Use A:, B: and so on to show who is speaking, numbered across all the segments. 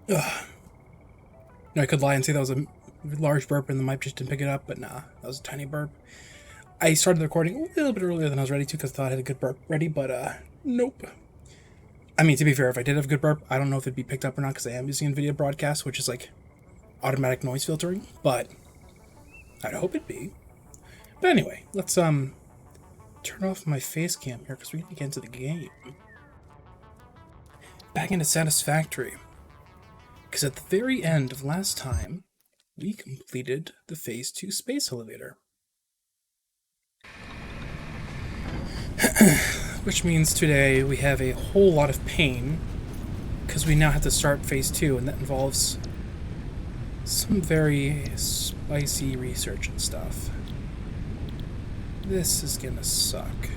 A: Ugh. No, I could lie and say that was a large burp and the mic just didn't pick it up, but nah, that was a tiny burp. I started the recording a little bit earlier than I was ready to because I thought I had a good burp ready, but nope. I mean, to be fair, if I did have a good burp, I don't know if it'd be picked up or not because I am using NVIDIA Broadcast, which is like automatic noise filtering, but I'd hope it'd be. But anyway, let's turn off my face cam here because we need to get into the game. Back into Satisfactory. Because at the very end of last time, we completed the Phase 2 space elevator. Which means today we have a whole lot of pain, because we now have to start Phase 2, and that involves some very spicy research and stuff. This is gonna suck.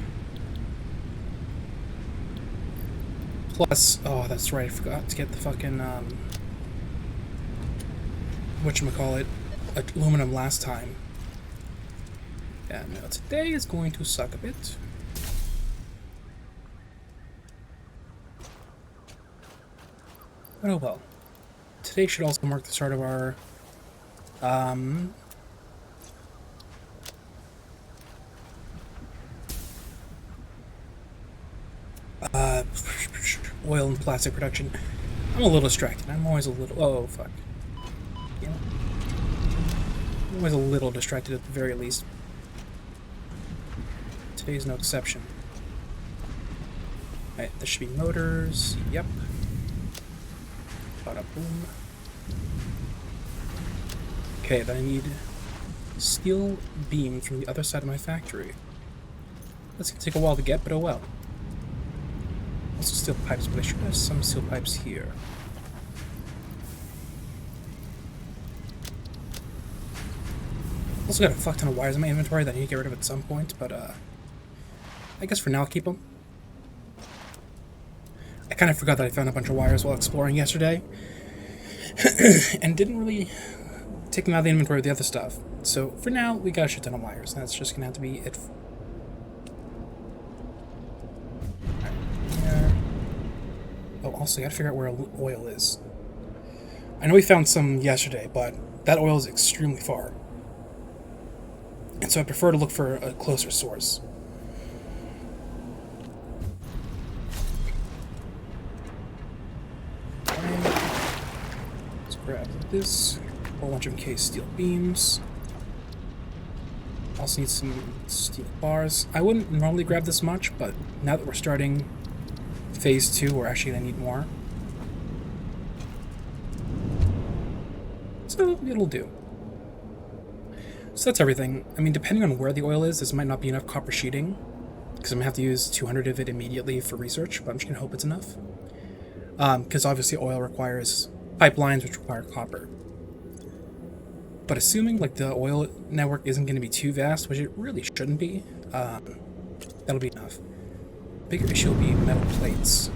A: Plus, oh, that's right, I forgot to get the fucking, whatchamacallit, aluminum last time. Yeah, no, today is going to suck a bit. But oh well. Today should also mark the start of our, oil and plastic production. I'm a little distracted. I'm always a little... Oh, fuck. Yeah. I'm always a little distracted at the very least. Today's no exception. Alright, there should be motors. Yep. Bada boom. Okay, then I need steel beams from the other side of my factory. That's gonna take a while to get, but oh well. Also steel pipes, but I should have some steel pipes here. Also got a fuck ton of wires in my inventory that I need to get rid of at some point, but I guess for now I'll keep them. I kind of forgot that I found a bunch of wires while exploring yesterday, and didn't really take them out of the inventory with the other stuff. So for now, we got a shit ton of wires, and that's just gonna have to be it. Oh, also, I gotta figure out where oil is. I know we found some yesterday, but that oil is extremely far. And so I prefer to look for a closer source. Let's grab this. A whole bunch of encased steel beams. Also need some steel bars. I wouldn't normally grab this much, but now that we're starting Phase 2, we're actually going to need more. So it'll do. So that's everything. I mean, depending on where the oil is, this might not be enough copper sheeting, because I'm going to have to use 200 of it immediately for research, but I'm just going to hope it's enough. Because obviously oil requires pipelines, which require copper. But assuming like the oil network isn't going to be too vast, which it really shouldn't be, that'll be enough. Bigger issue will be metal plates.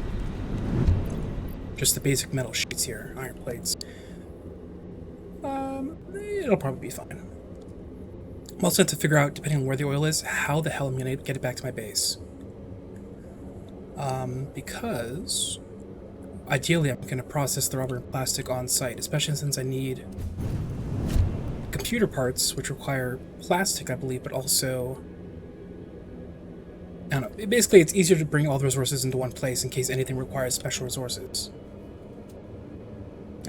A: Just the basic metal sheets here, iron plates. It'll probably be fine. I'm also have to figure out, depending on where the oil is, how the hell I'm going to get it back to my base. Because ideally I'm going to process the rubber and plastic on site, especially since I need computer parts, which require plastic, I believe, but also... I don't know. Basically, it's easier to bring all the resources into one place in case anything requires special resources.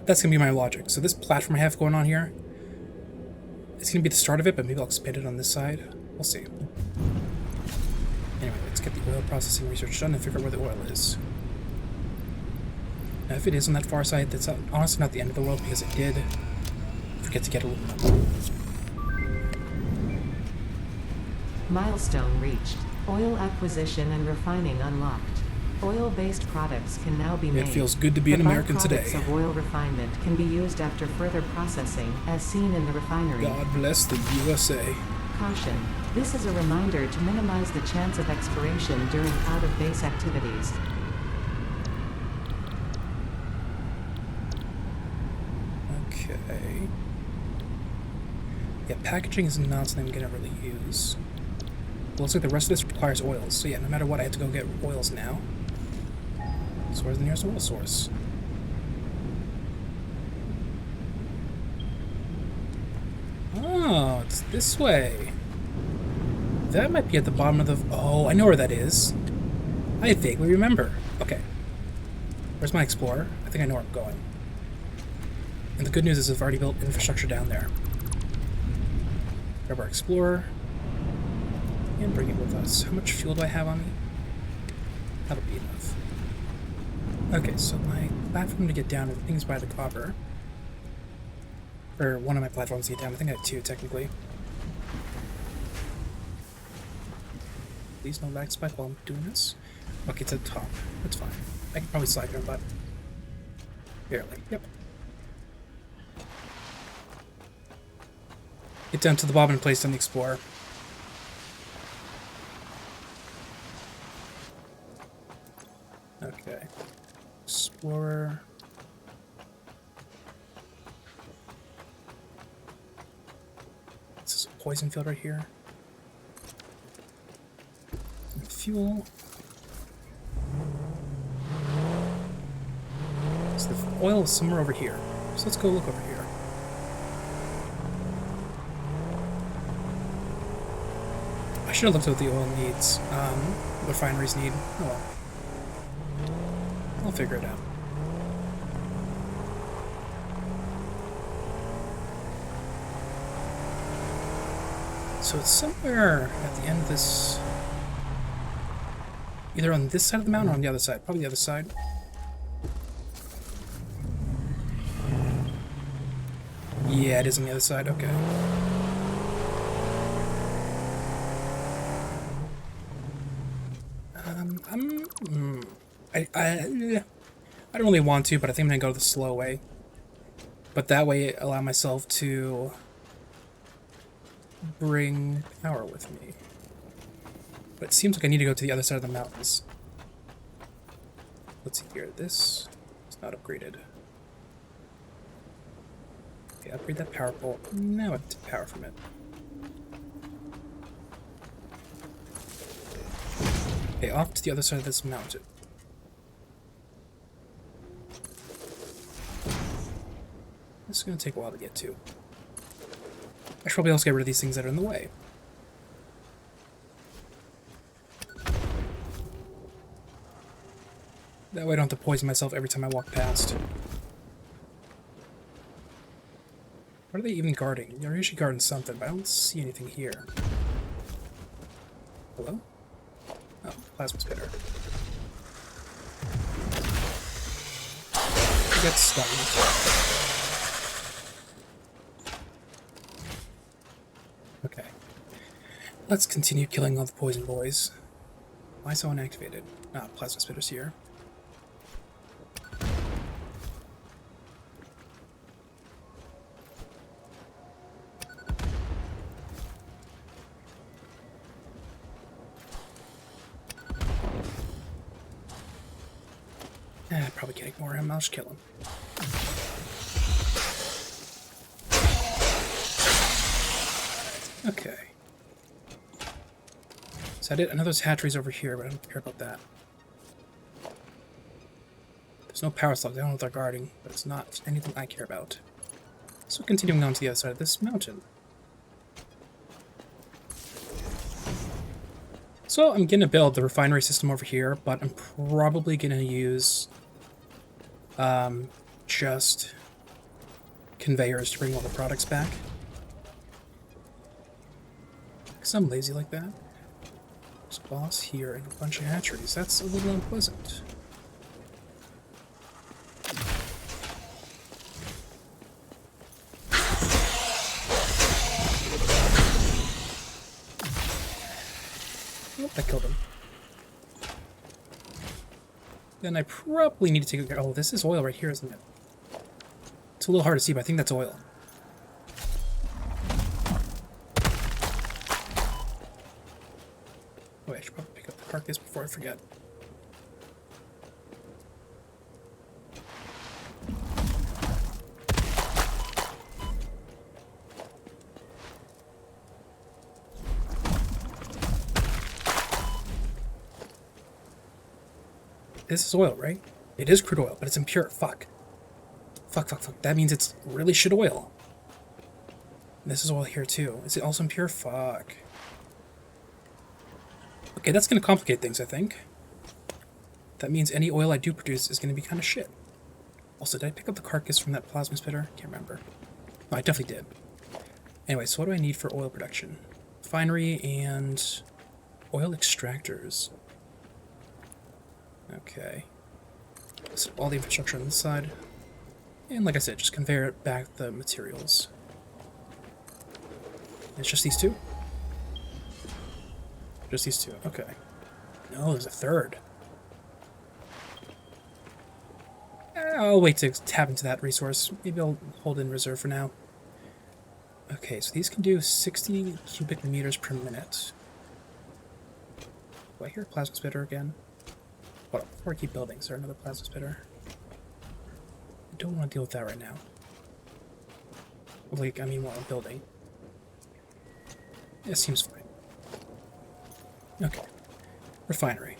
A: That's going to be my logic. So this platform I have going on here, it's going to be the start of it, but maybe I'll expand it on this side. We'll see. Anyway, let's get the oil processing research done and figure out where the oil is. Now, if it is on that far side, that's honestly not the end of the world, because it did forget to get aluminum.
B: Milestone reached. Oil acquisition and refining unlocked. Oil-based products can now be made.
A: It feels good to be an American today.
B: The byproducts of oil refinement can be used after further processing, as seen in the refinery.
A: God bless the USA.
B: Caution. This is a reminder to minimize the chance of expiration during out-of-base activities.
A: Okay. Yeah, packaging is not something I'm going to really use. It looks like the rest of this requires oils, so yeah, no matter what, I have to go get oils now. So where's the nearest oil source? Oh, it's this way. That might be at the bottom of the... Oh, I know where that is. I vaguely remember. Okay. Where's my explorer? I think I know where I'm going. And the good news is I've already built infrastructure down there. Grab our explorer. And bring it with us. How much fuel do I have on me? That'll be enough. Okay, so my platform to get down, everything's by the copper. Or one of my platforms to get down. I think I have two, technically. Please no lag spike while I'm doing this. Okay, it's at the top. That's fine. I can probably slide it, but barely. Yep. Get down to the bottom and place on the explorer. Okay. Explorer. This is a poison field right here. Some fuel. So the oil is somewhere over here. So let's go look over here. I should have looked at what the oil needs. What refineries need. Oh well. I'll figure it out. So it's somewhere at the end of this... Either on this side of the mountain or on the other side. Probably the other side. Yeah, it is on the other side. Okay. I don't really want to, but I think I'm gonna go the slow way. But that way, allow myself to bring power with me. But it seems like I need to go to the other side of the mountains. Let's see here. This is not upgraded. Okay, upgrade that power pole. Now I have to power from it. Okay, off to the other side of this mountain. This is going to take a while to get to. I should probably also get rid of these things that are in the way. That way I don't have to poison myself every time I walk past. What are they even guarding? They're usually guarding something, but I don't see anything here. Hello? Oh, plasma spitter. Get stunned. Okay. Let's continue killing all the poison boys. Why so unactivated? Ah, plasma spitter's here. I probably can't ignore him. I'll just kill him. Okay. Is that it? I know there's hatcheries over here, but I don't care about that. There's no power slugs. I don't know what they're guarding, but it's not anything I care about. So continuing on to the other side of this mountain. So I'm going to build the refinery system over here, but I'm probably going to use just conveyors to bring all the products back. Because I'm lazy like that. There's a boss here and a bunch of hatcheries. That's a little unpleasant. Oh, I killed him. Then I probably need to take a... Oh, this is oil right here, isn't it? It's a little hard to see, but I think that's oil. Oh, I should probably pick up the carcass before I forget. This is oil, right? It is crude oil, but it's impure. Fuck. Fuck. That means it's really shit oil. This is oil here too. Is it also impure? Fuck. Okay, that's gonna complicate things, I think. That means any oil I do produce is gonna be kind of shit. Also, did I pick up the carcass from that plasma spitter? Can't remember. No, I definitely did. Anyway, so what do I need for oil production? Refinery and oil extractors. Okay. So all the infrastructure on this side. And like I said, just conveyor it back the materials. It's just these two? Just these two, okay. No, there's a third. I'll wait to tap into that resource. Maybe I'll hold in reserve for now. Okay, so these can do 60 cubic meters per minute. Do I hear a plasma spitter again? Hold on, before I keep building, is there another plasma spitter? I don't want to deal with that right now. Like, I mean, while I'm building. It seems fine. Okay. Refinery.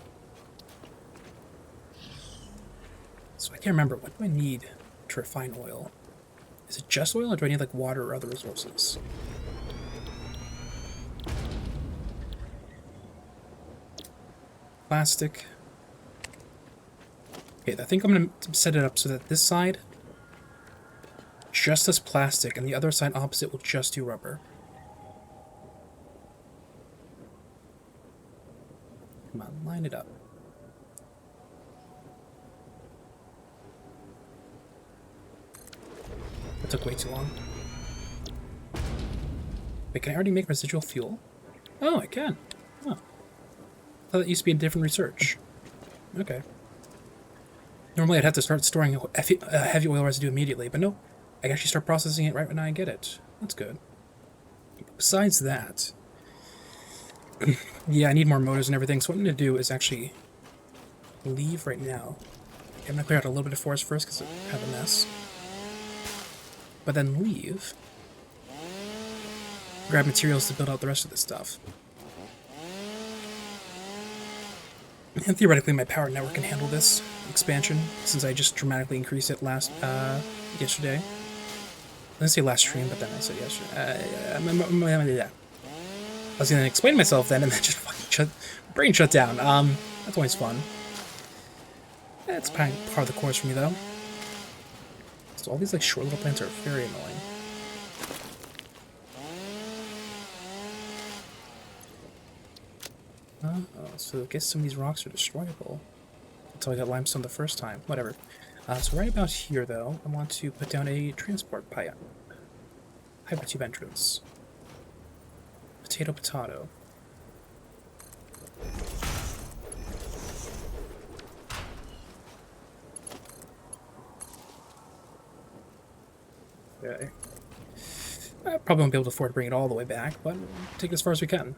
A: So I can't remember, what do I need to refine oil? Is it just oil, or do I need, like, water or other resources? Plastic. Okay, I think I'm going to set it up so that this side just does plastic, and the other side opposite will just do rubber. Come on, line it up. That took way too long. Wait, can I already make residual fuel? Oh, I can. Oh. I thought that used to be a different research. Okay. Normally I'd have to start storing heavy oil residue immediately, but no. I can actually start processing it right when I get it. That's good. Besides that... yeah, I need more motors and everything, so what I'm going to do is actually leave right now. Okay, I'm going to clear out a little bit of forest first because I have a mess. But then leave. Grab materials to build out the rest of this stuff. And theoretically my power network can handle this expansion, since I just dramatically increased it yesterday. I didn't say last stream, but then I said yesterday. Yeah. I was gonna explain myself then, and then just fucking brain shut down. That's always fun. That's part of the course for me, though. So all these like short little plants are very annoying. Oh, so I guess some of these rocks are destroyable. Until I got limestone the first time. Whatever. So right about here, though, I want to put down a transport pipe. Hypertube entrance. Potato, potato. Okay. I probably won't be able to afford to bring it all the way back, but we'll take it as far as we can.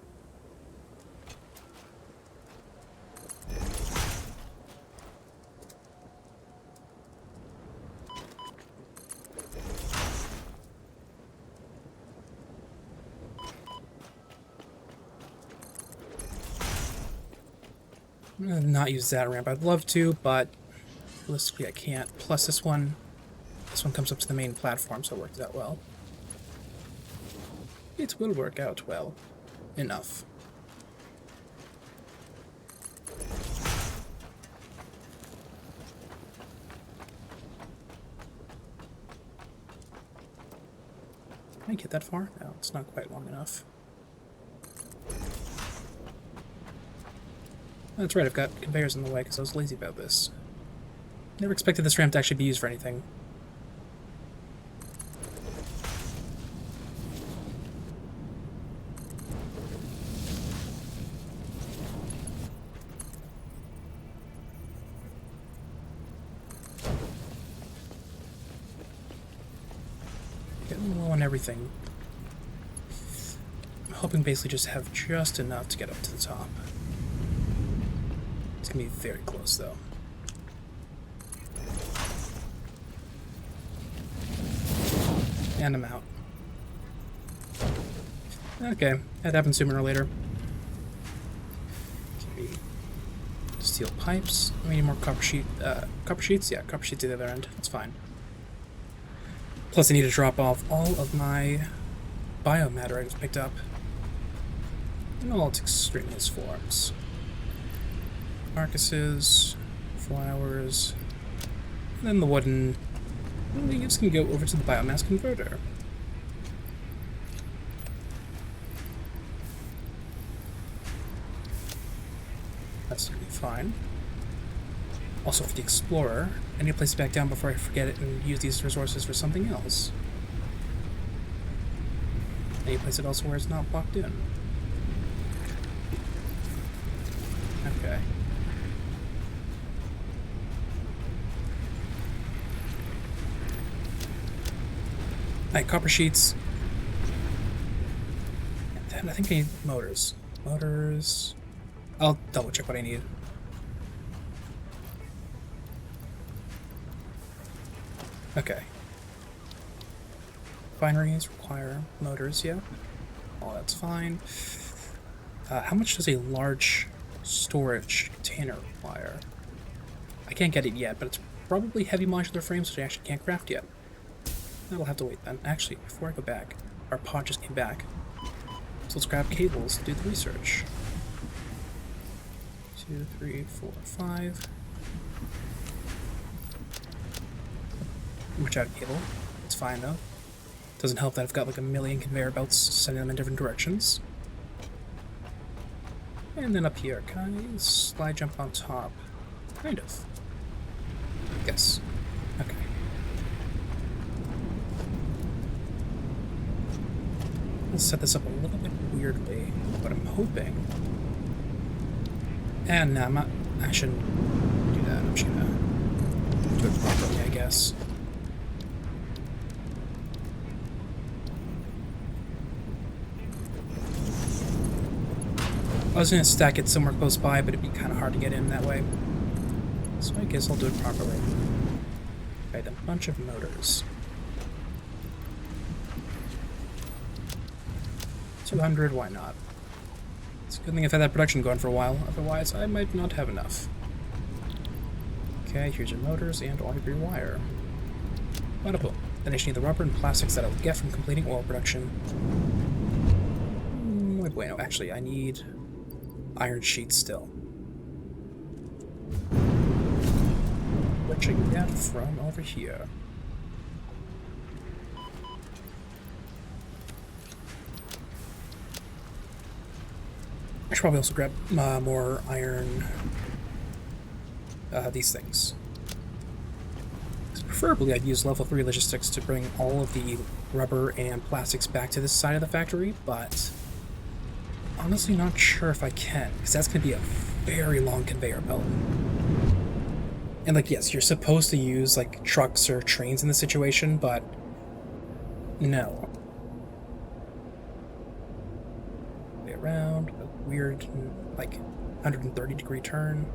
A: I'm gonna not use that ramp. I'd love to, but realistically I can't. Plus this one comes up to the main platform, so it works out well. It will work out well. Enough. Can I get that far? No, it's not quite long enough. That's right, I've got conveyors in the way because I was lazy about this. Never expected this ramp to actually be used for anything. Getting low on everything. I'm hoping basically just have just enough to get up to the top. It's gonna be very close, though. And I'm out. Okay, that happens sooner or later. Okay. Steel pipes. We need more copper sheets? Yeah, copper sheets at the other end. That's fine. Plus I need to drop off all of my biomatter I just picked up in all its extraneous forms. Carcasses, flowers, and then the wooden leaves can go over to the biomass converter. That's gonna be fine. Also for the explorer, I need to place it back down before I forget it and use these resources for something else. I need to place it elsewhere where it's not blocked in. Okay. Alright, copper sheets. And then I think I need motors. Motors. I'll double check what I need. Okay. Binaries require motors, yeah. Oh, that's fine. How much does a large storage container require? I can't get it yet, but it's probably heavy modular frames, which I actually can't craft yet. That'll have to wait then. Actually, before I go back, our pod just came back. So let's grab cables to do the research. 2, 3, 4, 5. Much out of cable. It's fine though. Doesn't help that I've got like a million conveyor belts sending them in different directions. And then up here, can I slide jump on top? Kind of. Yes. Okay. Let's set this up a little bit weirdly, but I'm hoping. And no, I'm not. I shouldn't do that. I'm just gonna do it properly, I guess. I was gonna stack it somewhere close by, but it'd be kind of hard to get in that way. So I guess I'll do it properly. Right, a bunch of motors. 200, why not? It's a good thing I've had that production going for a while, otherwise I might not have enough. Okay, here's your motors and all of your wire. Bada boom. Then I just need the rubber and plastics that I'll get from completing oil production. Wait, no, actually, I need iron sheets still. Which I can get from over here. I should probably also grab more iron, these things. Preferably I'd use level 3 logistics to bring all of the rubber and plastics back to this side of the factory, but honestly not sure if I can, because that's going to be a very long conveyor belt. And like, yes, you're supposed to use like trucks or trains in this situation, but no. Way around, a weird, like, 130-degree turn.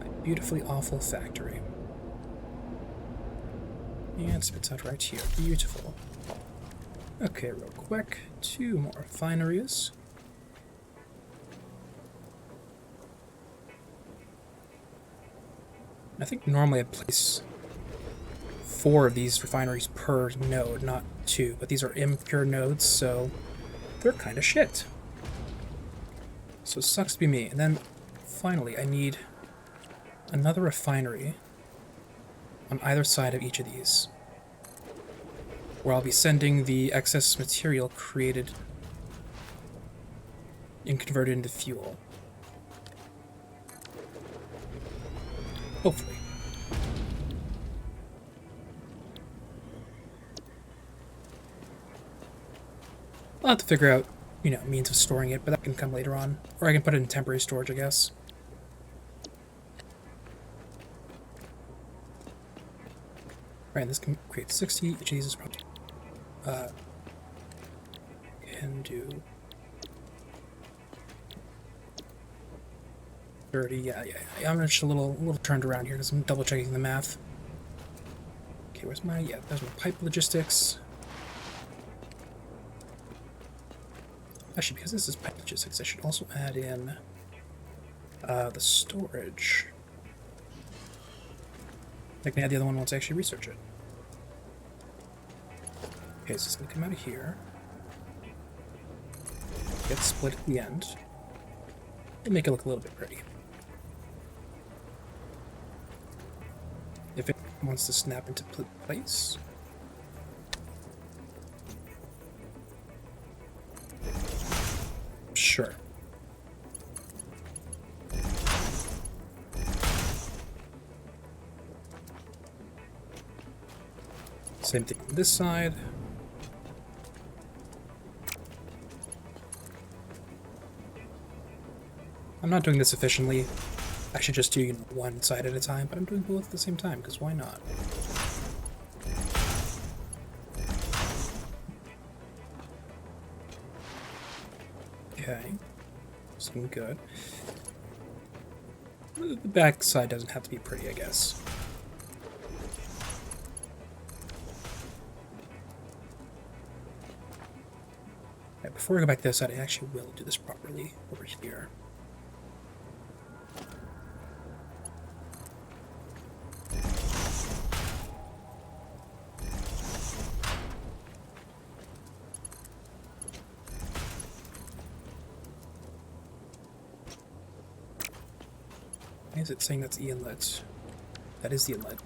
A: A beautifully awful factory. And spits out right here. Beautiful. Okay, real quick. 2 more refineries. I think normally I'd place 4 of these refineries per node, not 2, but these are impure nodes, so they're kind of shit. So it sucks to be me. And then finally I need another refinery on either side of each of these, where I'll be sending the excess material created and converted into fuel. Hopefully. I'll have to figure out, you know, means of storing it, but that can come later on. Or I can put it in temporary storage, I guess. Right, and this can create 60. Each of these is probably... can do... 30, yeah. I'm just a little turned around here because I'm double checking the math. Okay, where's my, there's my pipe logistics. Actually, because this is pipe logistics, I should also add in the storage. I can add the other one once I actually research it. Okay, so it's going to come out of here. Get split at the end. It'll make it look a little bit pretty. If it wants to snap into place. Sure. Same thing on this side. I'm not doing this efficiently. I should just do one side at a time, but I'm doing both at the same time, because why not? Okay. Looking good. The back side doesn't have to be pretty, I guess. Right, before we go back to this side, I actually will do this properly over here. Why is it saying that's the inlet? That is the inlet.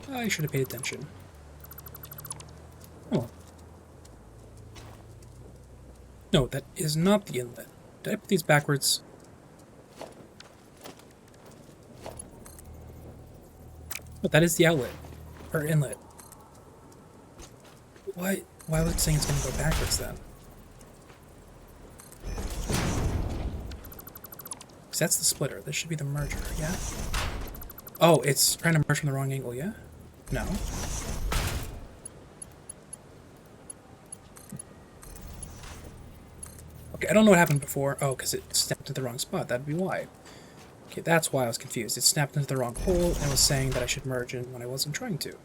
A: I should have paid attention. Oh. No, that is not the inlet. Did I put these backwards? But that is the outlet. Or inlet. Why was it saying it's going to go backwards then? Because that's the splitter. This should be the merger, yeah? Oh, it's trying to merge from the wrong angle, yeah? No. Okay, I don't know what happened before. Oh, because it snapped into the wrong spot. That'd be why. Okay, that's why I was confused. It snapped into the wrong hole and was saying that I should merge in when I wasn't trying to.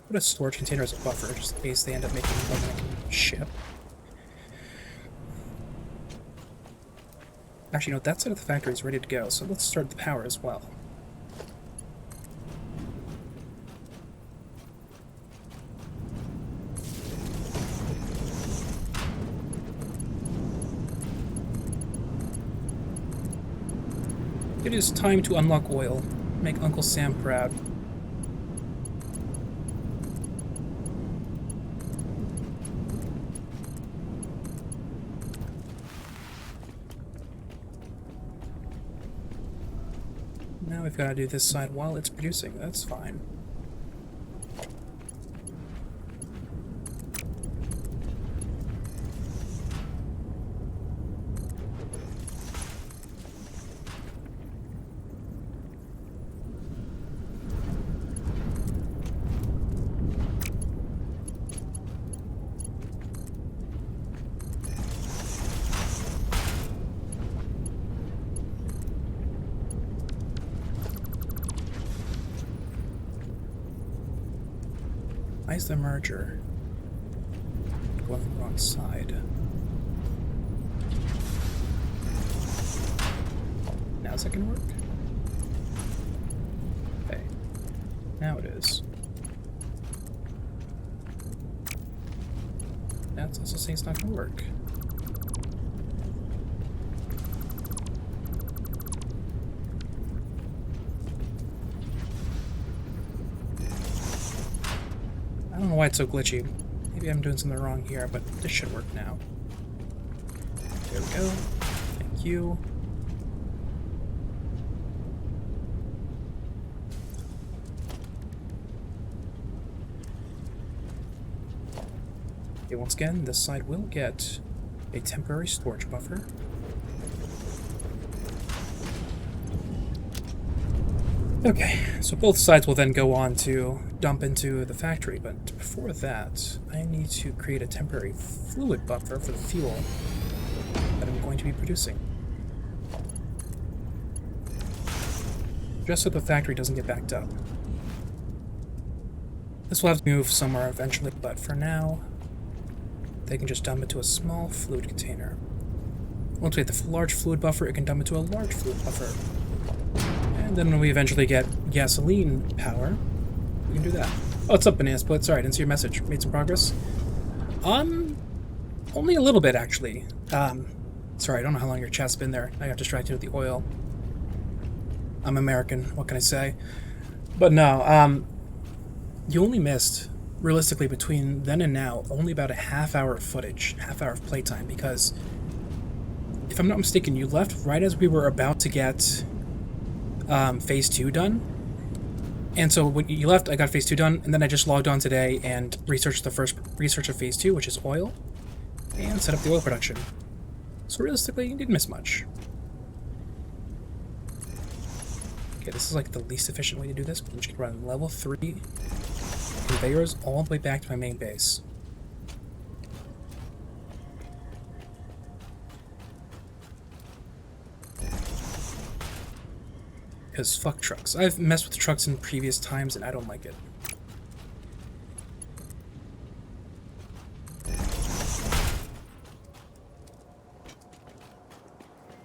A: Put a storage container as a buffer, just in case they end up making one that can ship. Actually, no, that side of the factory is ready to go, so let's start the power as well. It is time to unlock oil. Make Uncle Sam proud. Now we've got to do this side while it's producing. That's fine. Why is the merger going on the wrong side? Now is that going to work? Okay. Now it is. That's also saying it's not going to work. I don't know why it's so glitchy. Maybe I'm doing something wrong here, but this should work now. There we go. Thank you. Okay, once again, this side will get a temporary storage buffer. Okay, so both sides will then go on to dump into the factory, but before that, I need to create a temporary fluid buffer for the fuel that I'm going to be producing. Just so the factory doesn't get backed up. This will have to move somewhere eventually, but for now, they can just dump it to a small fluid container. Once we get the large fluid buffer, it can dump into a large fluid buffer. And then when we eventually get gasoline power, we can do that. Oh, what's up, Banana Split? Sorry, I didn't see your message. Made some progress? Only a little bit, actually. Sorry, I don't know how long your chat's been there. I got distracted with the oil. I'm American, what can I say? But no, you only missed, realistically, between then and now, only about a half hour of footage, half hour of playtime, because if I'm not mistaken, you left right as we were about to get Phase 2 done. And so when you left, I got Phase 2 done, and then I just logged on today and researched the first research of Phase 2, which is oil, and set up the oil production. So realistically, you didn't miss much. Okay, this is like the least efficient way to do this, but I'm just gonna run level 3 conveyors all the way back to my main base. Because fuck trucks. I've messed with trucks in previous times and I don't like it.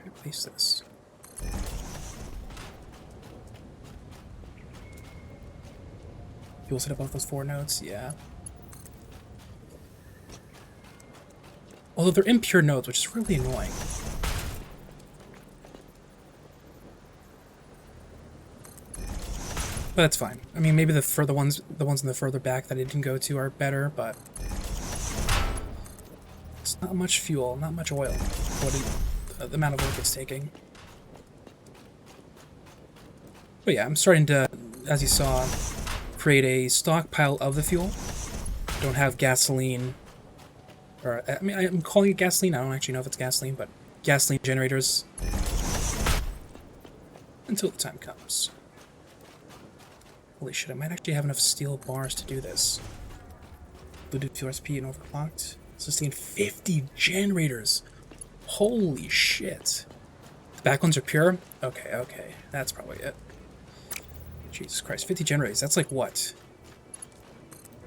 A: Replace this. Fuel set up off those 4 nodes? Yeah. Although they're impure nodes, which is really annoying. But that's fine. I mean, maybe the ones in the further back that I didn't go to are better, but it's not much fuel, not much oil. The amount of work it's taking. But yeah, I'm starting to, as you saw, create a stockpile of the fuel. Don't have gasoline, or I mean, I'm calling it gasoline. I don't actually know if it's gasoline, but gasoline generators until the time comes. Holy shit, I might actually have enough steel bars to do this. Bluetooth fuel SP and overclocked. Sustain 50 generators. Holy shit. The back ones are pure? Okay. That's probably it. Jesus Christ, 50 generators. That's like what?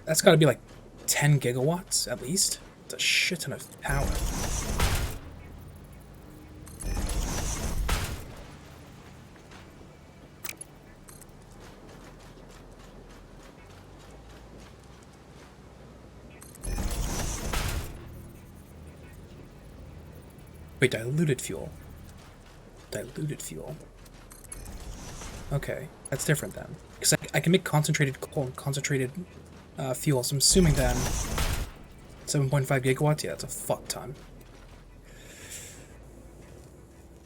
A: That's gotta be like 10 gigawatts at least. It's a shit ton of power. Wait, diluted fuel. Diluted fuel. Okay, that's different then. Because I can make concentrated coal and concentrated fuel, so I'm assuming then 7.5 gigawatts? Yeah, that's a fuck ton.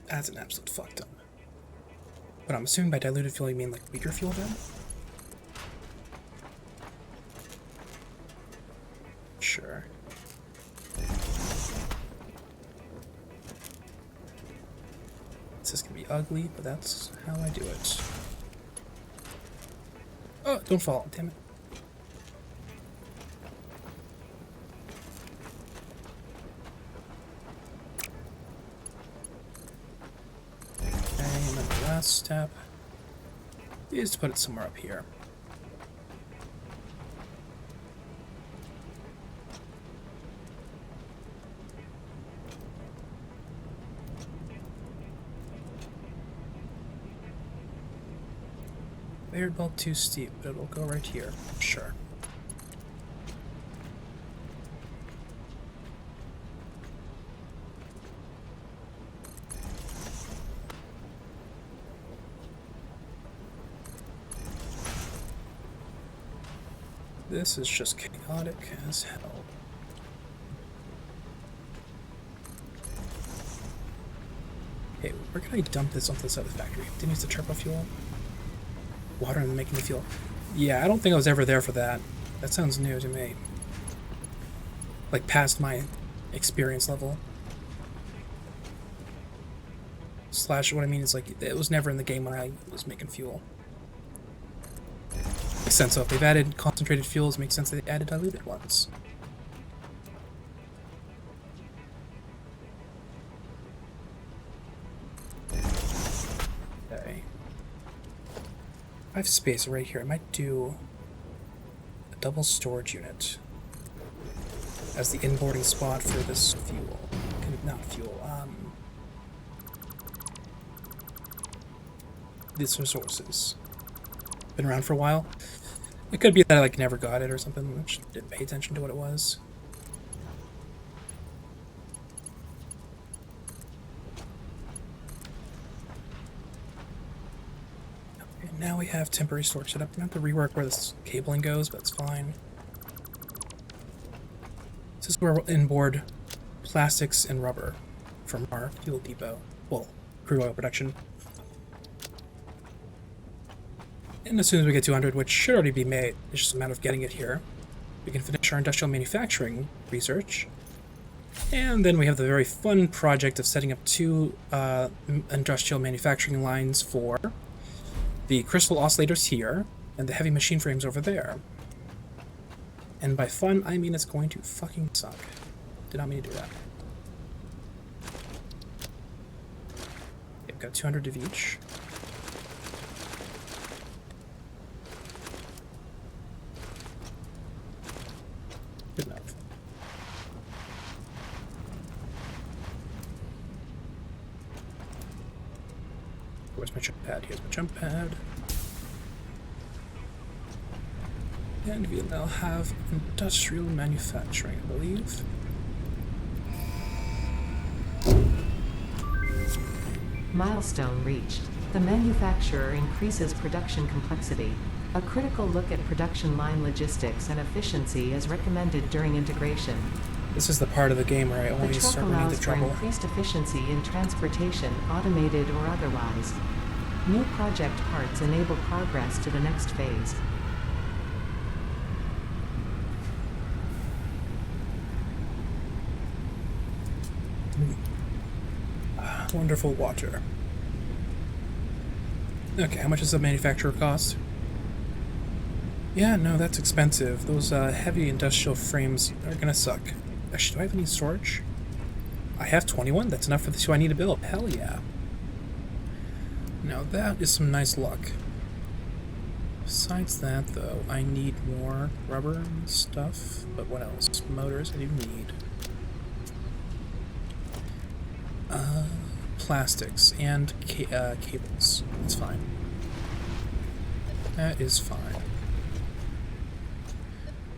A: That's an absolute fuck ton. But I'm assuming by diluted fuel you mean like weaker fuel then? Sure. This is gonna be ugly, but that's how I do it. Oh, don't fall, damn it. Okay, and then the last step is to put it somewhere up here. Conveyor belt too steep, but it'll go right here. Sure. This is just chaotic as hell. Hey, where can I dump this onto the side of the factory? Didn't use the turbo fuel? Water and making the fuel. Yeah, I don't think I was ever there for that. That sounds new to me. Like past my experience level. Slash, what I mean is like, it was never in the game when I was making fuel. Makes sense, so if they've added concentrated fuels, it makes sense they added diluted ones. Okay. I have space right here. I might do a double storage unit as the inboarding spot for this fuel. Not fuel, these resources. Been around for a while. It could be that I like never got it or something, which didn't pay attention to what it was. Okay, now we have temporary storage set up. We have to rework where this cabling goes, but it's fine. This is where we'll inboard plastics and rubber from our fuel depot. Well, crude oil production. And as soon as we get 200, which should already be made, it's just a matter of getting it here, we can finish our industrial manufacturing research. And then we have the very fun project of setting up 2 industrial manufacturing lines for the crystal oscillators here and the heavy machine frames over there. And by fun, I mean it's going to fucking suck. Did not mean to do that. Okay, we've got 200 of each. Good enough. Where's my jump pad? Here's my jump pad. And we'll now have industrial manufacturing, I believe.
B: Milestone reached. The manufacturer increases production complexity. A critical look at production line logistics and efficiency is recommended during integration.
A: This is the part of the game where I
B: The
A: always
B: truck
A: start running
B: allows
A: into
B: for
A: trouble.
B: increased efficiency in transportation, automated or otherwise. New project parts enable progress to the next phase.
A: Wonderful water. Okay, how much does the manufacturer cost? Yeah, no, that's expensive. Those heavy industrial frames are gonna suck. Actually, do I have any storage? I have 21. That's enough for the 2 I need to build. Hell yeah. Now that is some nice luck. Besides that, though, I need more rubber and stuff. But what else? Motors I do need. Plastics and cables. That's fine. That is fine.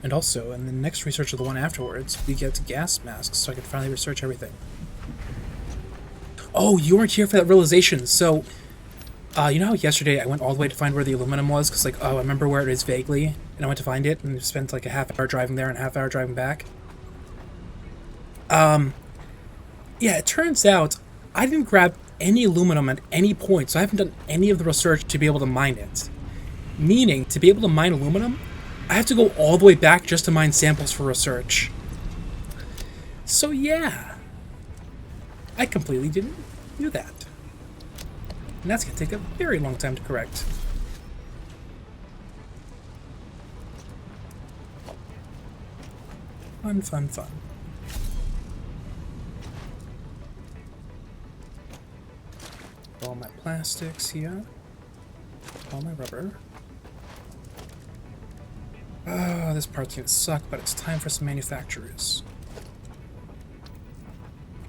A: And also, in the next research of the one afterwards, we get gas masks, so I can finally research everything. Oh, you weren't here for that realization. So, you know how yesterday I went all the way to find where the aluminum was? Because, like, oh, I remember where it is vaguely, and I went to find it, and spent, like, a half hour driving there and a half hour driving back. Yeah, it turns out I didn't grab any aluminum at any point, so I haven't done any of the research to be able to mine it. Meaning, to be able to mine aluminum, I have to go all the way back just to mine samples for research. So yeah, I completely didn't do that. And that's going to take a very long time to correct. Fun, fun, fun. All my plastics here. All my rubber. Oh, this part's gonna suck, but it's time for some manufacturers.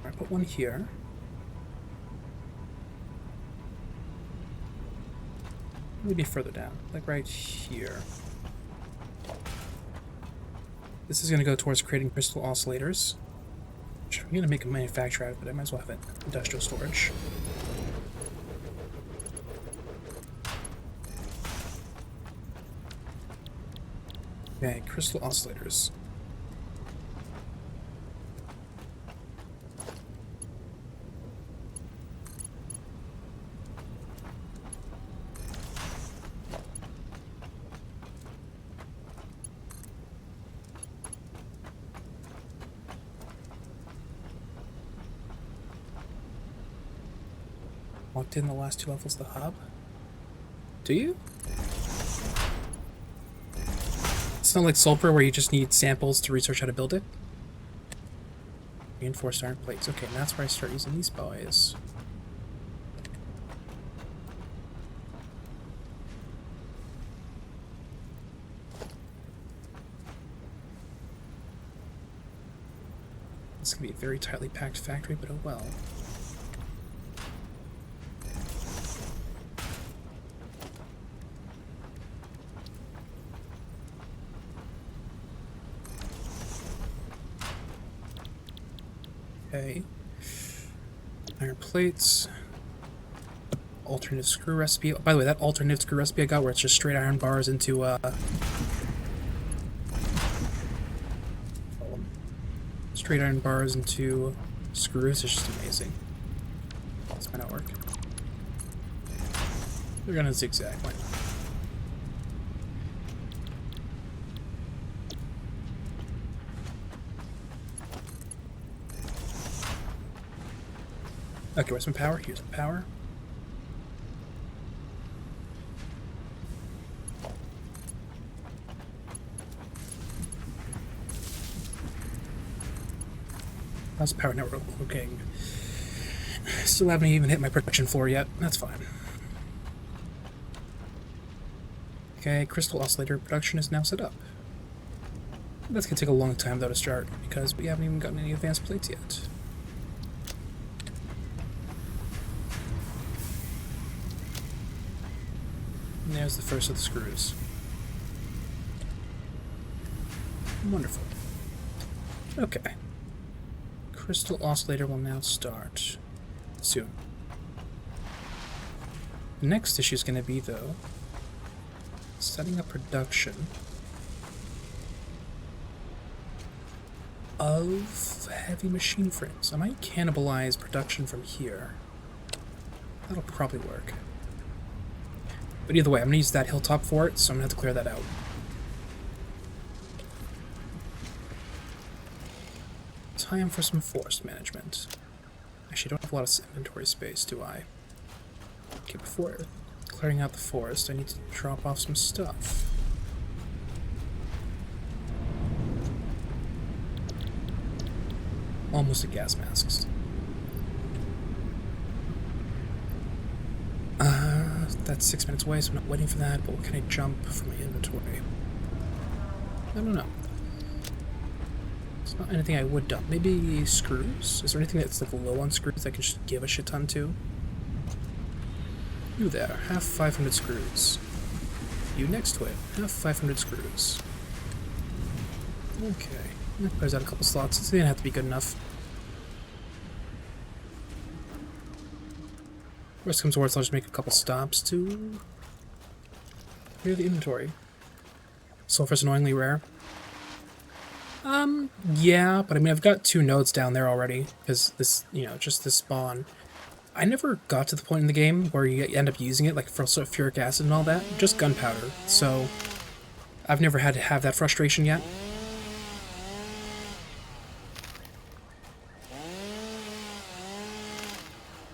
A: I put one here. Maybe further down, like right here. This is gonna go towards creating crystal oscillators. Which I'm gonna make a manufacturer out of it, but I might as well have it industrial storage. Okay, crystal oscillators. Locked in the last 2 levels of the hub? Do you? It's not like sulfur where you just need samples to research how to build it. Reinforced iron plates. Okay, and that's where I start using these boys. This can be a very tightly packed factory, but oh well. Okay. Iron plates. Alternative screw recipe. Oh, by the way, that alternative screw recipe I got where it's just straight iron bars into straight iron bars into screws is just amazing. This might not work. We're gonna zigzag. Why not? Okay, where's some power? Here's some power. How's the power network looking? Still haven't even hit my production floor yet. That's fine. Okay, crystal oscillator production is now set up. That's gonna take a long time though to start because we haven't even gotten any advanced plates yet. And there's the first of the screws. Wonderful. Okay. Crystal oscillator will now start soon. The next issue is going to be, though, setting up production of heavy machine frames. I might cannibalize production from here. That'll probably work. But either way, I'm going to use that hilltop for it, so I'm going to have to clear that out. Time for some forest management. Actually, I don't have a lot of inventory space, do I? Okay, before clearing out the forest, I need to drop off some stuff. Almost at gas masks. That's 6 minutes away, so I'm not waiting for that, but what can I jump from my inventory? I don't know. It's not anything I would dump. Maybe screws? Is there anything that's like low on screws that I can just give a shit ton to? You there, have 500 screws. You next to it, have 500 screws. Okay, that clears out a couple slots. It's gonna have to be good enough. Worst comes to worst, I'll just make a couple stops to clear the inventory. Sulfur's annoyingly rare. Yeah, but I mean, I've got 2 nodes down there already, because this, you know, just this spawn. I never got to the point in the game where you end up using it, like for sulfuric acid and all that, just gunpowder, so I've never had to have that frustration yet.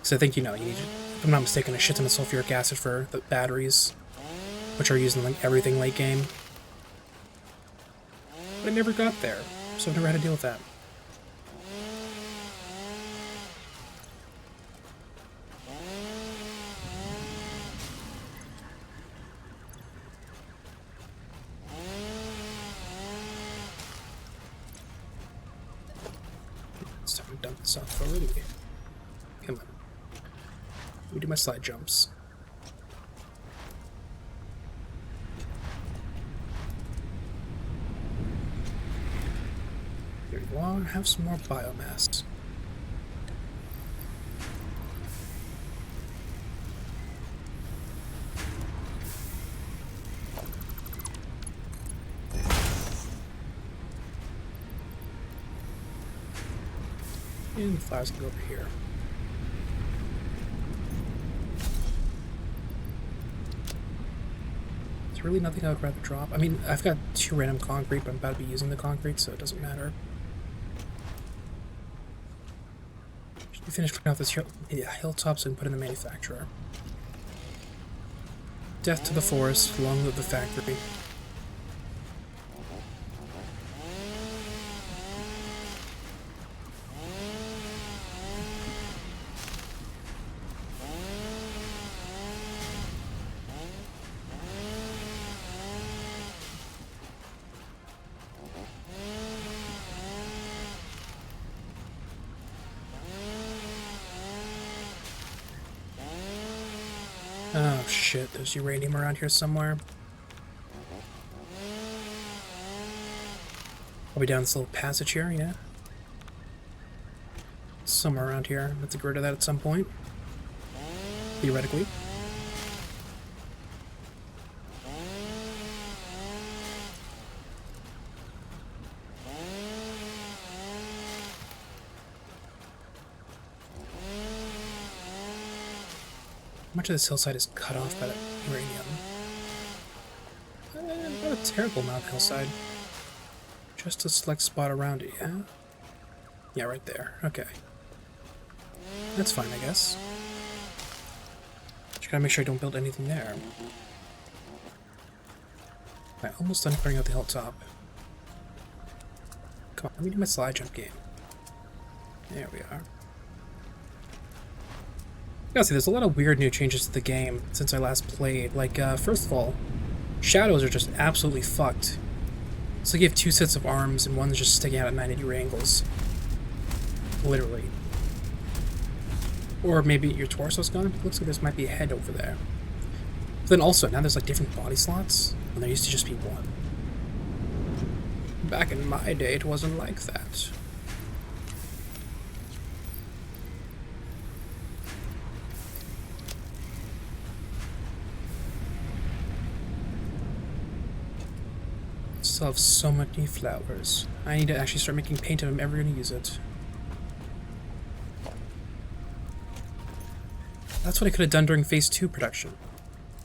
A: So I think, you know, you need, if I'm not mistaken, a shit ton of sulfuric acid for the batteries, which are used in like everything late game. But I never got there, so I've never had to deal with that. It's time to dump this off already. Come on. Let me do my slide jumps. There you are. Have some more biomass. And the flowers can go over here. There's really nothing I would rather drop. I mean, I've got 2 random concrete, but I'm about to be using the concrete, so it doesn't matter. Should we finish clearing out this hilltops and put in the manufacturer? Death to the forest, long live the factory. Oh shit, there's uranium around here somewhere. I'll be down this little passage here, yeah. somewhere around here. Let's get rid of that at some point. Theoretically. Much of this hillside is cut off by the uranium. Not a terrible amount of hillside. Just a select spot around it, yeah? Yeah, right there. Okay. That's fine, I guess. Just gotta make sure I don't build anything there. Alright, almost done clearing out the hilltop. Come on, let me do my slide jump game. There we are. Yeah, see, there's a lot of weird new changes to the game since I last played. Like, first of all, shadows are just absolutely fucked. So you have two sets of arms and one's just sticking out at 90-degree angles. Literally. Or maybe your torso's gone. It looks like there might be a head over there. But then also, now there's like different body slots, when there used to just be one. Back in my day, it wasn't like that. Still have so many flowers. I need to actually start making paint if I'm ever going to use it. That's what I could have done during Phase 2 production.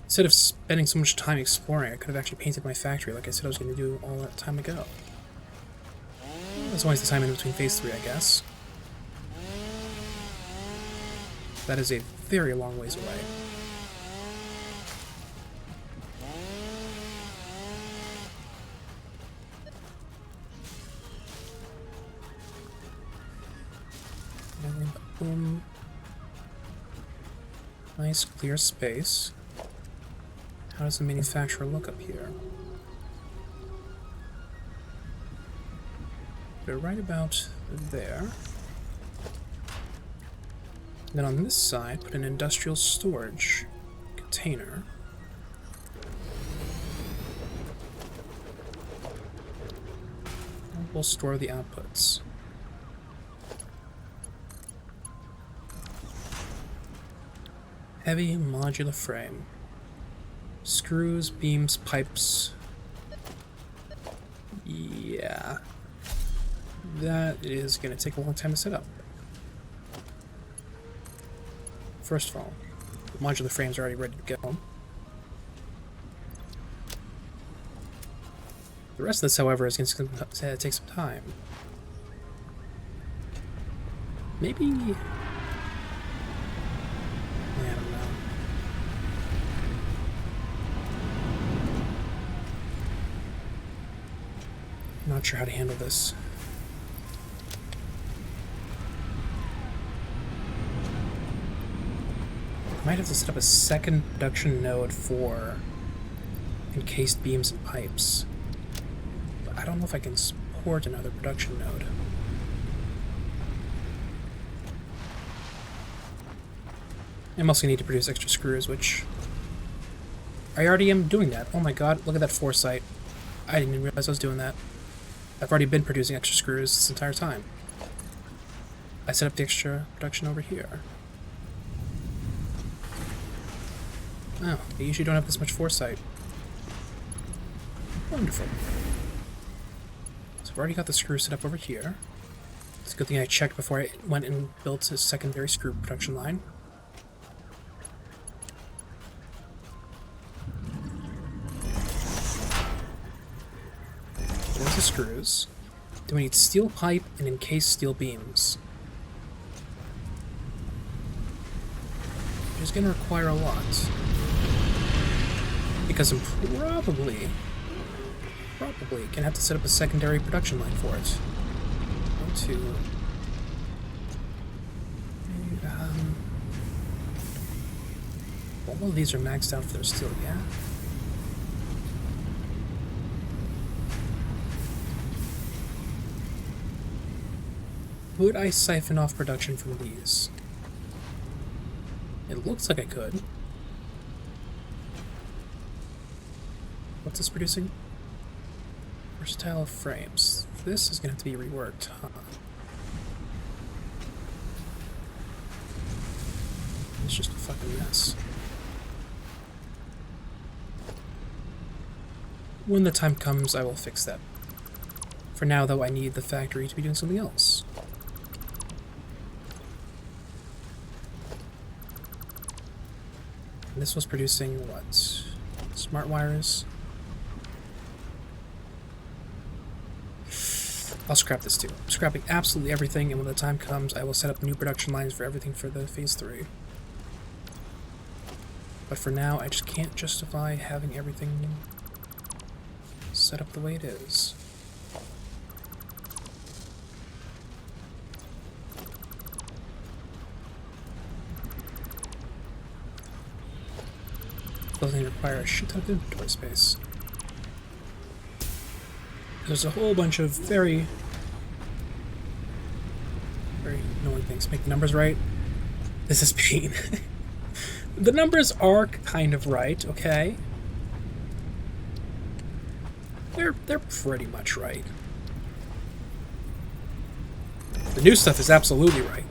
A: Instead of spending so much time exploring, I could have actually painted my factory like I said I was going to do all that time ago. There's always the time in between Phase 3, I guess. That is a very long ways away. Boom. Nice clear space. How does the manufacturer look up here? They're right about there. Then on this side, put an industrial storage container. And we'll store the outputs. Heavy modular frame. Screws, beams, pipes. Yeah. That is going to take a long time to set up. First of all, the modular frames are already ready to go. The rest of this, however, is going to take some time. Maybe... I don't know. Not sure how to handle this. Might have to set up a second production node for encased beams and pipes. But I don't know if I can support another production node. I'm also going to need to produce extra screws, which I already am doing that. Oh my god, look at that foresight. I didn't even realize I was doing that. I've already been producing extra screws this entire time. I set up the extra production over here. Oh, I usually don't have this much foresight. Wonderful. So I've already got the screw set up over here. It's a good thing I checked before I went and built a secondary screw production line. There's the screws. Then we need steel pipe and encased steel beams. Which is going to require a lot. Because I'm probably gonna have to set up a secondary production line for it. One, two. All of these are maxed out for their steel, yeah? Could I siphon off production from these? It looks like I could. What's this producing? Versatile frames. This is going to have to be reworked, huh? It's just a fucking mess. When the time comes, I will fix that. For now, though, I need the factory to be doing something else. And this was producing what? Smart wires? I'll scrap this too. I'm scrapping absolutely everything, and when the time comes, I will set up new production lines for everything for the Phase 3. But for now, I just can't justify having everything set up the way it is. Doesn't require a shit ton of inventory space. There's a whole bunch of very annoying things. Make the numbers right. This is pain. The numbers are kind of right, okay? They're pretty much right. The new stuff is absolutely right.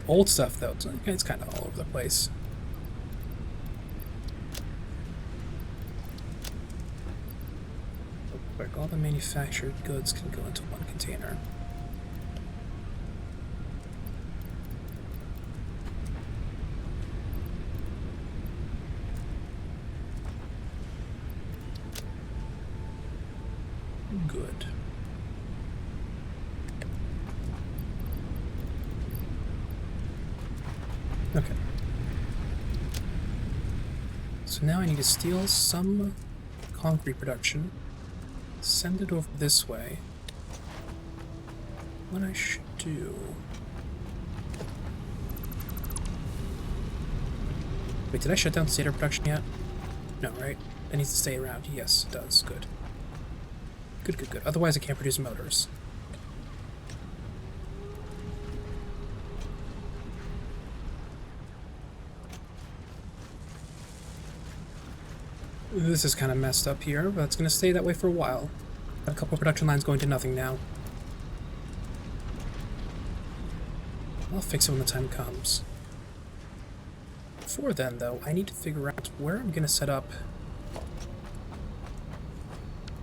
A: Old stuff, though, it's kind of all over the place. All the manufactured goods can go into one container. Good. Okay. So now I need to steal some concrete production. Send it over this way. What I should do... Wait, did I shut down stator production yet? No, right? It needs to stay around. Yes, it does. Good. Good, good, good. Otherwise I can't produce motors. This is kind of messed up here, but it's going to stay that way for a while. Got a couple of production lines going to nothing now. I'll fix it when the time comes. Before then, though, I need to figure out where I'm going to set up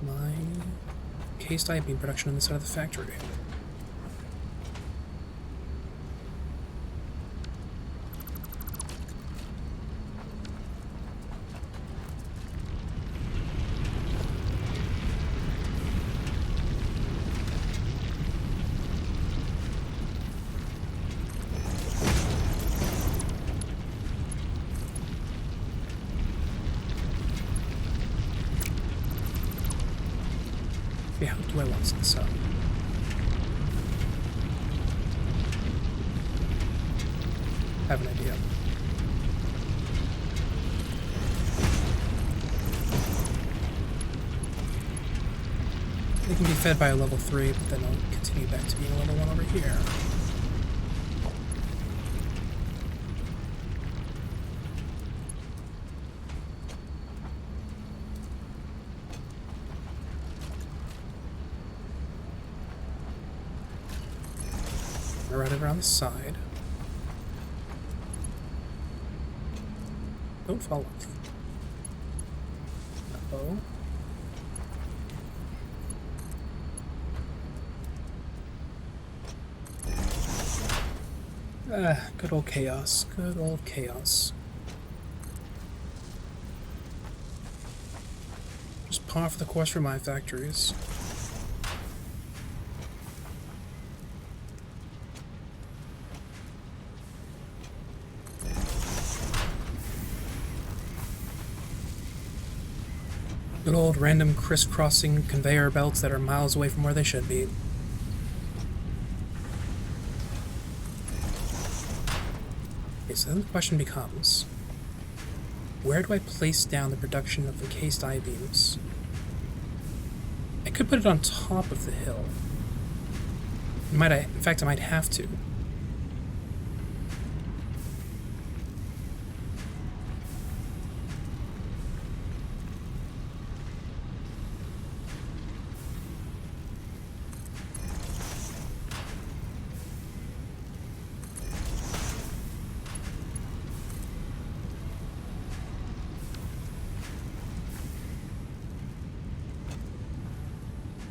A: my cased I-beam production on this side of the factory. Yeah, how do I want this up? I have an idea. They can be fed by a level 3, but then I'll continue back to being a level 1 over here. Right around the side. Don't fall off. Uh-oh. Good old chaos. Good old chaos. Just par for the course for my factories. Good old random crisscrossing conveyor belts that are miles away from where they should be. Okay, so then the question becomes, where do I place down the production of the cased I-beams? I could put it on top of the hill. In fact, I might have to.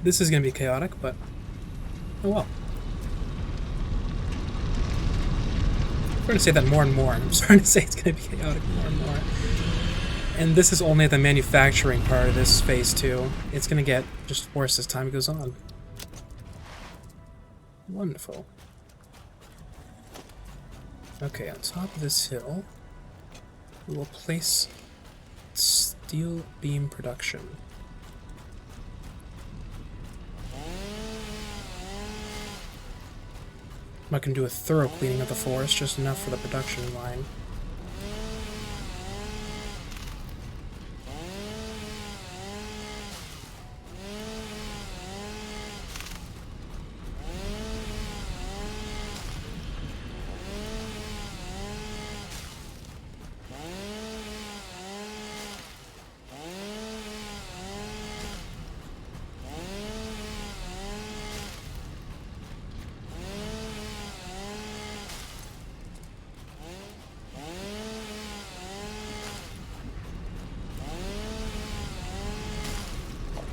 A: This is going to be chaotic, but oh well. I'm starting to say that more and more. I'm starting to say it's going to be chaotic more and more. And this is only the manufacturing part of this phase 2. It's going to get just worse as time goes on. Wonderful. Okay, on top of this hill, we will place steel beam production. I'm not going to do a thorough cleaning of the forest, just enough for the production line.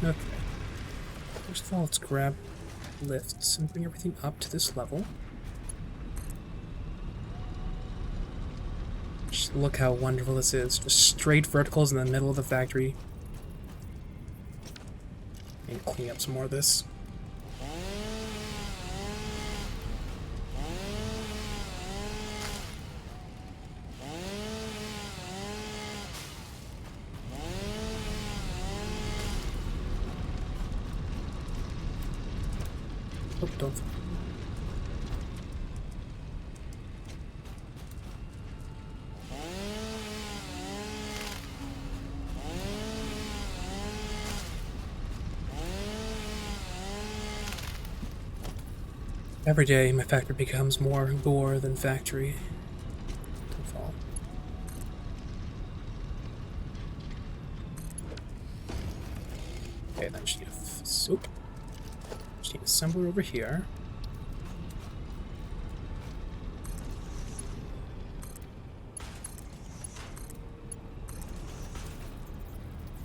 A: Okay. First of all, let's grab lifts and bring everything up to this level. Just look how wonderful this is. Just straight verticals in the middle of the factory. And clean up some more of this. Oh, don't. Every day, my factory becomes more gore than factory. Don't fall. Okay, then just need a soup. Just need an assembler over here.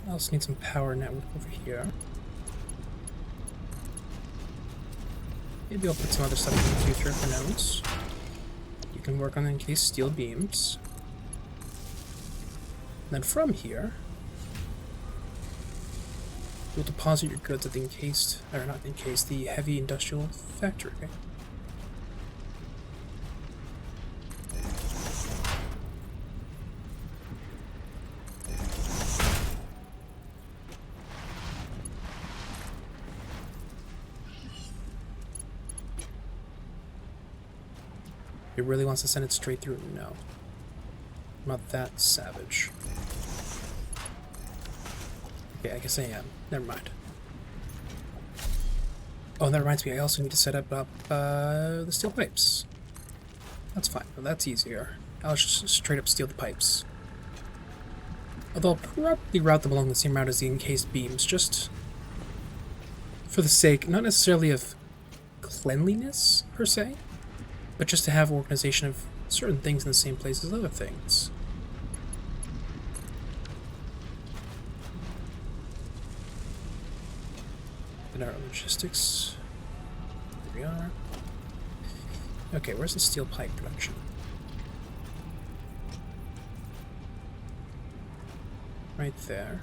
A: I also need some power network over here. Maybe I'll put some other stuff in the future, who knows. You can work on encased steel beams. And then from here, you'll deposit your goods at the encased, or not encased, the heavy industrial factory. He really wants to send it straight through? No. I'm not that savage. Okay, I guess I am. Never mind. Oh, and that reminds me, I also need to set up the steel pipes. That's fine. Well, that's easier. I'll just straight up steal the pipes. Although I'll probably route them along the same route as the encased beams, just for the sake, not necessarily of cleanliness, per se, but just to have organization of certain things in the same place as other things. And our logistics. Here we are. Okay, where's the steel pipe production? Right there.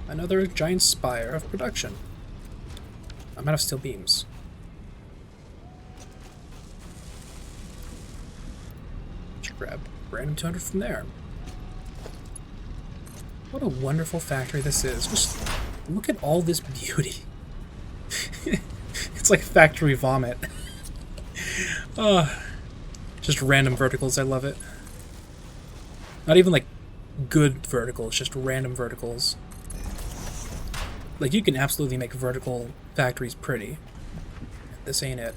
A: Another giant spire of production. I'm out of steel beams. Grab random 200 from there. What a wonderful factory this is. Just look at all this beauty. It's like factory vomit. Just random verticals, I love it. Not even like good verticals, just random verticals. Like you can absolutely make vertical factories pretty. This ain't it.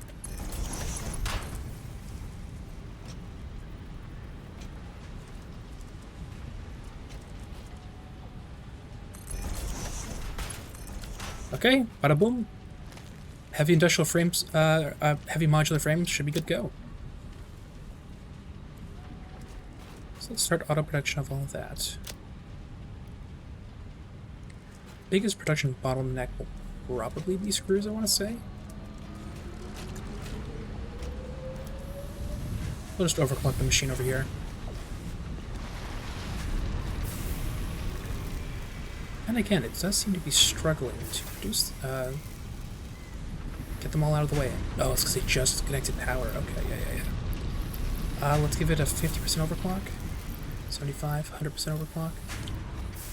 A: Okay, bada boom. Heavy industrial frames, heavy modular frames should be good to go. So let's start auto production of all of that. biggest production bottleneck will probably be screws, I want to say. We'll just overclock the machine over here. And again, it does seem to be struggling to produce, get them all out of the way. Oh, it's because they just connected power. Okay, yeah. Let's give it a 50% overclock. 75, 100% overclock.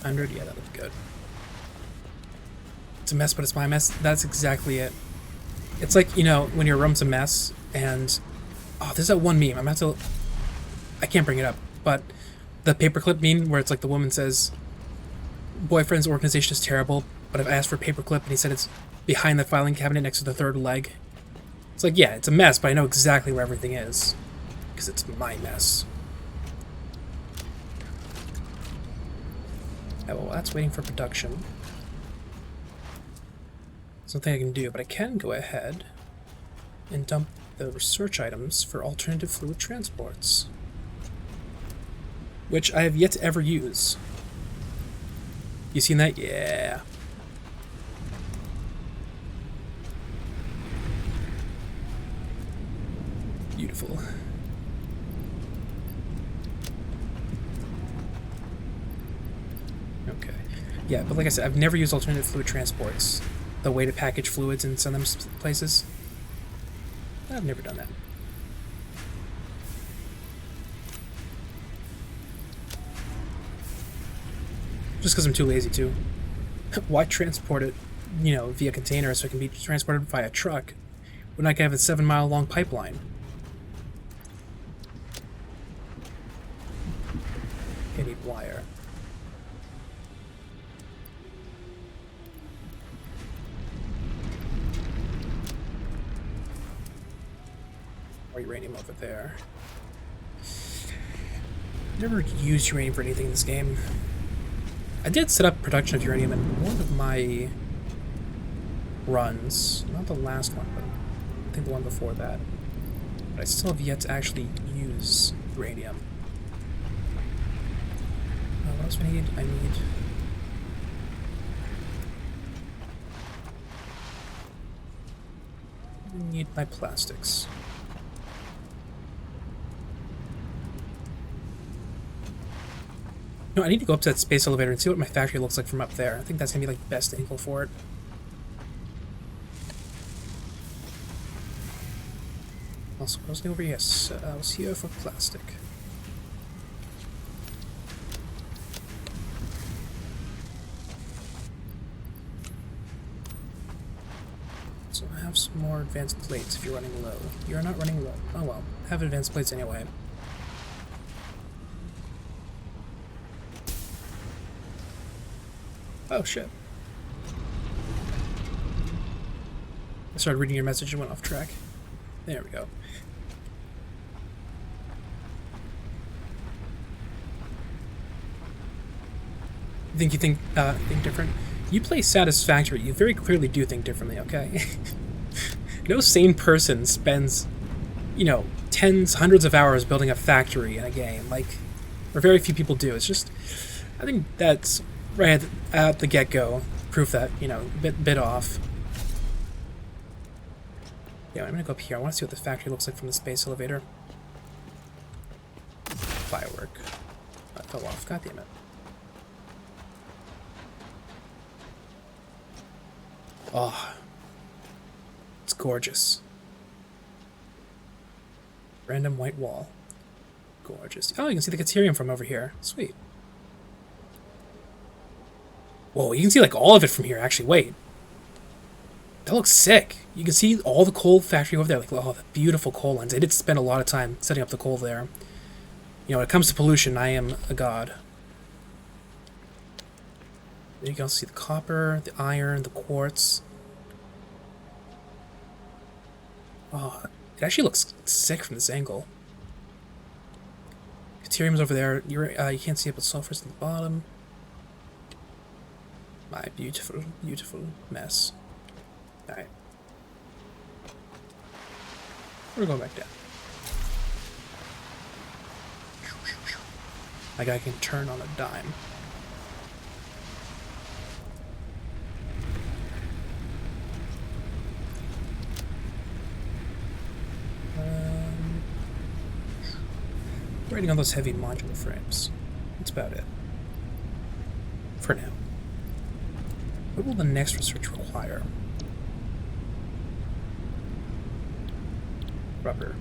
A: 100, yeah, that looks good. It's a mess, but it's my mess. That's exactly it. It's like, you know, when your room's a mess, and... Oh, there's that one meme. I'm gonna have to... I can't bring it up, but the paperclip meme where it's like the woman says, boyfriend's organization is terrible, but I've asked for paperclip, and he said it's behind the filing cabinet next to the third leg. It's like, yeah, it's a mess, but I know exactly where everything is. Because it's my mess. Oh, well, that's waiting for production. There's nothing I can do, but I can go ahead and dump the research items for alternative fluid transports, which I have yet to ever use. You seen that? Yeah. Beautiful. Okay. Yeah, but like I said, I've never used alternative fluid transports. The way to package fluids and send them places. I've never done that. Just because I'm too lazy to. Why transport it, you know, via container so it can be transported via truck when I can have a 7-mile long pipeline? I need wire. Or uranium over there. Never used uranium for anything in this game. I did set up production of uranium in one of my runs. Not the last one, but I think the one before that. But I still have yet to actually use uranium. What else do I need? I need my plastics. No, I need to go up to that space elevator and see what my factory looks like from up there. I think that's gonna be like the best angle for it. Also, closing over, yes. I was here for plastic. So I have some more advanced plates if you're running low. You're not running low. Oh well, have advanced plates anyway. Oh shit. I started reading your message and went off track. There we go. You think different? You play Satisfactory, you very clearly do think differently, okay? No sane person spends, you know, tens, hundreds of hours building a factory in a game, like, or very few people do. It's just, I think that's right at the get-go, proof that, you know, bit off. Yeah, I'm gonna go up here. I want to see what the factory looks like from the space elevator. Firework. That fell off. God damn it. Oh, it's gorgeous. Random white wall. Gorgeous. Oh, you can see the Caterium from over here. Sweet. Whoa, you can see like all of it from here, actually. Wait. That looks sick. You can see all the coal factory over there. Like, oh, the beautiful coal lines. I did spend a lot of time setting up the coal there. You know, when it comes to pollution, I am a god. There you can also see the copper, the iron, the quartz. Oh, it actually looks sick from this angle. Deuterium's over there. You can't see it, but sulfur's at the bottom. My beautiful, beautiful mess. Alright. We're going back down. My guy can turn on a dime. upgrading all those heavy modular frames. That's about it. For now. What will the next research require? Rubber.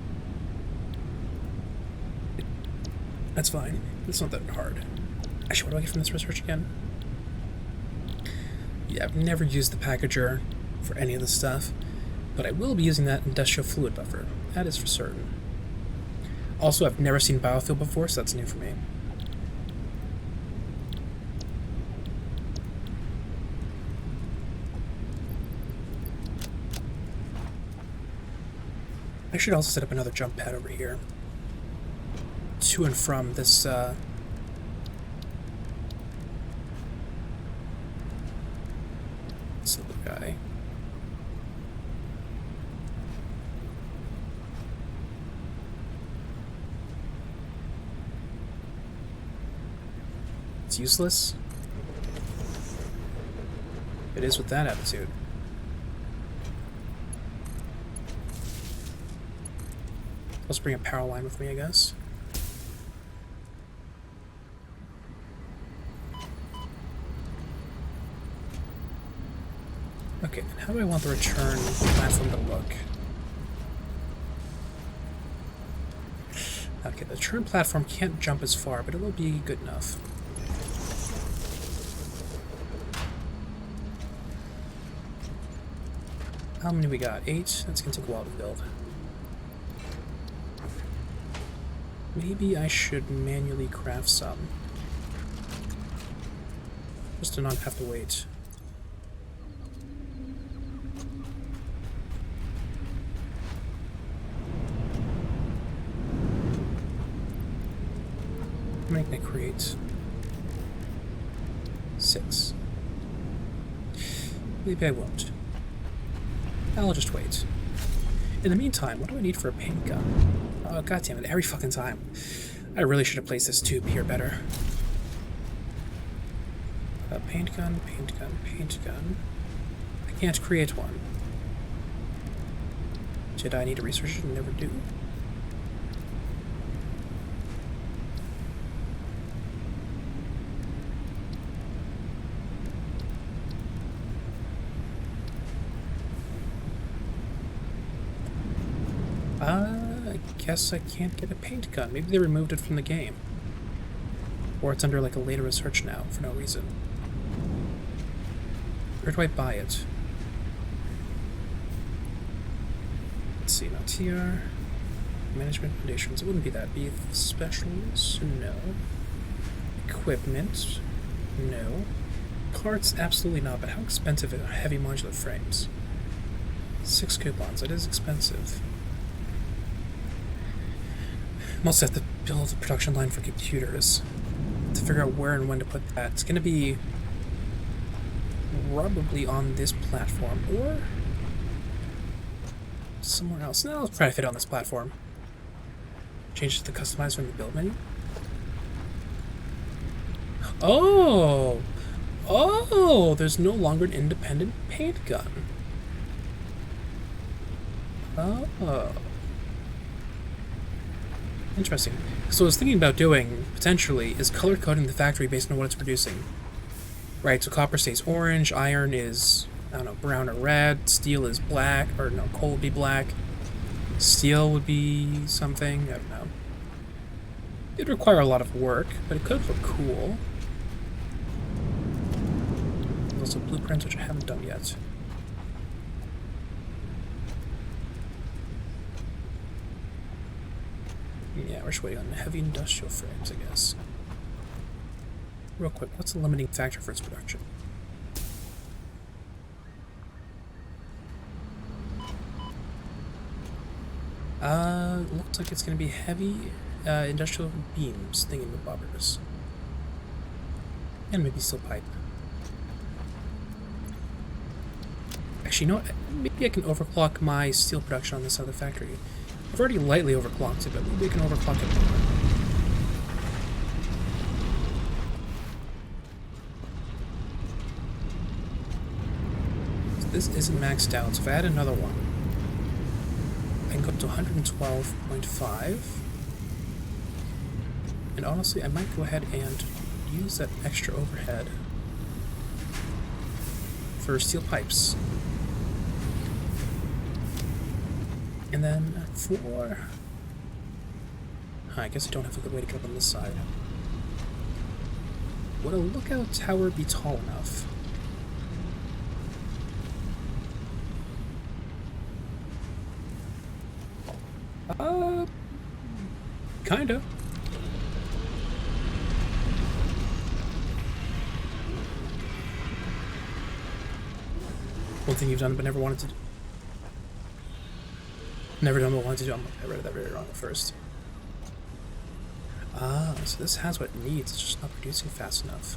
A: That's fine. It's not that hard. Actually, what do I get from this research again? Yeah, I've never used the packager for any of this stuff, but I will be using that industrial fluid buffer. That is for certain. Also, I've never seen biofuel before, so that's new for me. I should also set up another jump pad over here. To and from this, this little guy. It's useless. It is with that attitude. Let's bring a power line with me, I guess. Okay, then how do I want the return platform to look? Okay, the return platform can't jump as far, but it will be good enough. How many we got? 8? That's gonna take a while to build. Maybe I should manually craft some. Just to not have to wait. How many can I create? 6. Maybe I won't. I'll just wait. In the meantime, what do I need for a paint gun? Oh, goddammit, every fucking time. I really should have placed this tube here better. Paint gun, paint gun, paint gun. I can't create one. Did I need to research it and never do? I guess I can't get a paint gun. Maybe they removed it from the game. Or it's under like a later research now for no reason. Where do I buy it? Let's see, not TR. Management conditions. It wouldn't be that. Be specials? No. Equipment? No. Parts? Absolutely not. But how expensive are heavy modular frames? 6 coupons. It is expensive. I'm also have to build a production line for computers to figure out where and when to put that. It's going to be probably on this platform or somewhere else. No, I'll try to fit on this platform. Change it to customize from the build menu. Oh! Oh! There's no longer an independent paint gun. Oh. Interesting. So what I was thinking about doing, potentially, is color coding the factory based on what it's producing. Right, so copper stays orange, iron is, I don't know, brown or red, steel is black, or no, coal would be black, steel would be something, I don't know. It'd require a lot of work, but it could look cool. There's also blueprints, which I haven't done yet. Yeah, we're just waiting on heavy industrial frames, I guess. Real quick, what's the limiting factor for its production? Looks like it's going to be heavy industrial beams thingamabobbers. And maybe steel pipe. Actually, you know what? Maybe I can overclock my steel production on this other factory. I've already lightly overclocked it, but maybe I can overclock it more. So this isn't maxed out, so if I add another one, I can go up to 112.5. And honestly, I might go ahead and use that extra overhead for steel pipes. And then for... I guess I don't have a good way to get up on this side. Would a lookout tower be tall enough? Kinda. One thing you've done but never wanted to do. Never done but wanted to do. I read that very wrong at first. Ah, so this has what it needs, it's just not producing fast enough.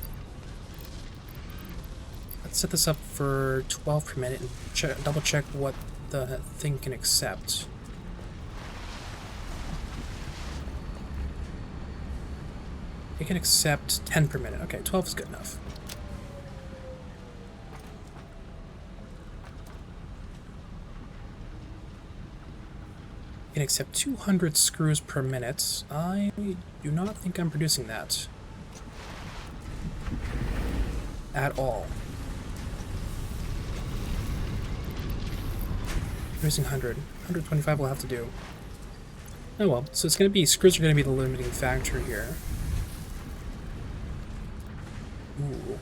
A: Let's set this up for 12 per minute and double check what the thing can accept. It can accept 10 per minute. Okay, 12 is good enough. It can accept 200 screws per minute. I do not think I'm producing that. At all. Producing 100. 125 will have to do. Oh well, so it's going to be, screws are going to be the limiting factor here. Ooh.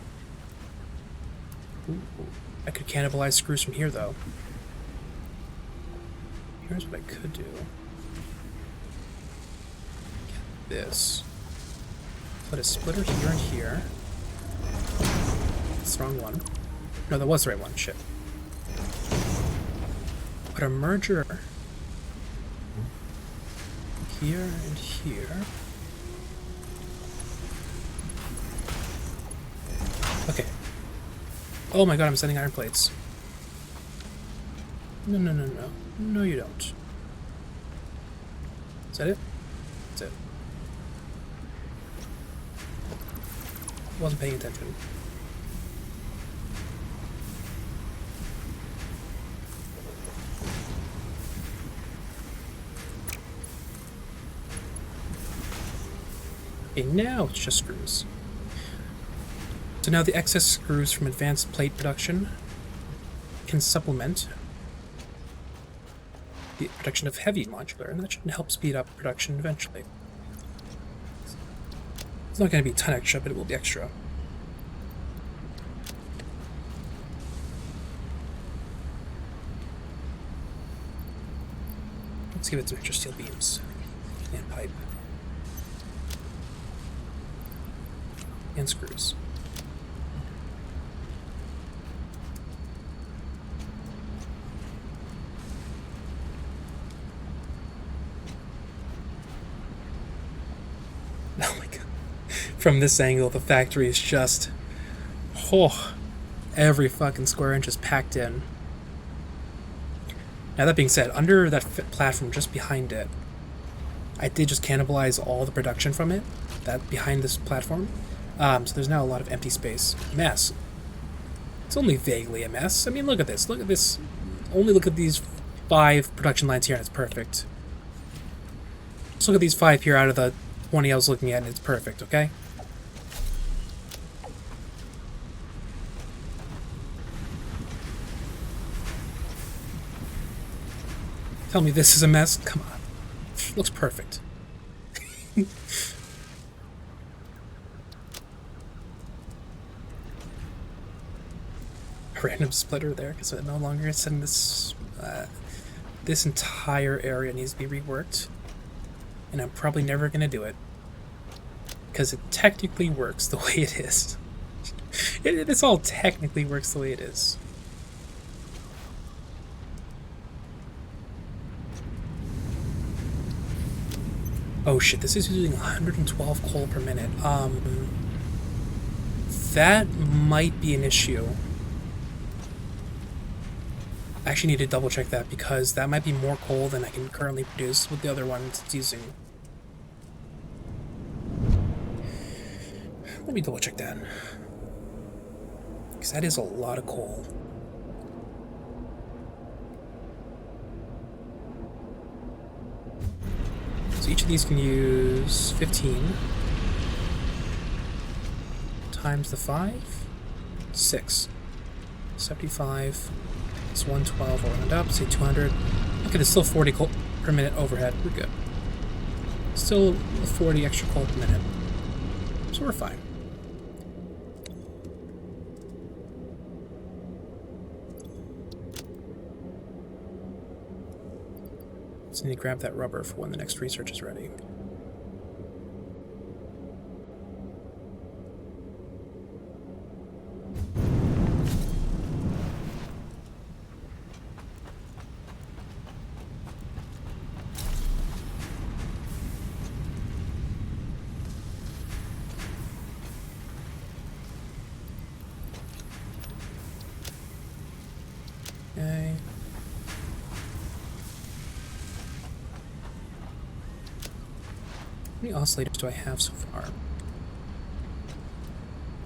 A: Ooh. I could cannibalize screws from here, though. Here's what I could do. Get this. Put a splitter here and here. That's the wrong one. No, that was the right one. Shit. Put a merger here and here. Okay. Oh my god, I'm sending iron plates. No, no, no, no. No, you don't. Is that it? That's it. Wasn't paying attention. Okay, now it's just screws. So now the excess screws from advanced plate production can supplement the production of heavy modular, and that should help speed up production eventually. It's not going to be a ton extra, but it will be extra. Let's give it some extra steel beams and pipe and screws. Oh my god. From this angle, the factory is just... oh, every fucking square inch is packed in. Now that being said, under that platform just behind it, I did just cannibalize all the production from it, that behind this platform. So there's now a lot of empty space. Mess. It's only vaguely a mess. I mean, look at this. Look at this. Only look at these 5 production lines here and it's perfect. Just look at these 5 here out of the 20 I was looking at and it's perfect, okay? Tell me this is a mess? Come on. Looks perfect. Random splitter there because it no longer is in this. This entire area needs to be reworked, and I'm probably never gonna do it because it technically works the way it is. This all technically works the way it is. Oh shit, this is using 112 coal per minute. That might be an issue. I actually need to double check that because that might be more coal than I can currently produce with the other ones it's using. Let me double check that. Because that is a lot of coal. So each of these can use 15. times the 5? 6. 75. It's 112. We'll round up. Say 200. Okay, there's still 40 coal per minute overhead. We're good. Still 40 extra coal per minute. So we're fine. Just need to grab that rubber for when the next research is ready. Okay. How many oscillators do I have so far?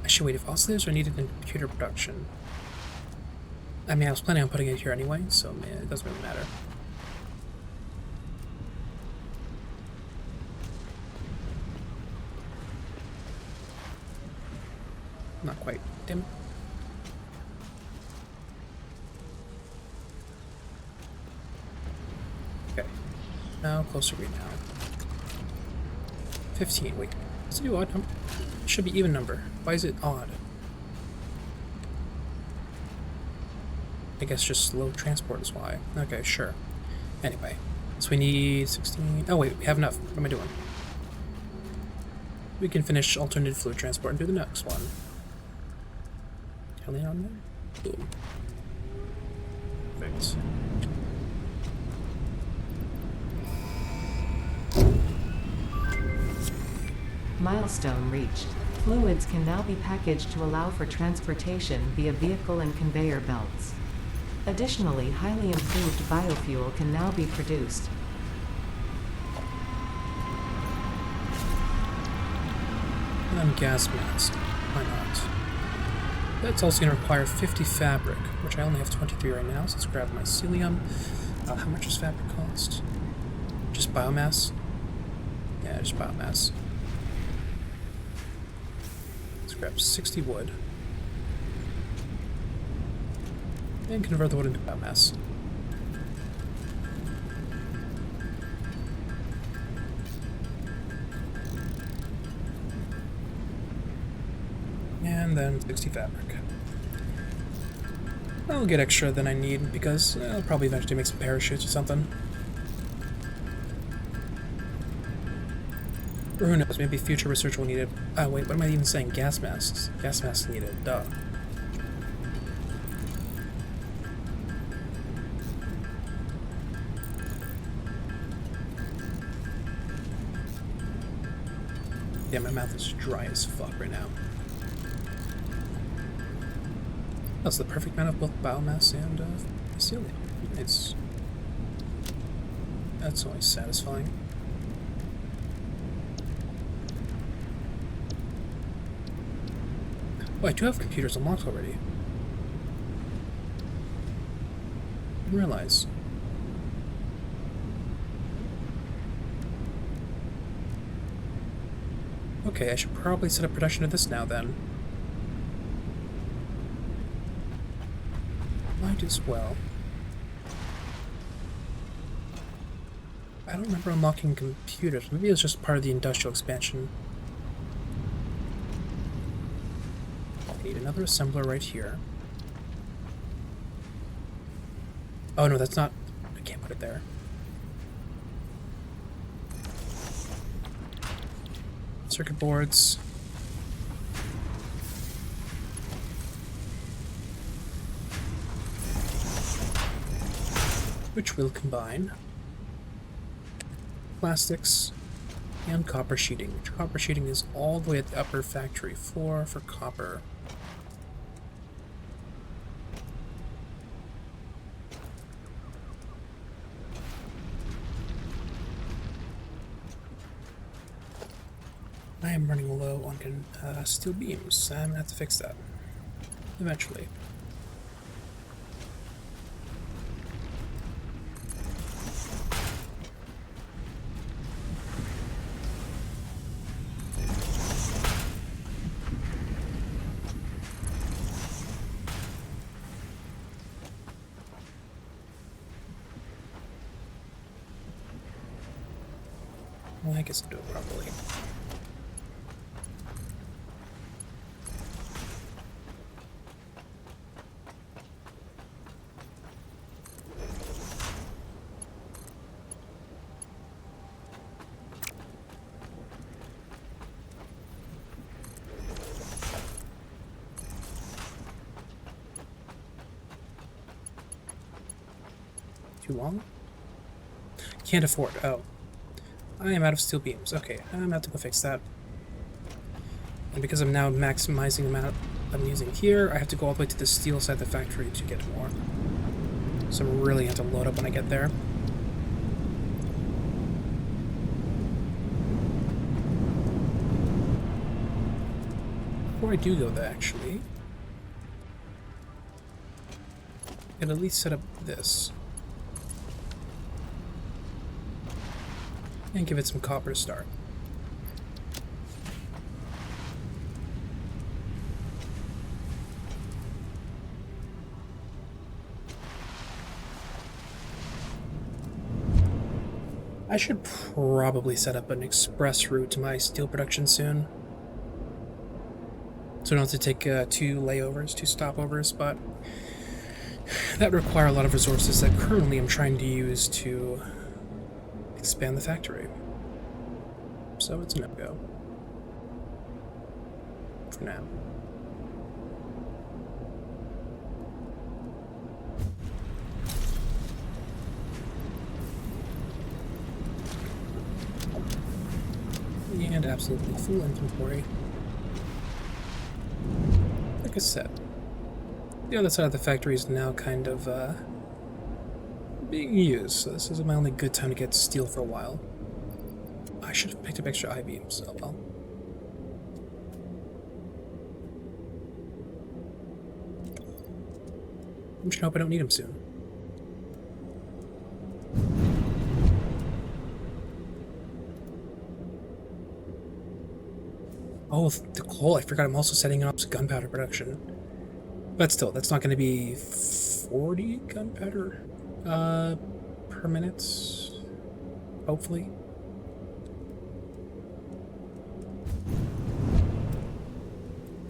A: I should wait if oscillators are needed in computer production. I mean, I was planning on putting it here anyway, so man, it doesn't really matter. Not quite. Damn it. Okay. How close are we now? 15. Wait. Does it do odd number? It should be even number. Why is it odd? I guess just slow transport is why. Okay, sure. Anyway. So we need 16. Oh wait, we have enough. What am I doing? We can finish alternative fluid transport and do the next one. Can I land on there? Boom. Perfect.
B: Milestone reached. Fluids can now be packaged to allow for transportation via vehicle and conveyor belts. Additionally, highly improved biofuel can now be produced.
A: And then gas mask. Why not? That's also going to require 50 fabric, which I only have 23 right now, so let's grab mycelium. How much does fabric cost? Just biomass? Yeah, just biomass. Let's grab 60 wood. And convert the wood into biomass. And then 60 fabric. I'll get extra than I need because I'll probably eventually make some parachutes or something. Or who knows, maybe future research will need it. Oh wait, what am I even saying? Gas masks. Gas masks needed, duh. Yeah, my mouth is dry as fuck right now. That's the perfect amount of both biomass and mycelium. That's always satisfying. Oh, I do have computers unlocked already. I didn't realize. Okay, I should probably set up production of this now then. Might as well. I don't remember unlocking computers. Maybe it was just part of the industrial expansion. I need another assembler right here. Oh no, that's not... I can't put it there. Circuit boards. Which will combine plastics and copper sheeting. Which copper sheeting is all the way at the upper factory floor for copper. I am running low on steel beams. I'm gonna have to fix that eventually. Well, I guess I'll do it properly. Too long? Can't afford. Oh. I am out of steel beams. Okay, I'm gonna have to go fix that. And because I'm now maximizing the amount I'm using here, I have to go all the way to the steel side of the factory to get more. So I'm really going to have to load up when I get there. Before I do go there, actually, I can at least set up this. And give it some copper to start. I should probably set up an express route to my steel production soon. So I don't have to take two stopovers, but that require a lot of resources that currently I'm trying to use to expand the factory. So it's a no-go. For now. And absolutely full inventory. Like I said, the other side of the factory is now kind of being used, so this is my only good time to get steel for a while. I should have picked up extra I-beams. Oh well. I'm just hope I don't need them soon. Oh, the coal. I forgot I'm also setting up gunpowder production. But still, that's not going to be 40 gunpowder per minute, hopefully.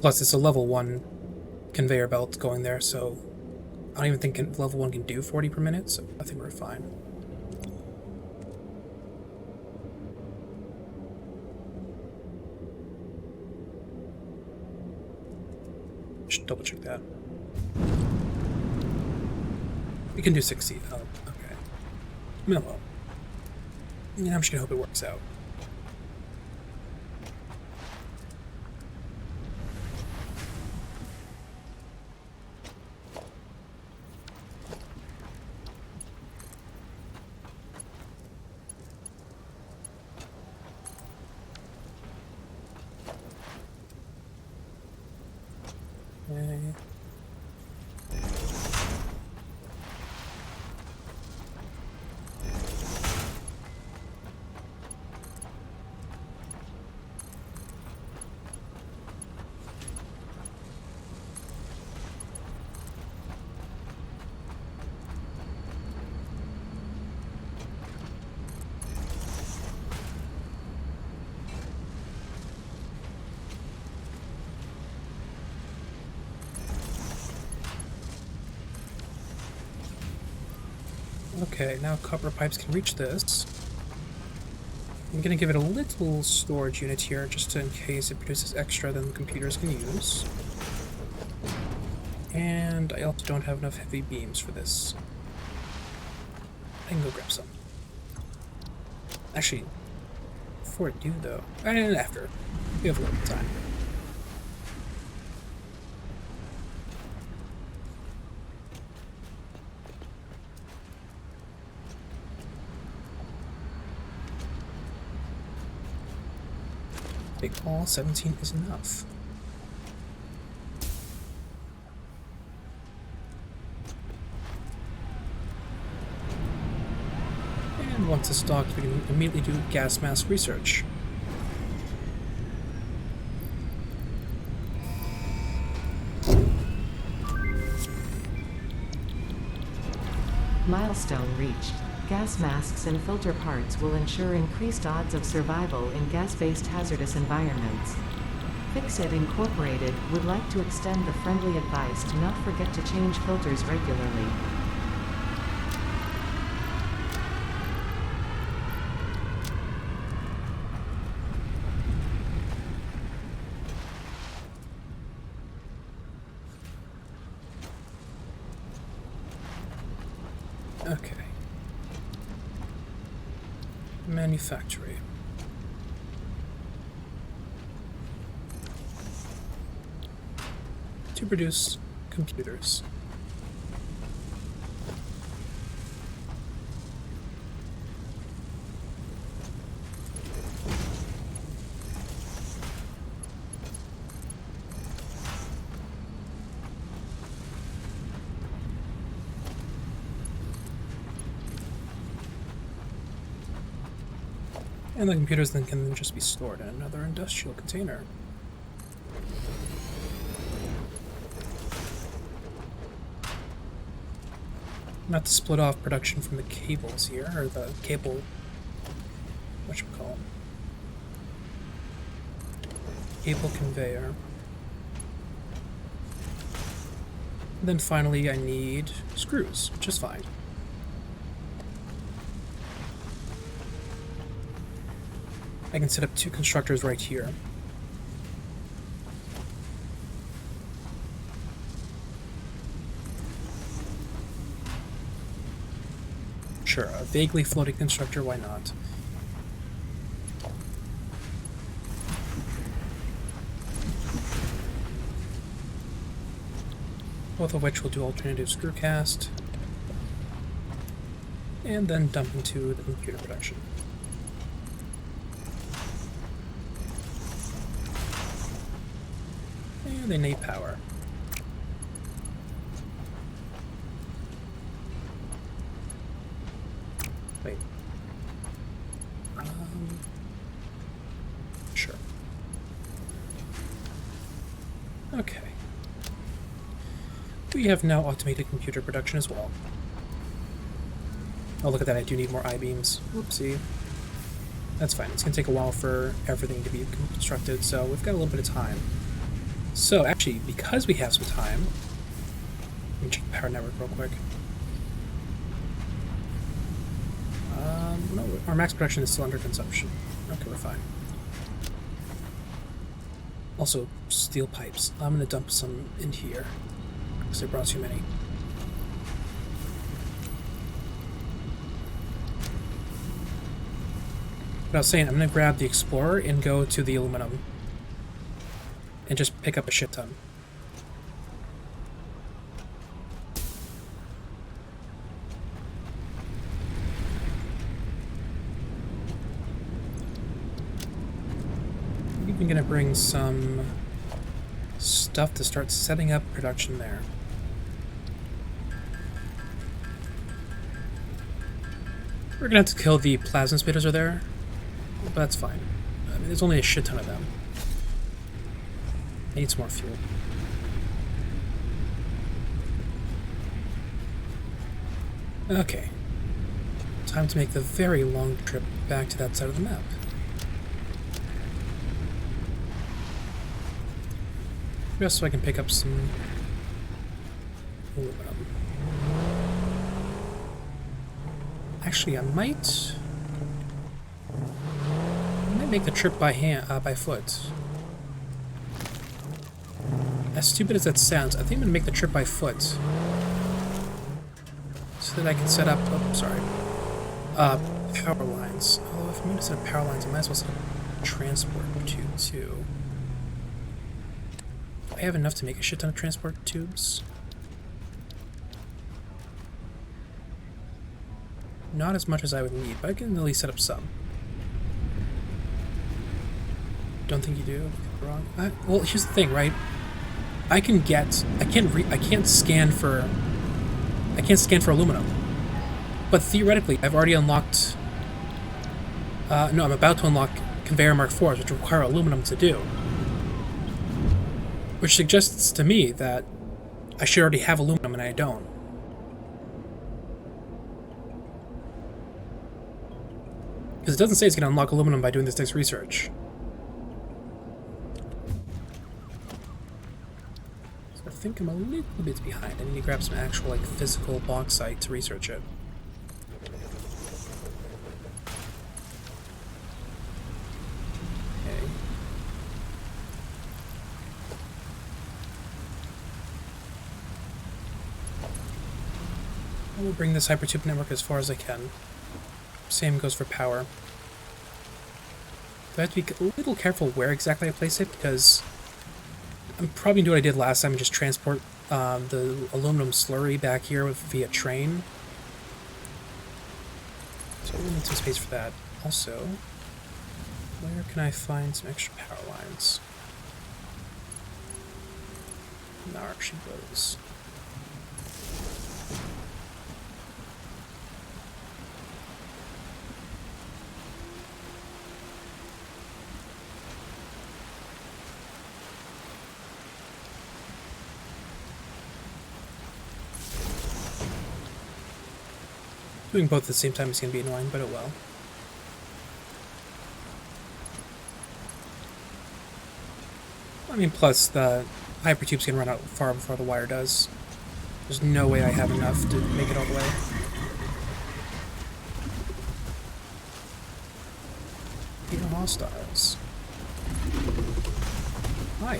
A: Plus, it's a level 1 conveyor belt going there, so I don't even think level 1 can do 40 per minute, so I think we're fine. Should double check that. We can do 60. Oh, okay. Well, yeah, I'm just gonna hope it works out. Okay. Okay, now copper pipes can reach this. I'm gonna give it a little storage unit here, just in case it produces extra than the computers can use. And I also don't have enough heavy beams for this. I can go grab some. Actually, before I do though, and after, we have a little time. Big ball 17 is enough. And once it's stocked, we can immediately do gas mask research.
B: Milestone reached. Gas masks and filter parts will ensure increased odds of survival in gas-based hazardous environments. Fixit Incorporated would like to extend the friendly advice to not forget to change filters regularly.
A: Okay. Manufactory. To produce computers. And the computers then can just be stored in another industrial container. Not to split off production from the cables here, or the cable, whatchamacallit, cable conveyor. And then finally I need screws, which is fine. I can set up 2 constructors right here. Sure, a vaguely floating constructor, why not? Both of which will do alternative screw cast. And then dump into the computer production. And they need power. Wait. Sure. Okay. We have now automated computer production as well. Oh, look at that, I do need more I-beams. Whoopsie. That's fine, it's going to take a while for everything to be constructed, so we've got a little bit of time. So, actually, because we have some time, let me check the power network real quick. No, our max production is still under consumption. Okay, we're fine. Also, steel pipes. I'm going to dump some in here, because I brought too many. But I was saying, I'm going to grab the Explorer and go to the aluminum. And just pick up a shit ton. I'm gonna bring some stuff to start setting up production there. We're gonna have to kill the plasma spitters are there, but that's fine. I mean, there's only a shit ton of them. I need some more fuel. Okay. Time to make the very long trip back to that side of the map. Just so I can pick up some aluminum. Actually, I might make the trip by foot. As stupid as that sounds, I think I'm gonna make the trip by foot, so that I can set up. Oh, sorry. Power lines. Although if I'm gonna set up power lines, I might as well set up a transport tube too. Do I have enough to make a shit ton of transport tubes? Not as much as I would need, but I can at least set up some. Don't think you do? Wrong. Well, here's the thing, right? I can't scan for aluminum. But theoretically, I've already unlocked. No, I'm about to unlock conveyor Mark IVs, which require aluminum to do. Which suggests to me that I should already have aluminum, and I don't. Because it doesn't say it's going to unlock aluminum by doing this next research. So I think I'm a little bit behind. I need to grab some actual, like, physical bauxite to research it. Okay. I will bring this hypertube network as far as I can. Same goes for power. I have to be a little careful where exactly I place it, because I'm probably doing what I did last time and just transport the aluminum slurry back here via train. So we'll need some space for that. Also, where can I find some extra power lines? There actually goes. Doing both at the same time is going to be annoying, but oh well. I mean, plus the hypertube's going to run out far before the wire does. There's no way I have enough to make it all the way. Here are hostiles. Hi.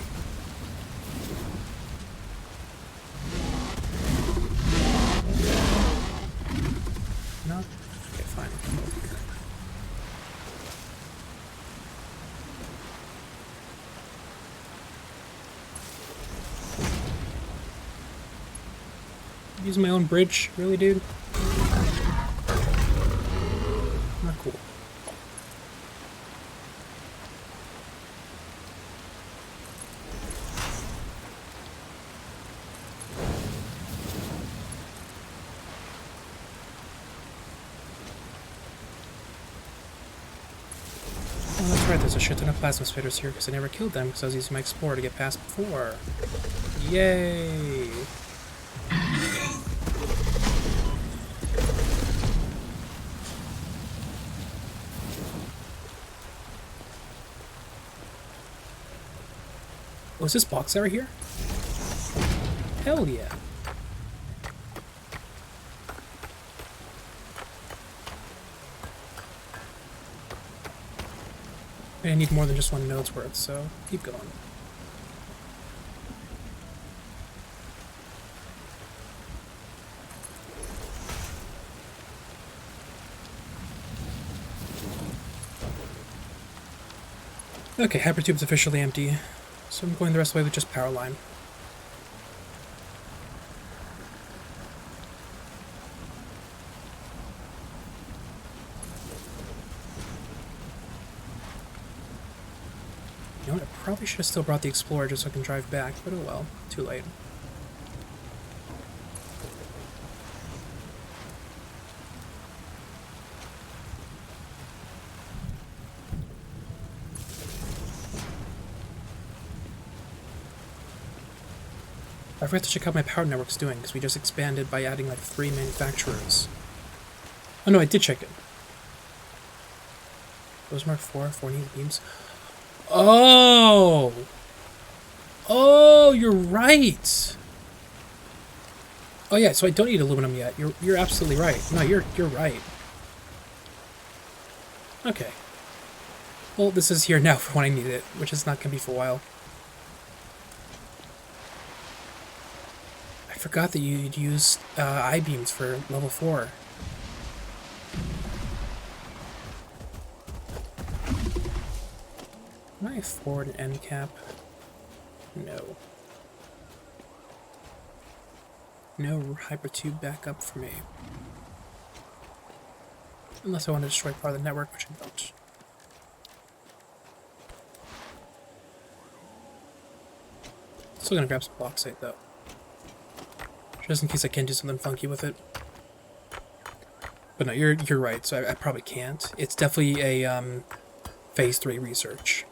A: No? Okay, fine. Use my own bridge? Really, dude? Not cool. Oh, that's right, there's a shit ton of plasma spitters here because I never killed them because I was using my explorer to get past before. Yay! Was this box ever here? Hell yeah. I need more than just one node's worth, so keep going. Okay, hypertube's officially empty, so I'm going the rest of the way with just power line. You know what, I probably should have still brought the Explorer just so I can drive back, but oh well, too late. I forgot to check out my power network's doing, because we just expanded by adding like 3 manufacturers. Oh no, I did check it. Rosemark 4 needed beams. Oh! Oh, you're right! Oh yeah, so I don't need aluminum yet. You're absolutely right. No, you're right. Okay. Well, this is here now for when I need it, which is not going to be for a while. I forgot that you'd use I-beams for level 4. Can I afford an end cap? No. No hypertube backup for me. Unless I want to destroy part of the network, which I don't. Still gonna grab some bauxite though. Just in case I can do something funky with it. But no, you're right, so I probably can't. It's definitely a phase 3 research.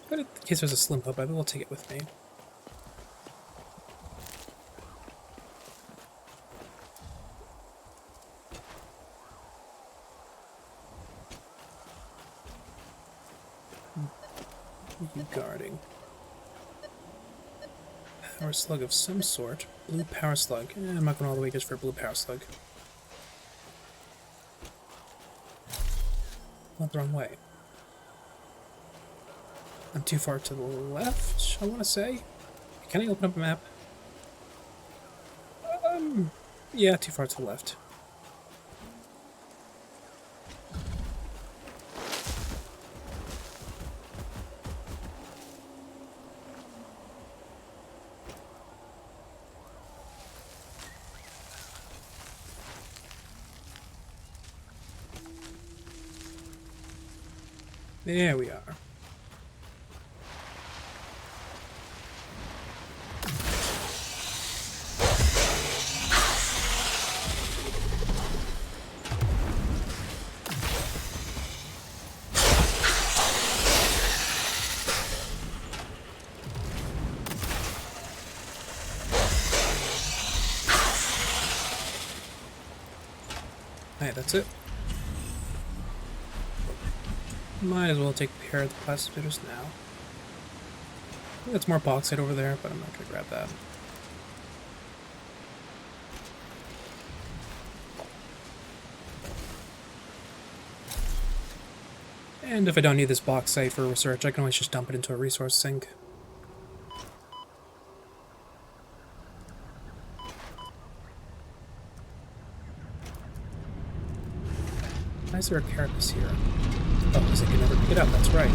A: But in case there's a slim hope, I will take it with me. What are you guarding? Power slug of some sort. Blue power slug. I'm not going all the way just for a blue power slug. Not the wrong way. I'm too far to the left, I want to say. Can I open up a map? Yeah, too far to the left. There we are. Alright, that's it. Might as well take care of the plastic spitters now. That's more bauxite over there, but I'm not going to grab that. And if I don't need this bauxite for research, I can always just dump it into a resource sink. Why is there a carapace here? Oh, because I can never pick it up, that's right.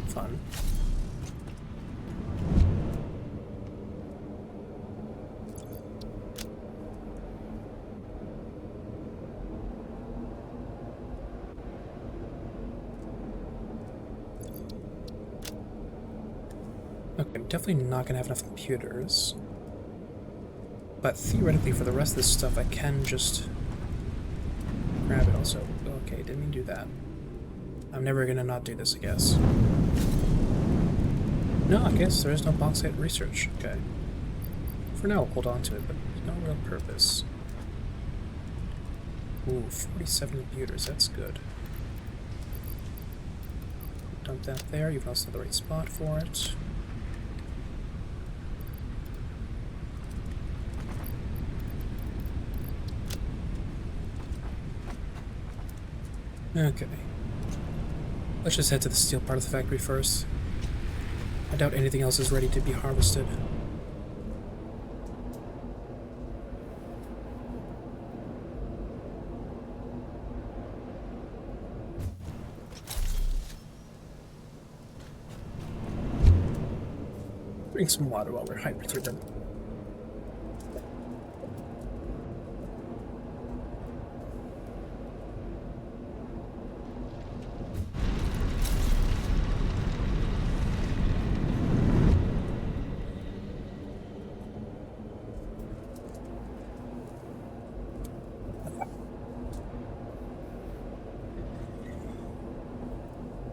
A: Fun. Okay, I'm definitely not going to have enough computers. But theoretically, for the rest of this stuff, I can just grab it also. Okay, didn't mean to do that. I'm never going to not do this, I guess. No, I guess there is no bauxite research. Okay. For now, I'll hold on to it, but no real purpose. Ooh, 47 computers, that's good. Dump that there, you've also the right spot for it. Okay. Let's just head to the steel part of the factory first. I doubt anything else is ready to be harvested. Drink some water while we're hyper-driven.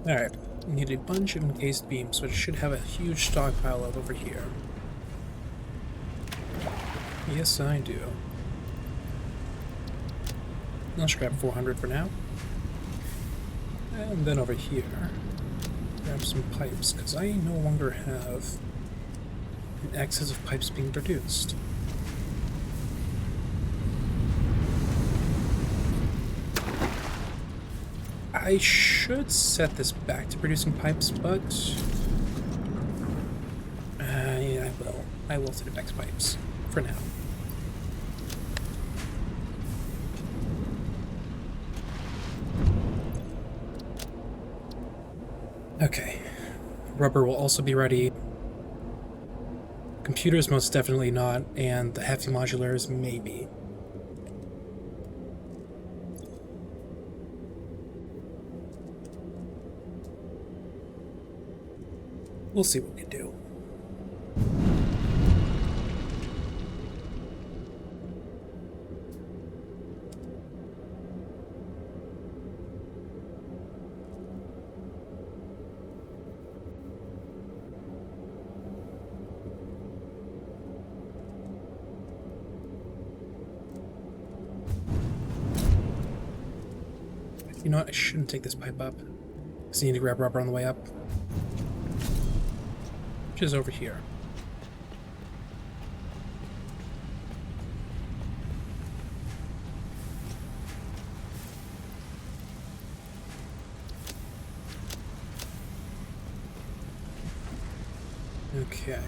A: Alright, we need a bunch of encased beams, which should have a huge stockpile of over here. Yes, I do. Let's grab 400 for now. And then over here, grab some pipes, because I no longer have an excess of pipes being produced. I should set this back to producing pipes, but yeah, I will set it back to pipes for now. Okay, rubber will also be ready. Computers most definitely not, and the hefty modulars maybe. We'll see what we can do. You know what? I shouldn't take this pipe up. Because I need to grab rubber on the way up. Which is over here. Okay.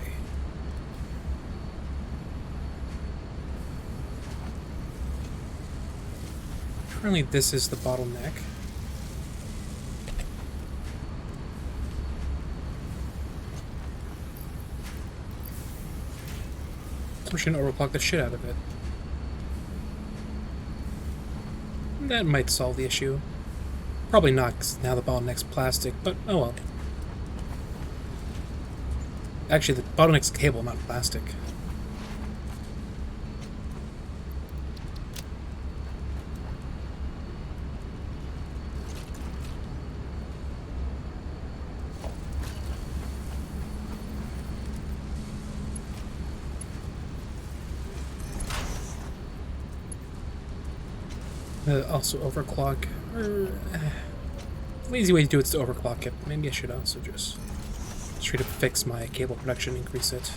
A: Currently, this is the bottleneck. So I'm just gonna overclock the shit out of it. That might solve the issue. Probably not, because now the bottleneck's plastic, but oh well. Actually, the bottleneck's cable, not plastic. Also overclock. Lazy way to do it is to overclock it. Maybe I should also just try to fix my cable production, increase it.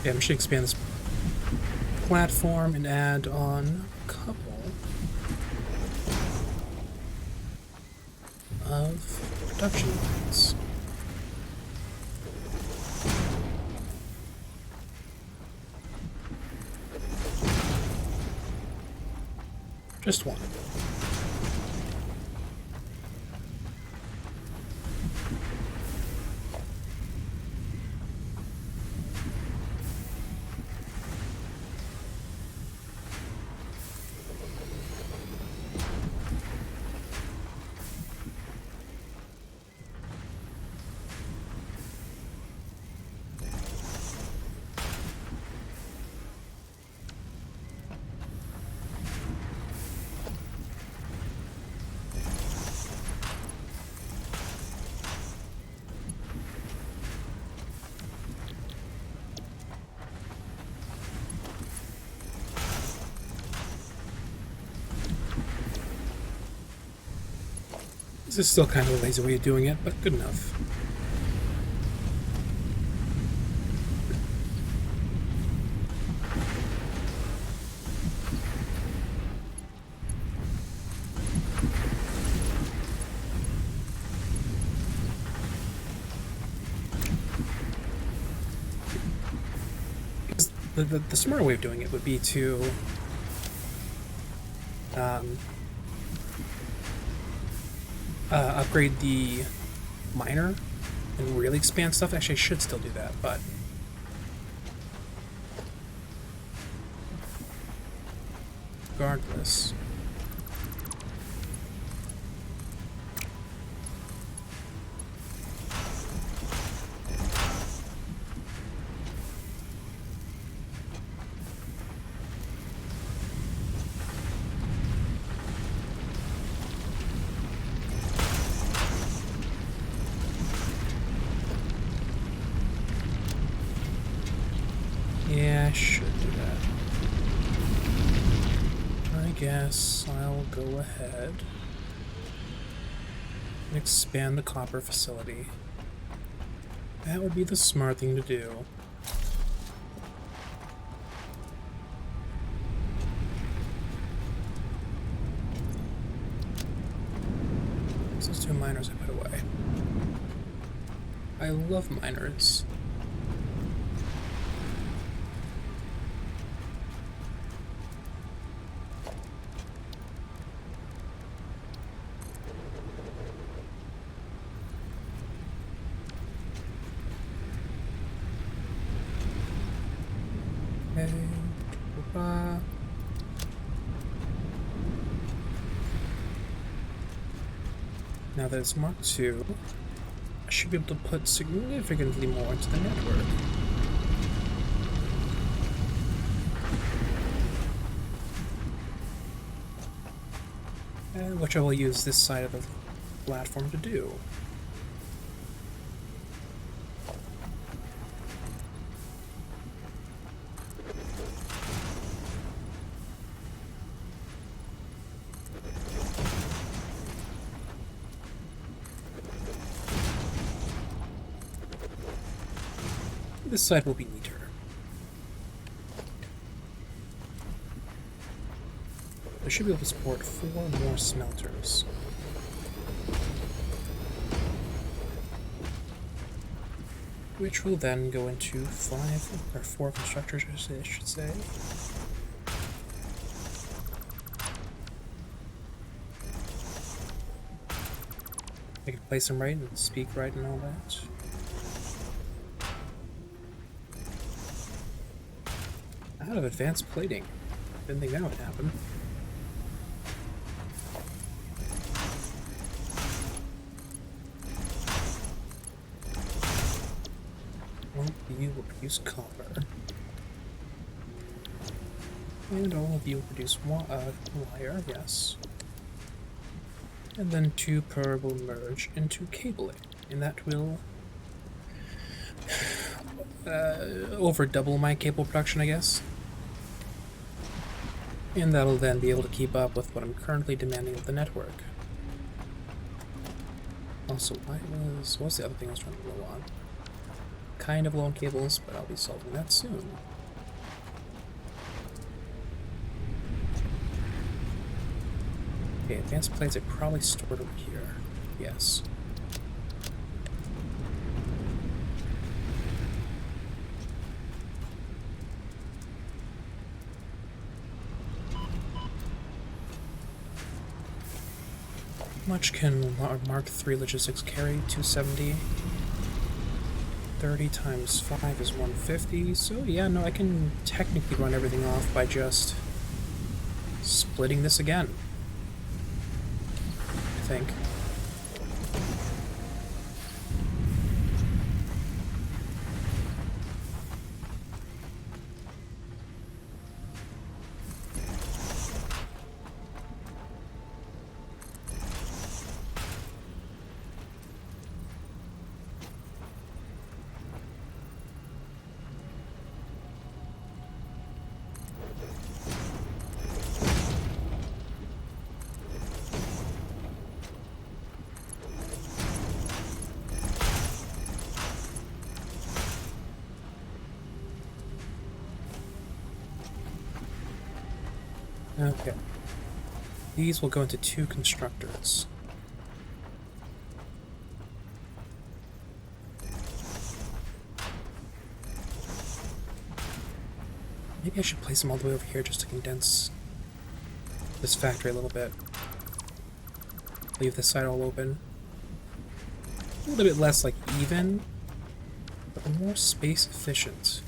A: Yeah, I'm just gonna expand this platform and add on a couple of production lines. Just one. This is still kind of a lazy way of doing it, but good enough. The smart way of doing it would be to upgrade the miner and really expand stuff. Actually, I should still do that, but regardless. Yeah, I should do that. I guess I'll go ahead and expand the copper facility. That would be the smart thing to do. Those two miners I put away. I love miners. Okay. Blah. Now that it's Mark II, I should be able to put significantly more into the network. Which I will use this side of the platform to do. This side will be neater. I should be able to support 4 more smelters. Which will then go into 5 or 4 constructors, I should say. I can place them right and speak right and all that. Out of advanced plating. Didn't think that would happen. Well, you will produce copper. And all of you will produce wire, yes. And then 2 per will merge into cabling. And that will over double my cable production, I guess. And that'll then be able to keep up with what I'm currently demanding of the network. Also, what's the other thing I was trying to low on? Kind of low on cables, but I'll be solving that soon. Okay, advanced plates I probably stored over here. Yes. Much can Mark III logistics carry? 270. 30 times 5 is 150. So yeah, no, I can technically run everything off by just splitting this again. I think. Okay. These will go into 2 constructors. Maybe I should place them all the way over here just to condense this factory a little bit. Leave this side all open. A little bit less, like, even, but more space efficient.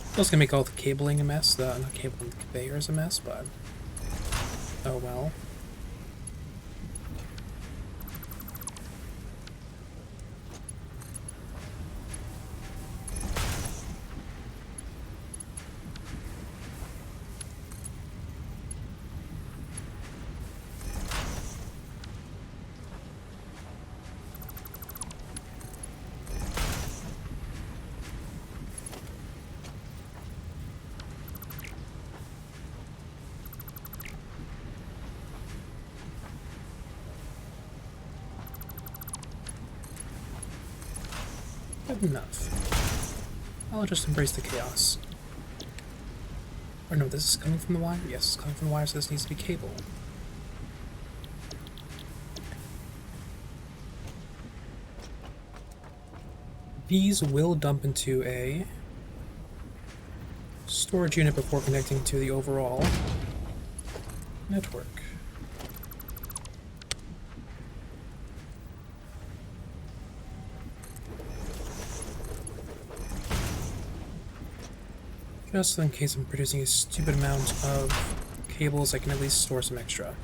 A: I was gonna make all the cabling a mess, not cabling, the conveyors a mess, but oh well. Good enough. I'll just embrace the chaos. Or no, this is coming from the wire? Yes, it's coming from the wire, so this needs to be cable. These will dump into a storage unit before connecting to the overall network. Just in case I'm producing a stupid amount of cables, I can at least store some extra.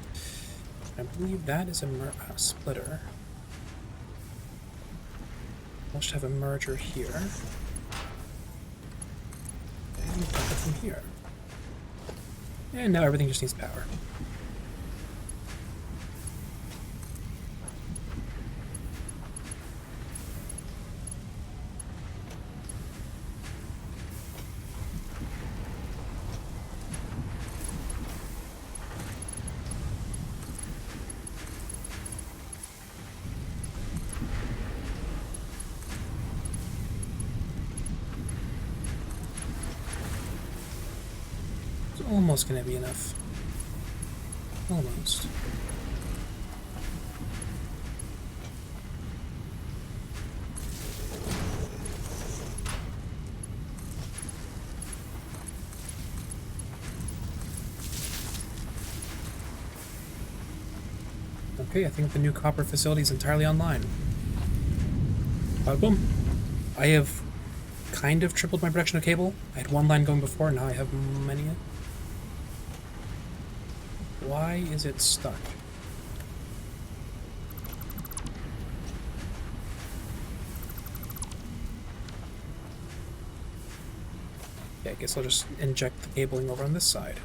A: I believe that is a splitter. I should have a merger here. And dump it from here. And now everything just needs power. It's almost going to be enough. Almost. Okay, I think the new copper facility is entirely online. Boom. I have kind of tripled my production of cable. I had one line going before, now I have many. Why is it stuck? Yeah, I guess I'll just inject the cabling over on this side.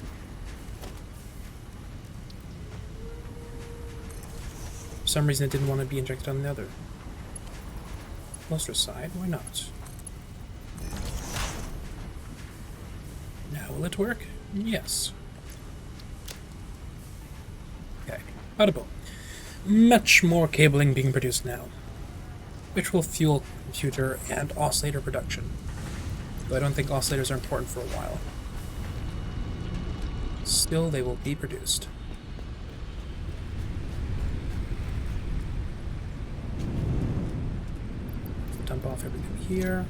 A: For some reason it didn't want to be injected on the other. Closer side, why not? Now will it work? Yes. Okay, bada boom. Much more cabling being produced now, which will fuel computer and oscillator production. Though I don't think oscillators are important for a while. Still, they will be produced. Dump off everything here.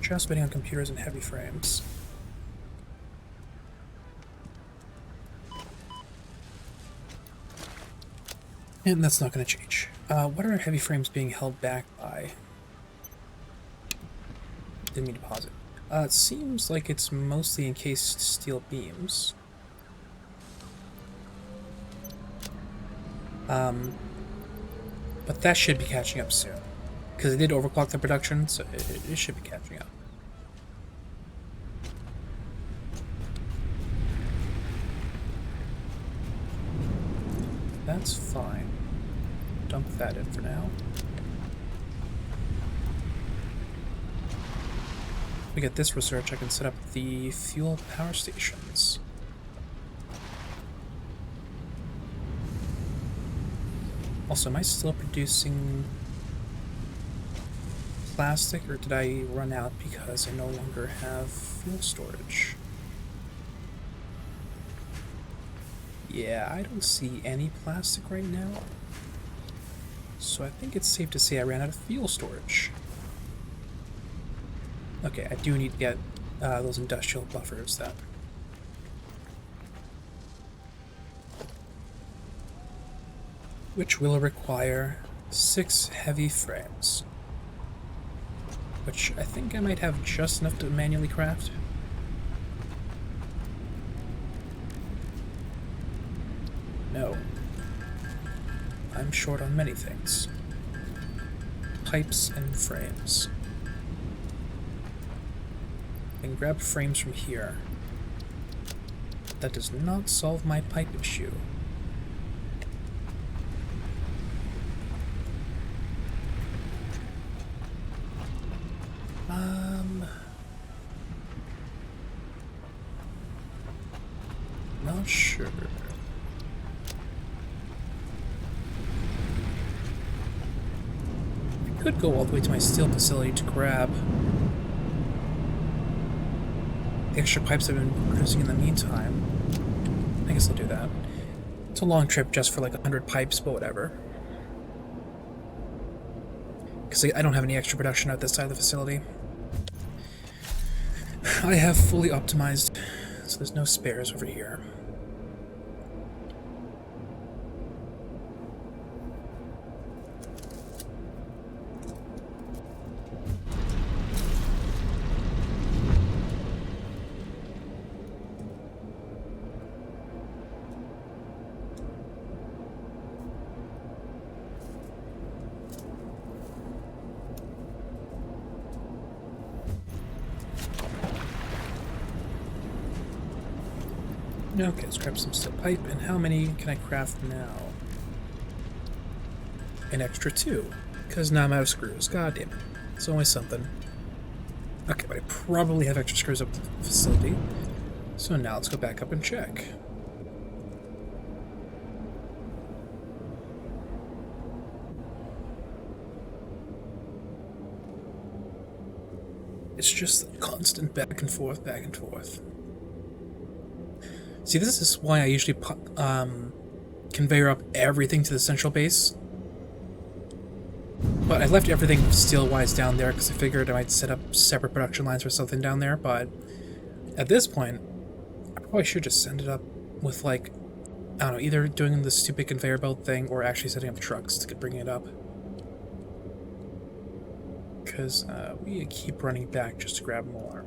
A: Just betting on computers and heavy frames. And that's not going to change. What are heavy frames being held back by? Didn't mean to pause it. It seems like it's mostly encased steel beams. But that should be catching up soon. Because it did overclock the production, so it should be catching up. That's fine. Dump that in for now. We get this research, I can set up the fuel power stations. Also, am I still producing plastic, or did I run out because I no longer have fuel storage? Yeah, I don't see any plastic right now. So I think it's safe to say I ran out of fuel storage. Okay, I do need to get those industrial buffers then. Which will require 6 heavy frames. Which I think I might have just enough to manually craft. No. I'm short on many things. Pipes and frames. I can grab frames from here. That does not solve my pipe issue. Not sure. I could go all the way to my steel facility to grab the extra pipes I've been producing in the meantime. I guess I'll do that. It's a long trip just for like 100 pipes, but whatever. Because I don't have any extra production at this side of the facility. I have fully optimized, so there's no spares over here. Okay, let's grab some steel pipe. And how many can I craft now? An extra 2. Because now I'm out of screws. God damn it. It's always something. Okay, but I probably have extra screws up the facility. So now let's go back up and check. It's just constant back and forth, back and forth. See, this is why I usually conveyor up everything to the central base. But I left everything steel-wise down there because I figured I might set up separate production lines or something down there, but at this point, I probably should just send it up with, like, I don't know, either doing the stupid conveyor belt thing or actually setting up trucks to bring it up. Because we keep running back just to grab more.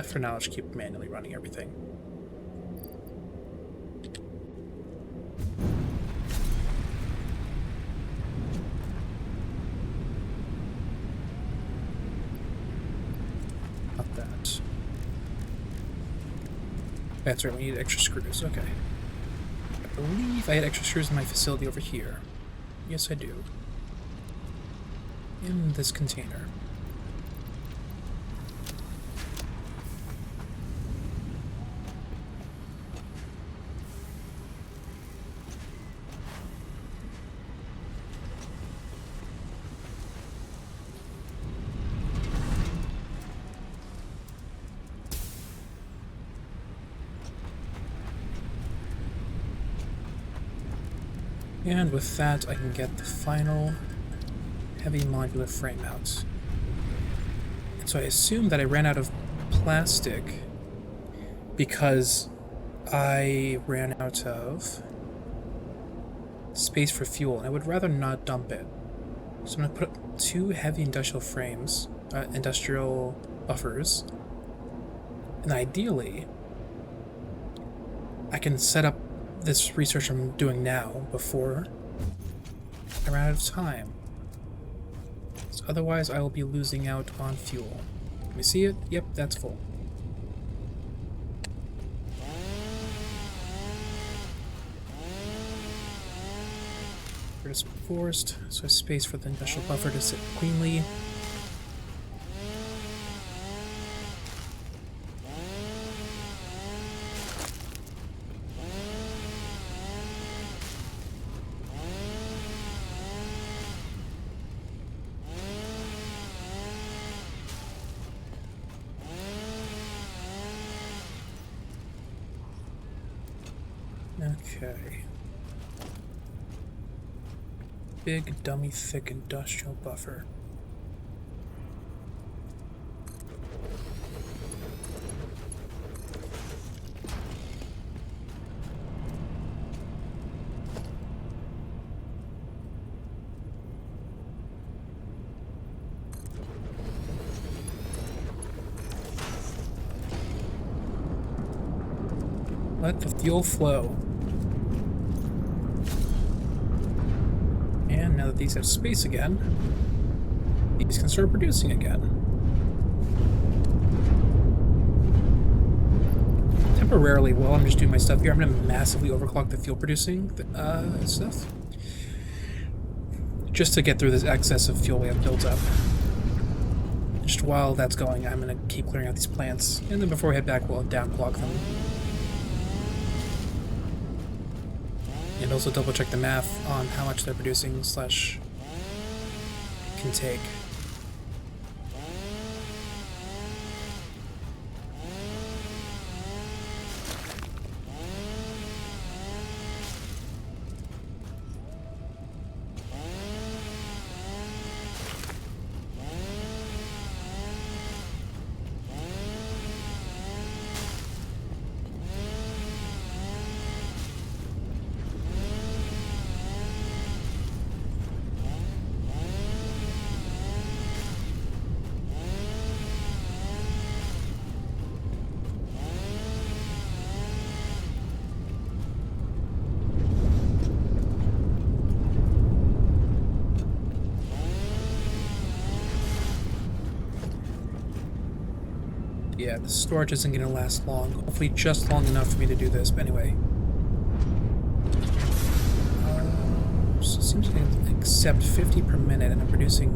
A: For now, let's keep manually running everything. Not that. That's right, we need extra screws. Okay. I believe I had extra screws in my facility over here. Yes, I do. In this container. And with that, I can get the final heavy modular frame out. And so I assume that I ran out of plastic because I ran out of space for fuel, and I would rather not dump it. So I'm going to put up 2 heavy industrial frames, industrial buffers, and ideally, I can set up this research I'm doing now before I run out of time. So otherwise I will be losing out on fuel. Can we see it? Yep, that's full. It's forced, so space for the industrial buffer to sit cleanly. Okay. Big, dummy, thick industrial buffer. Let the fuel flow. And now that these have space again, these can start producing again. Temporarily, while I'm just doing my stuff here, I'm going to massively overclock the fuel producing stuff. Just to get through this excess of fuel we have built up. Just while that's going, I'm going to keep clearing out these plants. And then before we head back, we'll downclock them. And also double check the math on how much they're producing slash can take. Yeah, the storage isn't going to last long. Hopefully just long enough for me to do this, but anyway. So it seems like I can accept 50 per minute and I'm producing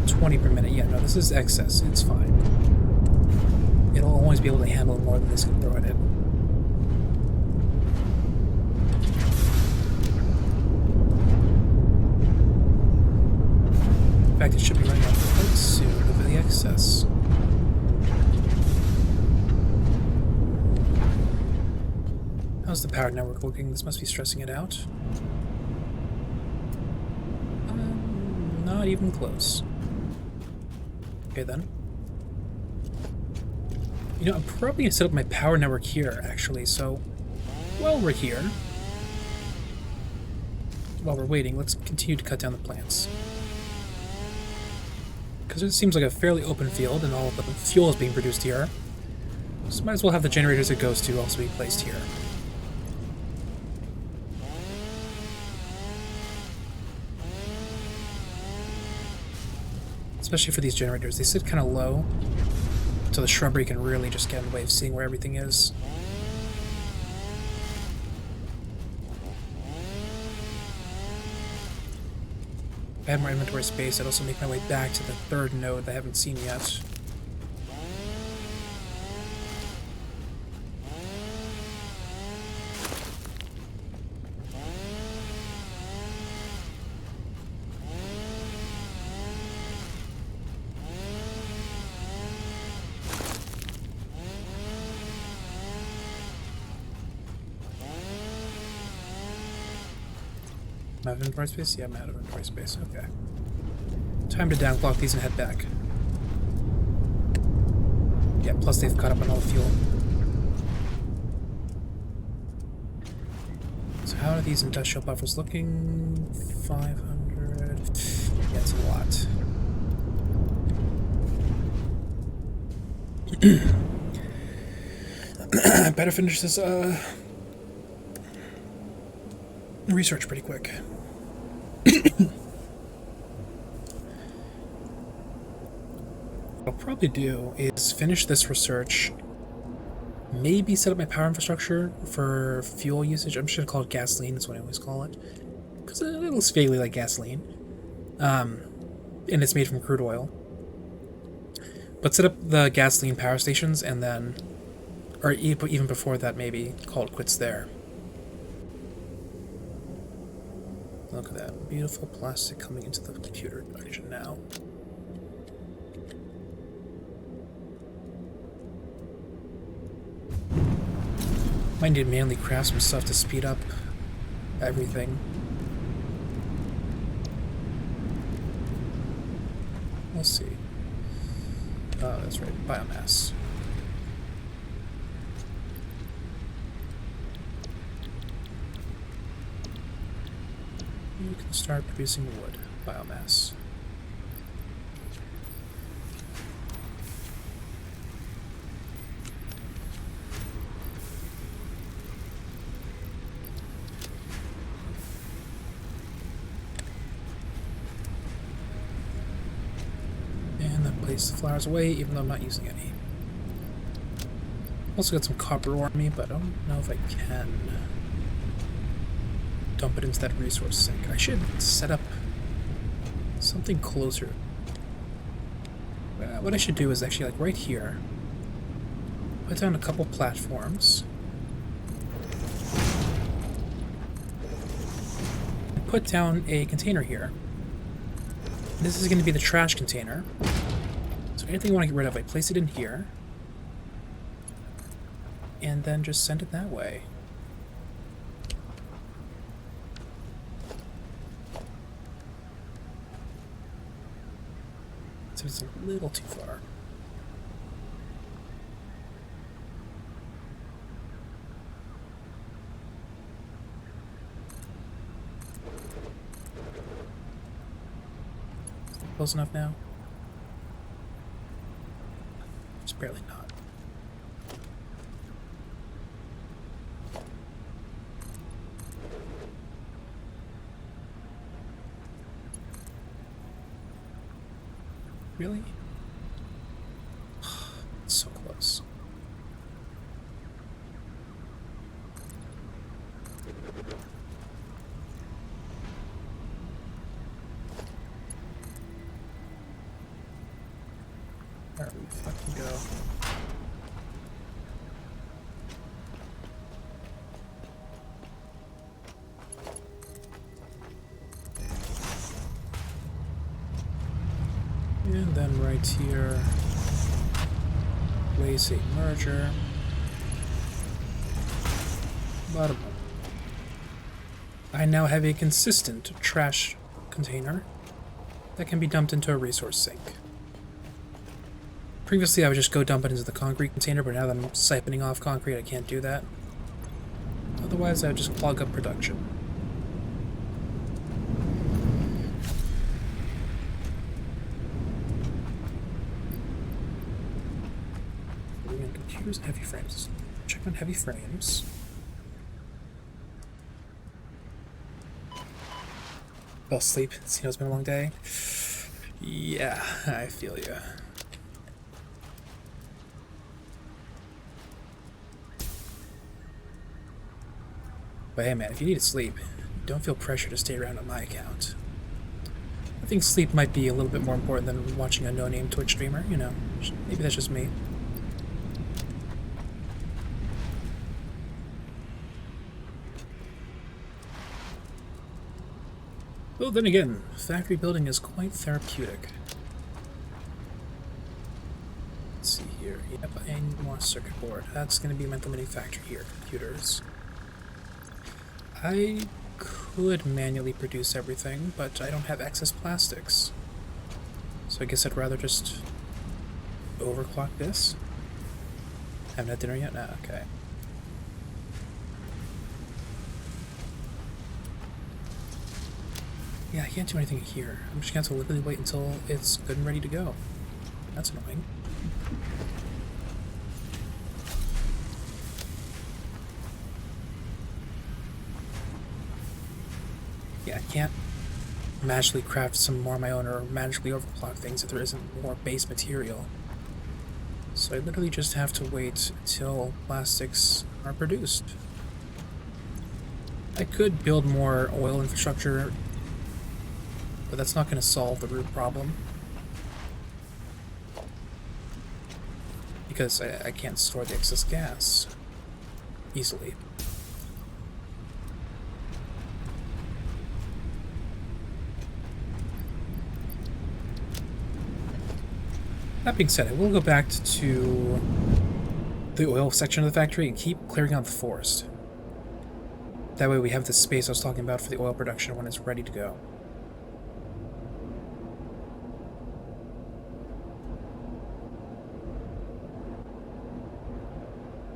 A: 20 per minute. Yeah, no, this is excess. It's fine. It'll always be able to handle more than this can throw at it. In fact, it should be running out quite soon over the excess. How's the power network looking? This must be stressing it out. Not even close. Okay then. You know, I'm probably going to set up my power network here, actually, so while we're here, while we're waiting, let's continue to cut down the plants. Because it seems like a fairly open field and all of the fuel is being produced here, so might as well have the generators it goes to also be placed here. Especially for these generators. They sit kind of low, so the shrubbery can really just get in the way of seeing where everything is. If I had more inventory space, I'd also make my way back to the third node that I haven't seen yet. Am I out of inventory space? Yeah, I'm out of inventory space. Okay. Time to downclock these and head back. Yeah, plus they've caught up on all the fuel. So how are these industrial buffers looking? 500... Yeah, it's a lot. I better finish this, research pretty quick. What I'll probably do is finish this research, maybe set up my power infrastructure for fuel usage. I'm just going to call it gasoline, that's what I always call it, because it looks vaguely like gasoline. And it's made from crude oil. But set up the gasoline power stations and then, or even before that maybe, call it quits there. Look at that beautiful plastic coming into the computer engine now. Might need to manually craft some stuff to speed up everything. We'll see. Oh, that's right, biomass. You can start producing wood, biomass. And then place the flowers away, even though I'm not using any. Also got some copper ore on me, but I don't know if I can dump it into that resource sink. I should set up something closer. What I should do is actually, like, right here, put down a couple platforms. put down a container here. This is going to be the trash container. So anything you want to get rid of, I place it in here. And then just send it that way. So it's a little too far. Close enough now? Just barely not. Really? It's so close. Where we fucking go? And then right here, place a merger. Bottom up. I now have a consistent trash container that can be dumped into a resource sink. Previously, I would just go dump it into the concrete container, but now that I'm siphoning off concrete, I can't do that. Otherwise, I would just clog up production. Computers and heavy frames. Check on heavy frames. Fell asleep. You know, it's been a long day. Yeah, I feel you. But hey man, if you need to sleep, don't feel pressure to stay around on my account. I think sleep might be a little bit more important than watching a no-name Twitch streamer, you know. Maybe that's just me. Well, then again, factory building is quite therapeutic. Let's see here. Yep, I need more circuit board. That's going to be my limiting factor here. Computers. I could manually produce everything, but I don't have excess plastics. So I guess I'd rather just overclock this. Haven't had dinner yet? Nah, okay. Yeah, I can't do anything here. I'm just going to have to literally wait until it's good and ready to go. That's annoying. Yeah, I can't magically craft some more of my own or magically overclock things if there isn't more base material. So I literally just have to wait until plastics are produced. I could build more oil infrastructure, but that's not going to solve the root problem. Because I can't store the excess gas easily. That being said, I will go back to the oil section of the factory and keep clearing out the forest. That way we have the space I was talking about for the oil production when it's ready to go.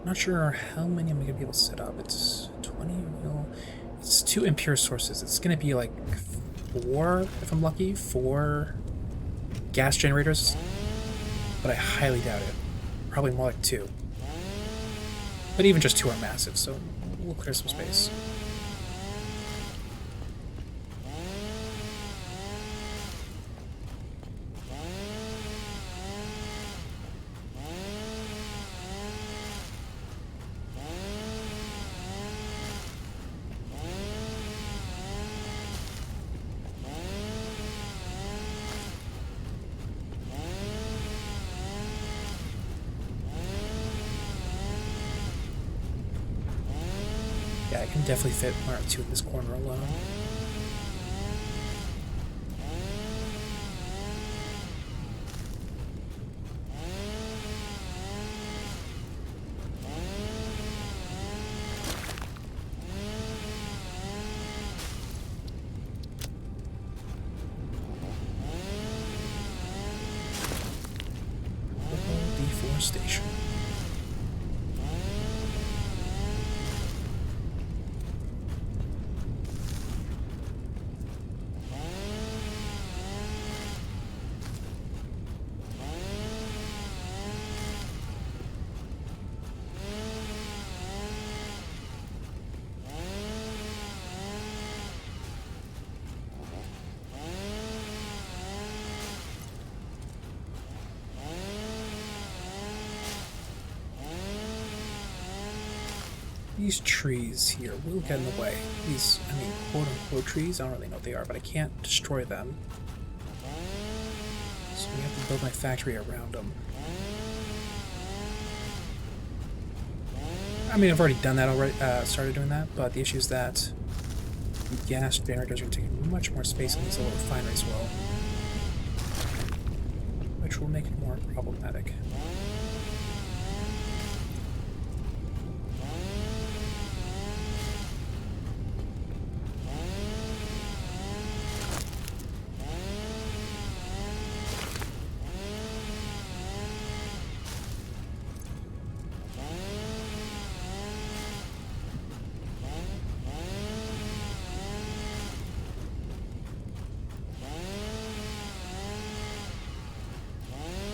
A: Not sure how many I'm going to be able to set up. It's 20 mil. It's 2 impure sources. It's going to be like 4, if I'm lucky, 4 gas generators. But I highly doubt it. Probably more like 2. But even just 2 are massive, so we'll clear some space. Yeah, I can definitely fit 1 or 2 in this corner alone. station. These trees here will get in the way. These, I mean, quote-unquote trees, I don't really know what they are, but I can't destroy them. So we have to build my factory around them. I mean, I've already done that already, started doing that, but the issue is that the gas generators are going to take much more space in these little refineries will, which will make it more problematic.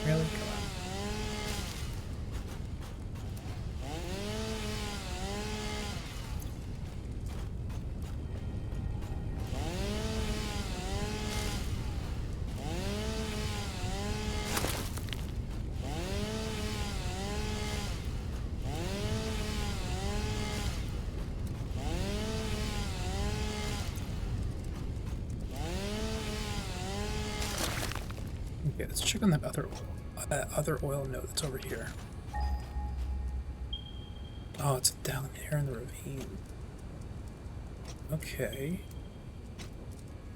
A: Really? Come on. Okay, let's check on that other oil node that's over here. Oh, it's down here in the ravine. Okay.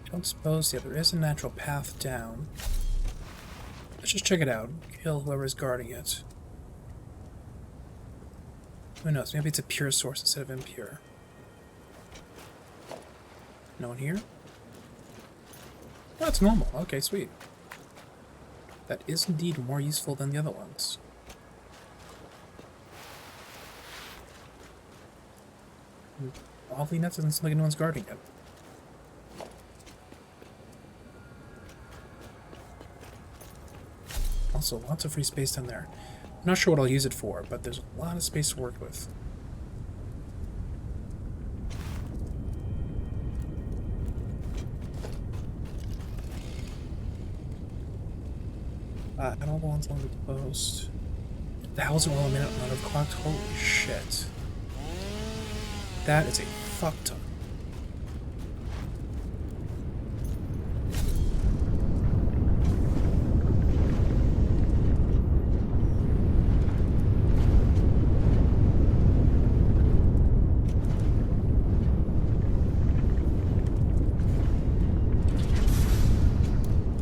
A: Don't suppose, yeah, there is a natural path down. Let's just check it out. Kill whoever's guarding it. Who knows? Maybe it's a pure source instead of impure. No one here? Oh, it's normal. Okay, sweet. That is indeed more useful than the other ones. Oddly enough, doesn't seem like anyone's guarding it. Also, lots of free space down there. I'm not sure what I'll use it for, but there's a lot of space to work with. I don't want to post. The housing oil a minute not overclocked. Holy shit. That is a fuck ton.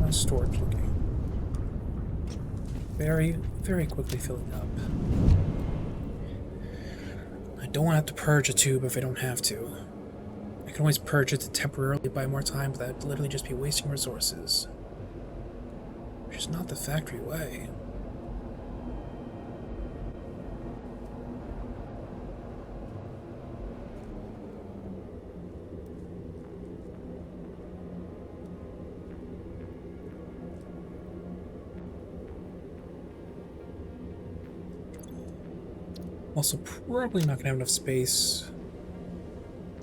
A: How's storage looking? Very, very quickly filling up. I don't want to have to purge a tube if I don't have to. I can always purge it to temporarily buy more time, but that would literally just be wasting resources. Which is not the factory way. Also, probably not going to have enough space.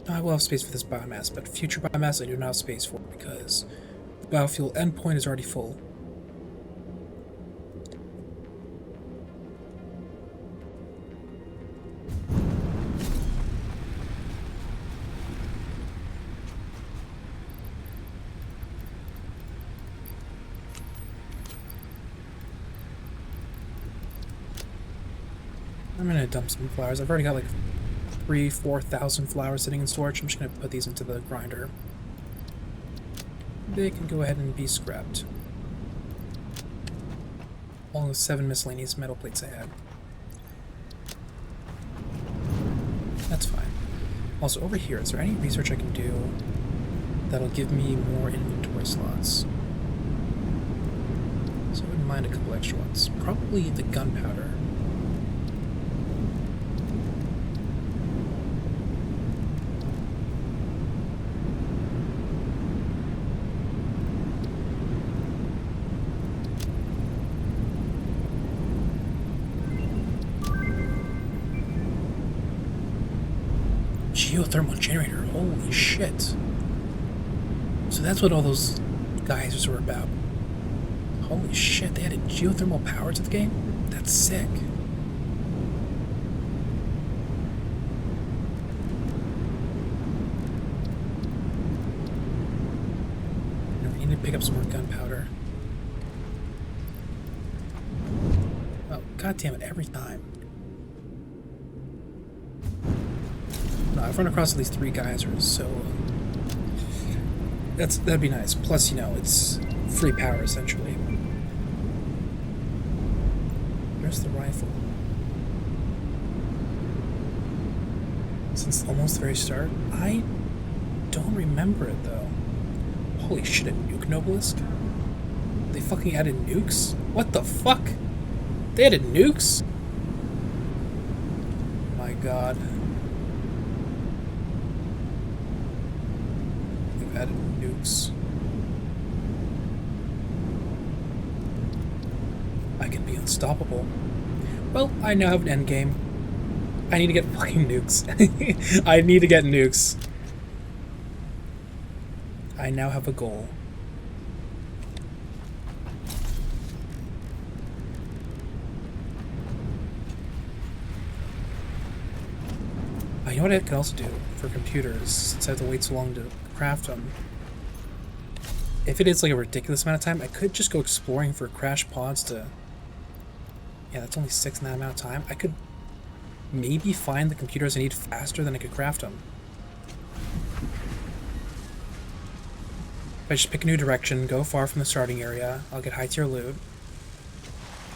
A: No, I will have space for this biomass, but future biomass I do not have space for because the biofuel endpoint is already full. I'm gonna dump some flowers. I've already got like 3,000-4,000 flowers sitting in storage. I'm just gonna put these into the grinder. They can go ahead and be scrapped. Along with 7 miscellaneous metal plates I had. That's fine. Also, over here, is there any research I can do that'll give me more inventory slots? So I wouldn't mind a couple extra ones. Probably the gunpowder. geothermal generator. Holy shit. So that's what all those guys were about. Holy shit, they added geothermal power to the game? That's sick. We need to pick up some more gunpowder. Oh, god damn it, every time. No, I've run across at least 3 geysers, so that'd be nice. Plus, you know, it's free power essentially. Where's the rifle? Since almost the very start, I don't remember it though. Holy shit, a nuke Nobelisk? They fucking added nukes? What the fuck? They added nukes? My god. They've added nukes. I can be unstoppable. Well, I now have an endgame. I need to get fucking nukes. I need to get nukes. I now have a goal. You know what I can also do for computers, since I have to wait so long to craft them? If it is like a ridiculous amount of time, I could just go exploring for crash pods to... Yeah, that's only 6 in that amount of time. I could maybe find the computers I need faster than I could craft them. If I just pick a new direction, go far from the starting area, I'll get high tier loot.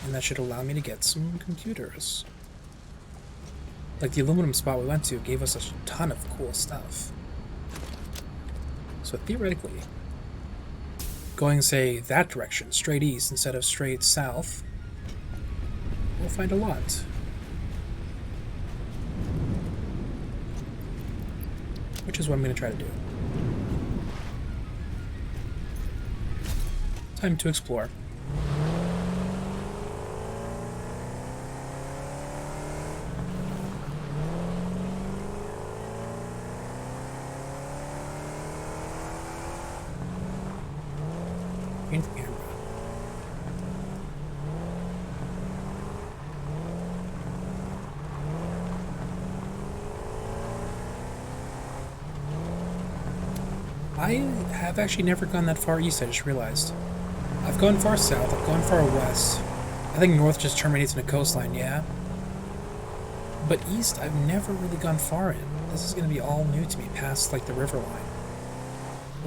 A: And that should allow me to get some computers. Like the aluminum spot we went to gave us a ton of cool stuff. So theoretically, going, say, that direction, straight east instead of straight south, we'll find a lot. Which is what I'm going to try to do. Time to explore. Change the camera. I have actually never gone that far east, I just realized. I've gone far south, I've gone far west. I think north just terminates in a coastline, yeah? But east, I've never really gone far in. This is going to be all new to me, past, like, the river line.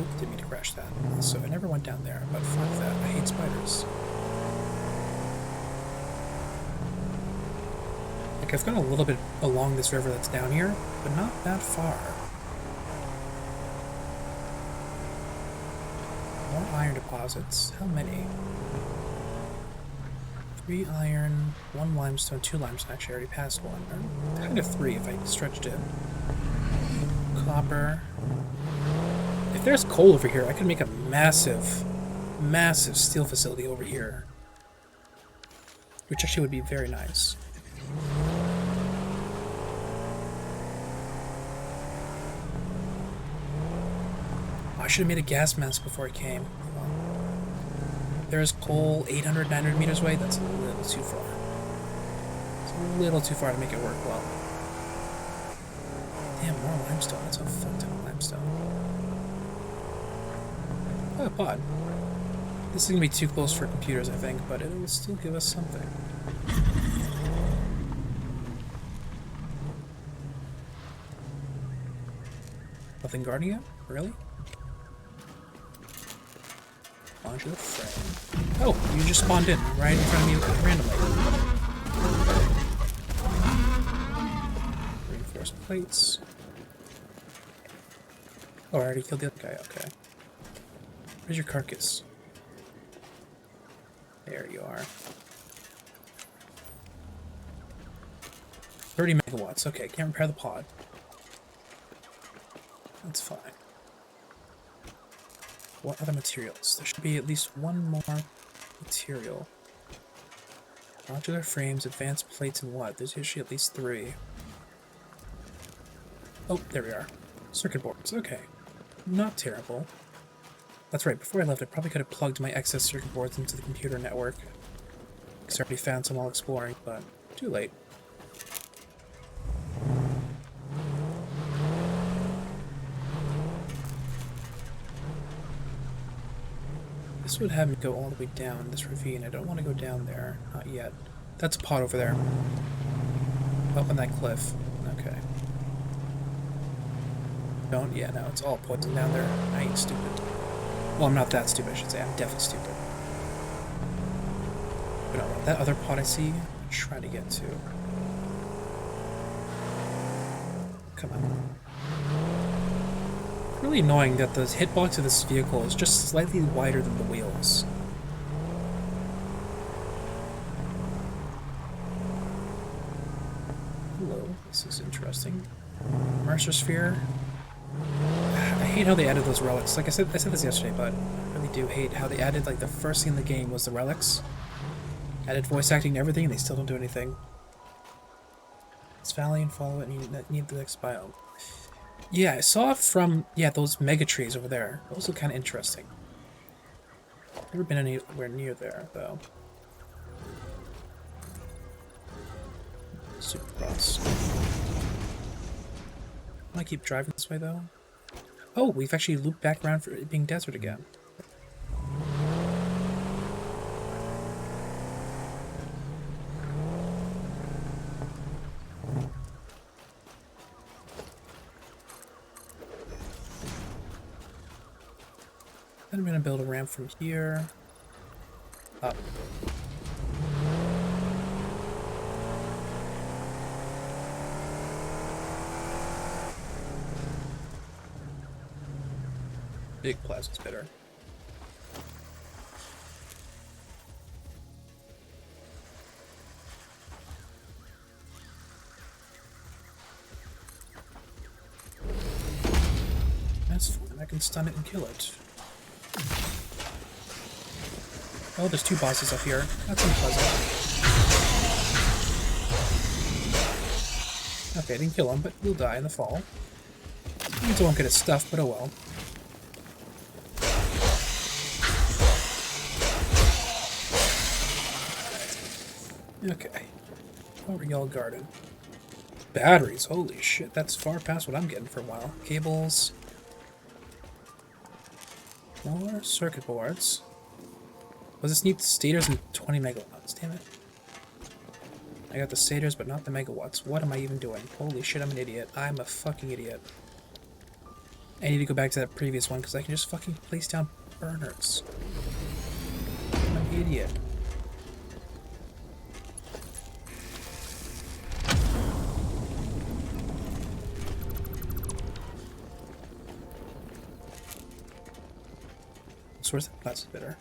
A: Oop, didn't mean to crash that. Also, I never went down there, but fuck that. I hate spiders. Like, I've gone a little bit along this river that's down here, but not that far. More iron deposits. How many? 3 iron, 1 limestone, 2 limestone. Actually, I already passed 1. Or kind of 3 if I stretched it. Copper. If there's coal over here, I could make a massive, massive steel facility over here. Which actually would be very nice. I should have made a gas mask before I came. There's coal 800, 900 meters away. That's a little too far. It's a little too far to make it work well. Damn, more limestone. That's a fuck ton of limestone. Oh, a pod. This is going to be too close for computers, I think, but it will still give us something. Nothing guarding it? Really? Launch the frame. Oh, you just spawned in right in front of me randomly. Reinforced plates. Oh, I already killed the other guy. Okay. Where's your carcass? There you are. 30 megawatts. Okay, can't repair the pod. That's fine. What other materials? There should be at least 1 more material. Modular frames, advanced plates, and what? There's usually at least 3. Oh, there we are. Circuit boards, okay. Not terrible. That's right, before I left I probably could have plugged my excess circuit boards into the computer network. Because I already found some while exploring, but too late. This would have me go all the way down this ravine. I don't want to go down there. Not yet. That's a pod over there. Up on that cliff. Okay. Don't? Yeah, no, it's all poison down there. I ain't stupid. Well, I'm not that stupid, I should say. I'm definitely stupid. But no, that other pod I see, I'm trying to get to. Come on. Really annoying that the hitbox of this vehicle is just slightly wider than the wheels. Hello, this is interesting. Mercer Sphere. I hate how they added those relics. Like I said this yesterday, but I really do hate how they added, like, the first thing in the game was the relics. Added voice acting and everything, and they still don't do anything. It's Valley and follow it, and you need the next biome. Yeah, I saw from, those mega trees over there. Those look kind of interesting. Never been anywhere near there, though. Supercross. I want to keep driving this way, though. Oh, we've actually looped back around for it being desert again. Then I'm going to build a ramp from here up. Big plasma spitter. That's fine, I can stun it and kill it. Oh, there's two bosses up here. That's unpleasant. Okay, I didn't kill him, but he'll die in the fall. Means I won't get his stuff, but oh well. Okay. Over y'all garden. Batteries, holy shit, that's far past what I'm getting for a while. Cables. More circuit boards. Was this need stators and 20 megawatts? Damn it. I got the stators, but not the megawatts. What am I even doing? Holy shit, I'm an idiot. I'm a fucking idiot. I need to go back to that previous one because I can just fucking place down burners. I'm an idiot. Where's the plasma spitter?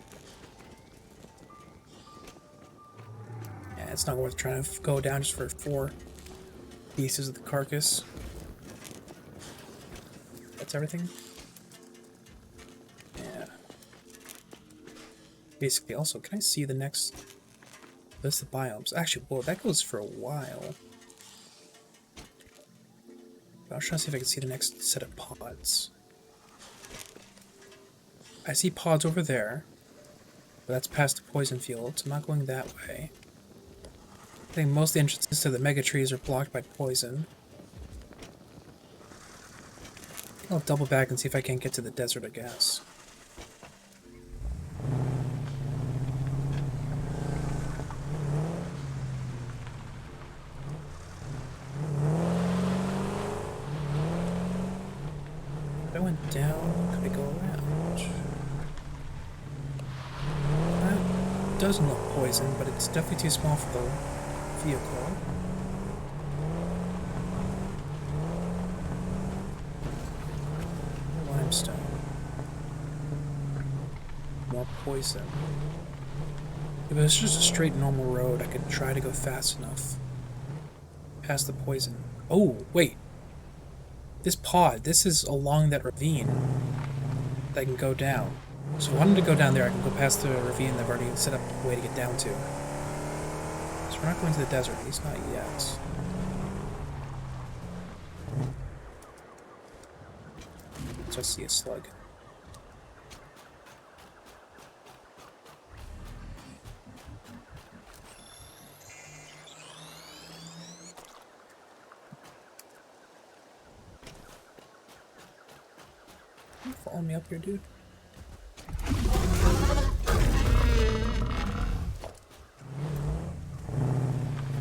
A: Yeah, it's not worth trying to go down just for 4 pieces of the carcass. That's everything? Yeah. Basically, also, can I see the next list of biomes? Actually, whoa, that goes for a while. I was trying to see if I can see the next set of pods. I see pods over there, but that's past the poison field, so I'm not going that way. I think most of the entrances to the mega trees are blocked by poison. I'll double back and see if I can't get to the desert, I guess. If I went down, could I go around? Doesn't look poison, but it's definitely too small for the vehicle. Limestone. More poison. If it was just a straight normal road, I could try to go fast enough. Past the poison. Oh, wait. This pod, this is along that ravine that I can go down. So if I wanted to go down there, I can go past the ravine I've already set up a way to get down to. So we're not going to the desert, at least not yet. So I see a slug. Follow me up here, dude.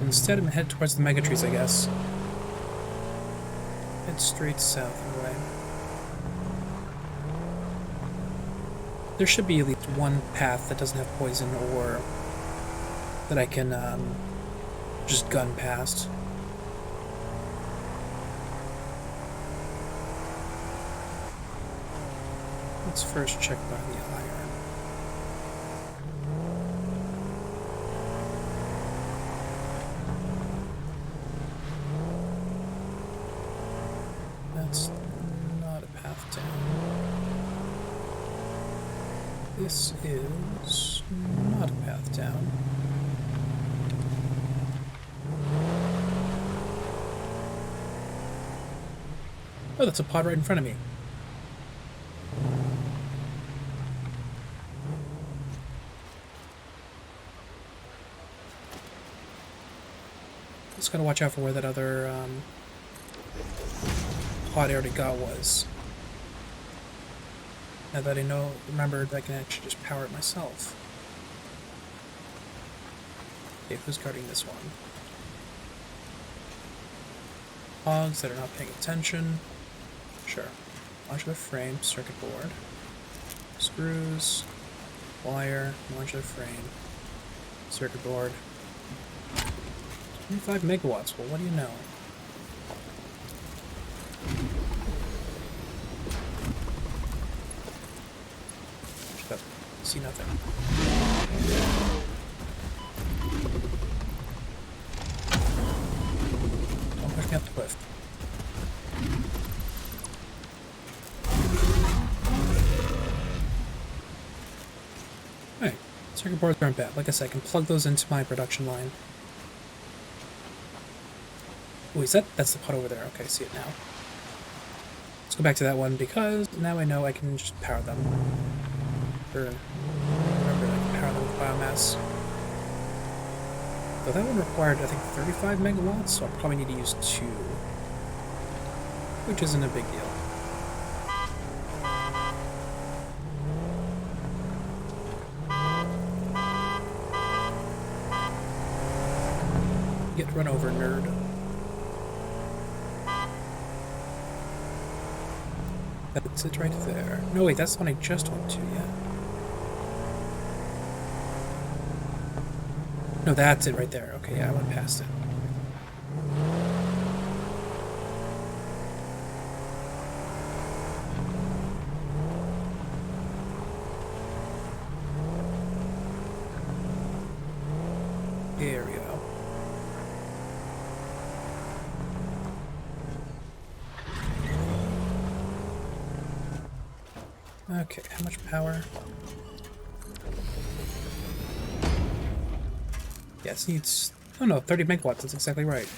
A: Instead, I'm gonna head towards the mega trees, I guess. Head straight south anyway. There should be at least one path that doesn't have poison or that I can just gun past. Let's first check by the iron. That's not a path down. This is not a path down. Oh, that's a pod right in front of me. Just gotta watch out for where that other pod I already got was. Now that I remembered I can actually just power it myself. Okay, who's guarding this one? Hogs that are not paying attention. Sure. Modular frame, circuit board. Screws, wire, modular frame, circuit board. 25 megawatts, well, what do you know? See nothing. Don't push me up the cliff. Alright, circuit boards aren't bad. Like I said, I can plug those into my production line. Oh, is that's the pot over there? Okay, I see it now. Let's go back to that one because now I know I can just power them. Or remember, I can power them with biomass. Though that one required, I think, 35 megawatts, so I'll probably need to use 2. Which isn't a big deal. Get run over, nerd. That's it right there. No, wait, that's the one I just went to, yeah. No, that's it right there. Okay, yeah, I went past it. There we go. Okay, how much power? Yes, needs... Oh no, 30 megawatts, that's exactly right.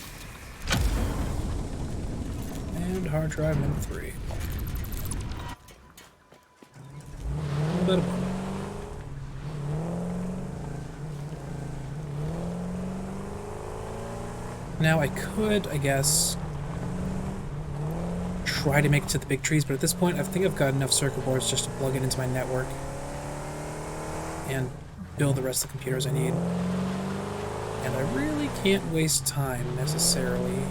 A: And hard drive number 3. A little bit of one. Now I could, I guess, try to make it to the big trees, but at this point I think I've got enough circuit boards just to plug it into my network and build the rest of the computers I need. And I really can't waste time necessarily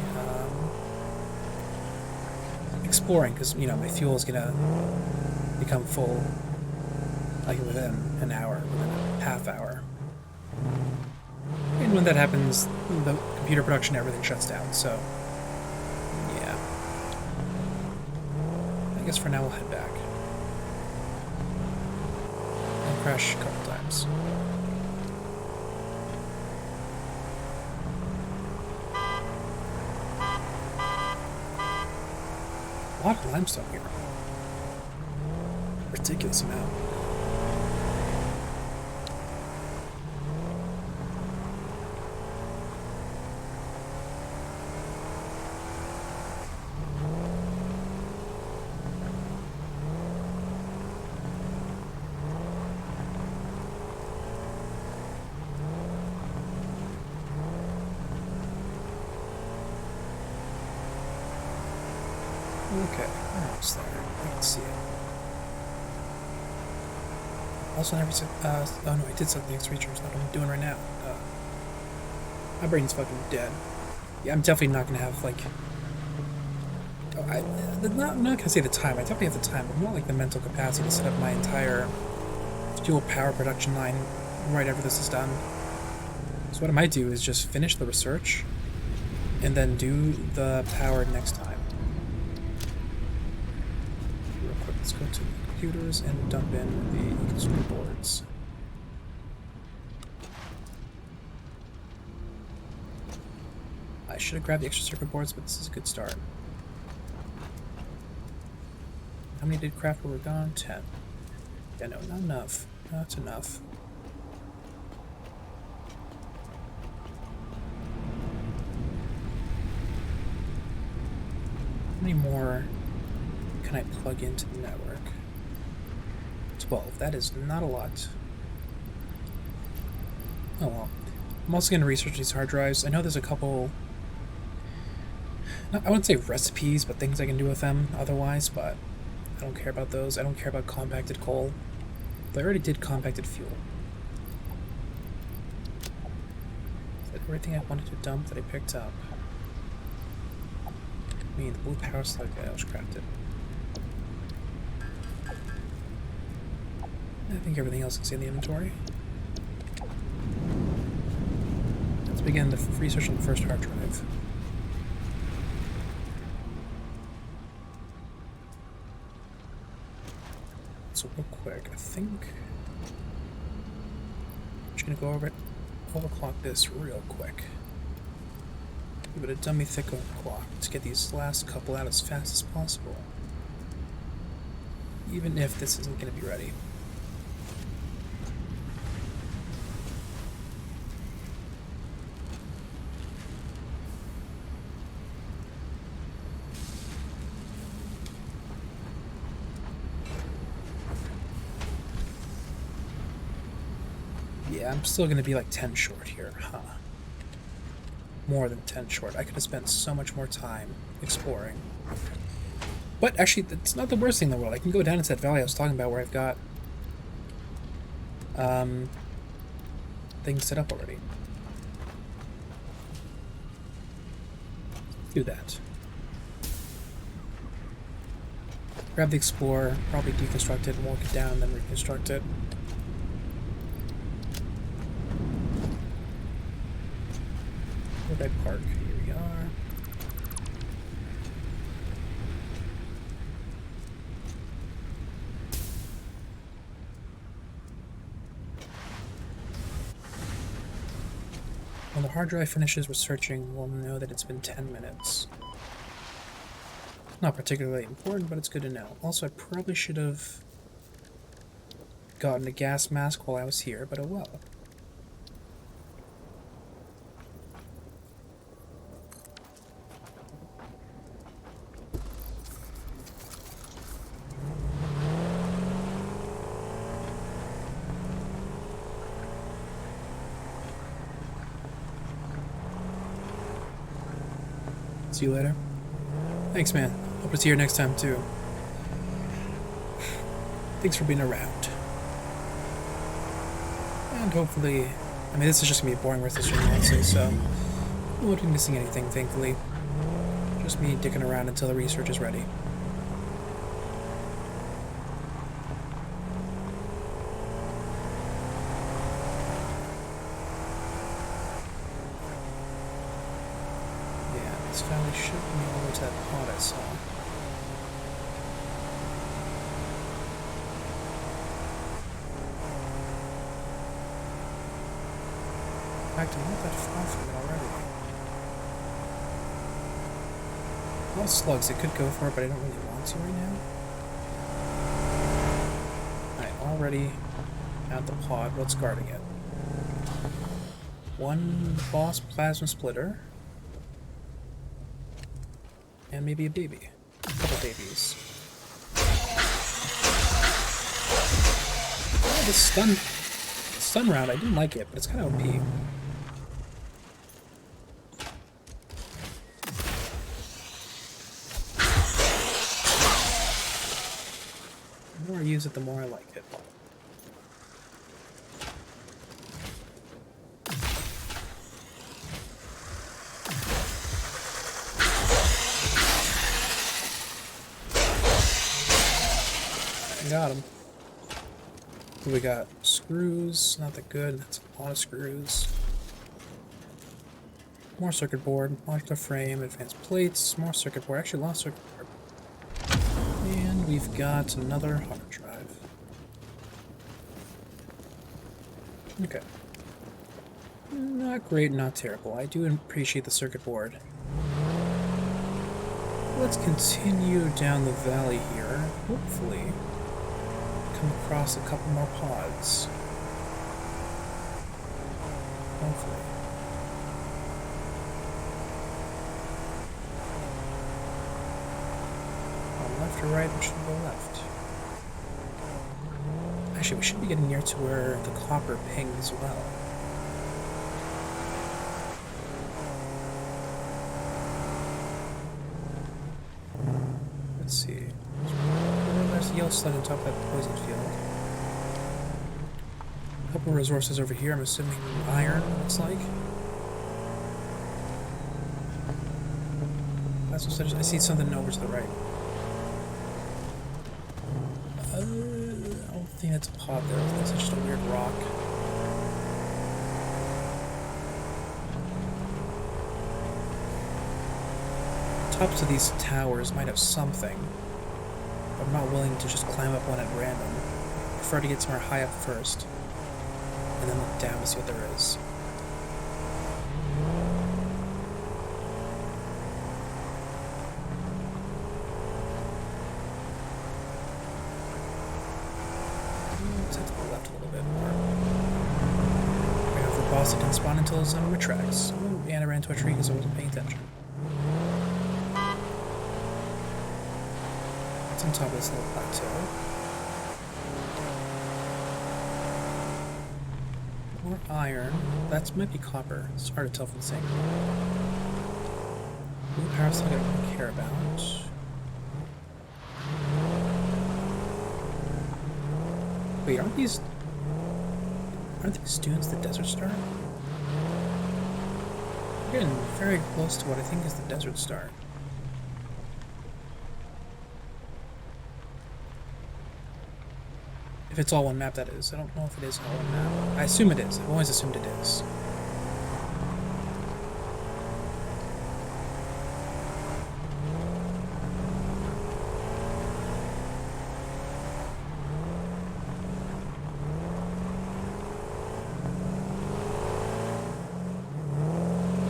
A: exploring, because, you know, my fuel is gonna become full like within an hour, within a half hour. And when that happens, the computer production, everything shuts down, so yeah. I guess for now we'll head back. I'll crash a couple times. A lot of limestone here. Ridiculous amount. Okay, we're almost there. I can see it. Also, never said. Oh no, I did set the next recharge. That's what I'm doing right now. My brain's fucking dead. Yeah, I'm definitely not gonna have like. Oh, I'm not gonna say the time. I definitely have the time, but not like the mental capacity to set up my entire fuel power production line right after this is done. So what I might do is just finish the research and then do the power next time. Real quick, let's go to the computers and dump in the circuit boards. I should have grabbed the extra circuit boards, but this is a good start. How many did craft when we're gone? 10. Yeah, no, not enough. Not enough. How many more can I plug into the network? 12. That is not a lot. Oh well. I'm also going to research these hard drives. I know there's a couple... I wouldn't say recipes, but things I can do with them otherwise, but I don't care about those. I don't care about compacted coal. But I already did compacted fuel. Is that everything I wanted to dump that I picked up? I mean, the blue power slug I was crafted. I think everything else is in the inventory. Let's begin the research on the first hard drive. So real quick, I think I'm just gonna go over it, overclock this real quick. Give it a dummy thick overclock to get these last couple out as fast as possible. Even if this isn't gonna be ready. Yeah, I'm still gonna be like 10 short here, huh? More than 10 short. I could have spent so much more time exploring. But actually, it's not the worst thing in the world. I can go down into that valley I was talking about where I've got things set up already. Do that. Grab the Explorer, probably deconstruct it and walk it down, then reconstruct it. Red Park, here we are. When the hard drive finishes researching, we'll know that it's been 10 minutes. Not particularly important, but it's good to know. Also, I probably should have gotten a gas mask while I was here, but oh well. See you later. Thanks, man. Hope to see you next time, too. Thanks for being around. And hopefully... I mean, this is just going to be a boring rest of the stream, honestly, so... I won't be missing anything, thankfully. Just me dicking around until the research is ready. This valley should be all the way to that pod I saw. In fact, I'm not that far from it already. Well, slugs, it could go for it, but I don't really want to right now. Alright, already at the pod. What's guarding it? One boss plasma splitter. And maybe a baby. A couple babies. Oh, this stun round, I didn't like it, but it's kind of OP. The more I use it, the more I like it. Got him. We got screws, not that good. That's a lot of screws. More circuit board, modular frame, advanced plates, more circuit board. Actually, a lot of circuit board. And we've got another hard drive. Okay. Not great, not terrible. I do appreciate the circuit board. Let's continue down the valley here. Hopefully, come across a couple more pods. Hopefully. On left or right, we should go left. Actually, we should be getting near to where the copper pings well. Let's see. There's the yellow slug on top of that poison field. A couple of resources over here. I'm assuming iron, looks like. That's what I see something over to the right. I don't think that's a pod there. I think that's just a weird rock. Tops of these towers might have something, but I'm not willing to just climb up one at random. I prefer to get somewhere high up first, and then look down to see what there is. Let's head to the left a little bit more. Right now, for boss, it didn't spawn until the sun retracts. Oh, and I ran into a tree because I wasn't paying attention. On top of this little plateau. More iron. That might be copper. It's hard to tell from the same. Blue power slug I don't care about. Wait, aren't these dunes the Desert Star? We're getting very close to what I think is the Desert Star. If it's all one map, that is. I don't know if it is all one map. I assume it is. I've always assumed it is.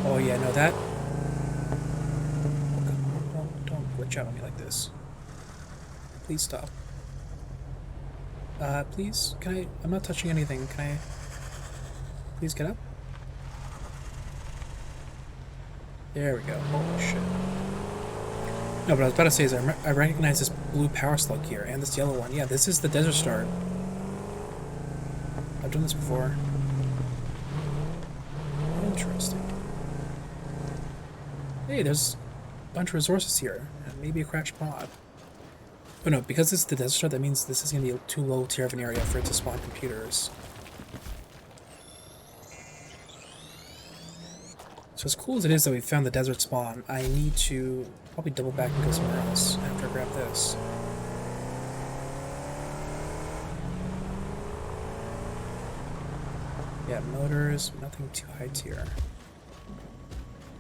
A: Oh yeah, no, that... Don't glitch out on me like this. Please stop. Please, can I... I'm not touching anything. Can I... Please get up? There we go. Holy shit. No, but I was about to say is I recognize this blue power slug here, and this yellow one. Yeah, this is the Desert Star. I've done this before. Interesting. Hey, there's a bunch of resources here, and maybe a crashed pod. Oh no, because this is the Desert Star, that means this is going to be a too low tier of an area for it to spawn computers. So as cool as it is that we found the desert spawn, I need to probably double back and go somewhere else after I grab this. Yeah, motors, nothing too high tier. I'm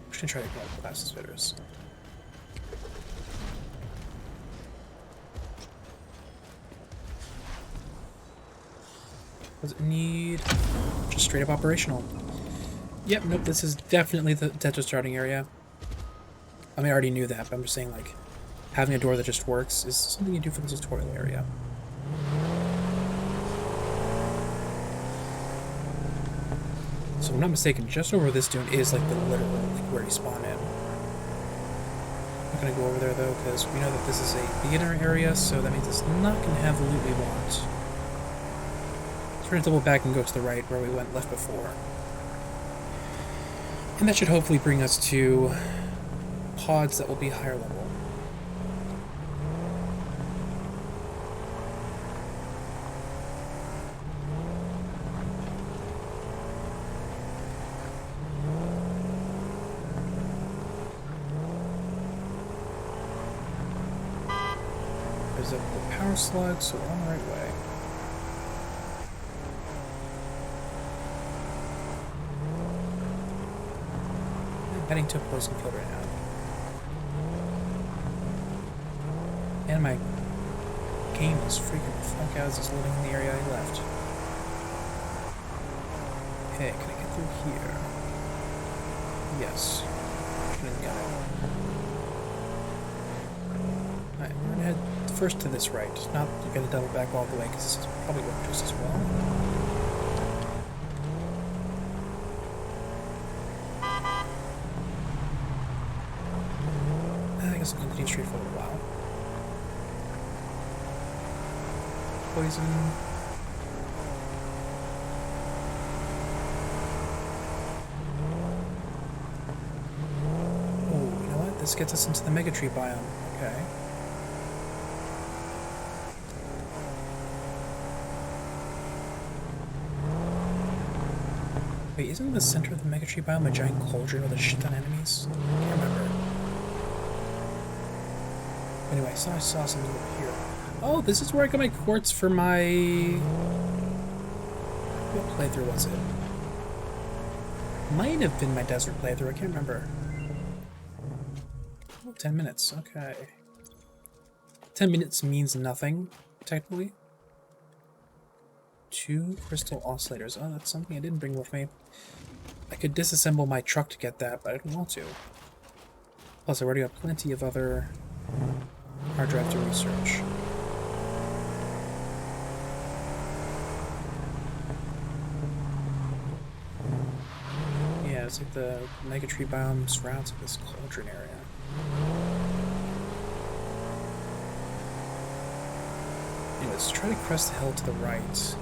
A: just going to try to ignore the classes fitters. Does it need just straight up operational? Yep, nope, this is definitely the Desert starting area. I mean, I already knew that, but I'm just saying, like, having a door that just works is something you do for the tutorial area. So if I'm not mistaken, just over this dune is, like, the literal, like, where you spawn in. I'm not gonna go over there, though, because we know that this is a beginner area, so that means it's not gonna have the loot we want. We're going to double back and go to the right where we went left before. And that should hopefully bring us to pods that will be higher level. more slugs, so we're on the right way. I'm heading to a poison field right now. And my game is freaking the fuck out as it's loading in the area I left. Okay, can I get through here? Yes. Should've got it. Alright, we're gonna head first to this right. Not gonna double back all the way, because this is probably work just as well. I guess I'll continue straight for a little while. Poison. Oh, you know what? This gets us into the Megatree biome. Okay. Wait, isn't the center of the Megatree biome a giant cauldron with a shit ton of enemies? I can't remember. Anyway, I saw something over here. Oh, this is where I got my quartz for my... What playthrough was it? Might have been my desert playthrough, I can't remember. Oh, 10 minutes, okay. 10 minutes means nothing, technically. 2 crystal oscillators. Oh, that's something I didn't bring with me. I could disassemble my truck to get that, but I don't want to. Plus, I already got plenty of other hard drive to research. Yeah, it's like the Megatree biome surrounds this cauldron area. Anyways, try to crest the hill to the right, so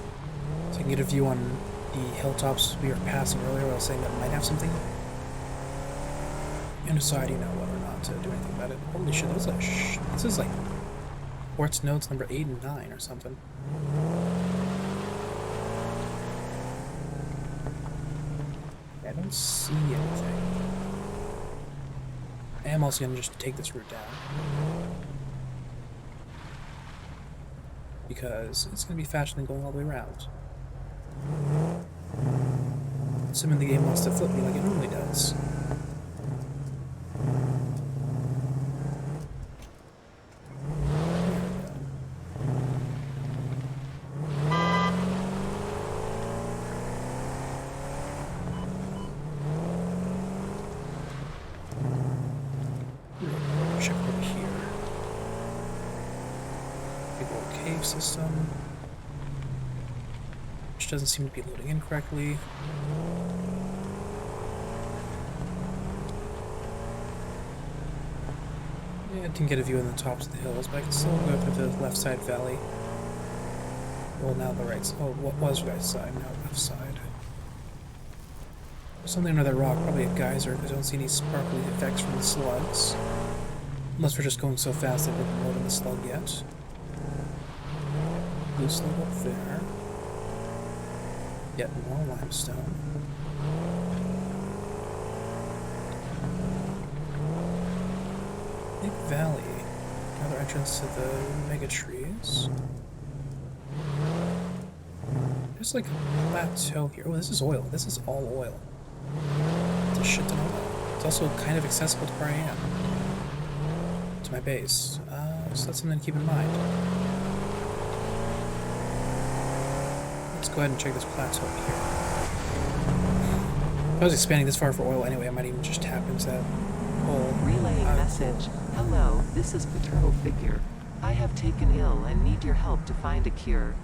A: I can get a view on the hilltops we were passing earlier. I was saying that might have something, and decide, you know, whether or not to do anything about it. Holy shit, this is like quartz nodes number 8 and 9 or something. I don't see anything. I am also going to just take this route down, because it's going to be faster than going all the way around. Assuming the game wants to flip me like it normally does. Check over here. Big old cave system, which doesn't seem to be loading in correctly. Yeah, I didn't get a view on the tops of the hills, but I can still go through the left side valley. Well, now the right side. Oh, what was right side? Now left side. Something under that rock, probably a geyser, because I don't see any sparkly effects from the slugs. Unless we're just going so fast that we haven't loaded the slug yet. Blue slug up there. Yet more limestone. Big valley. Another entrance to the mega trees. There's like a plateau here. Oh, this is oil. This is all oil. It's a shit ton of oil. It's also kind of accessible to where I am. To my base. So that's something to keep in mind. Let's go ahead and check this plateau here. If I was expanding this far for oil anyway, I might even just tap into that whole...
B: Relaying message. Hello, this is Patrol Figure. I have taken ill and need your help to find a cure.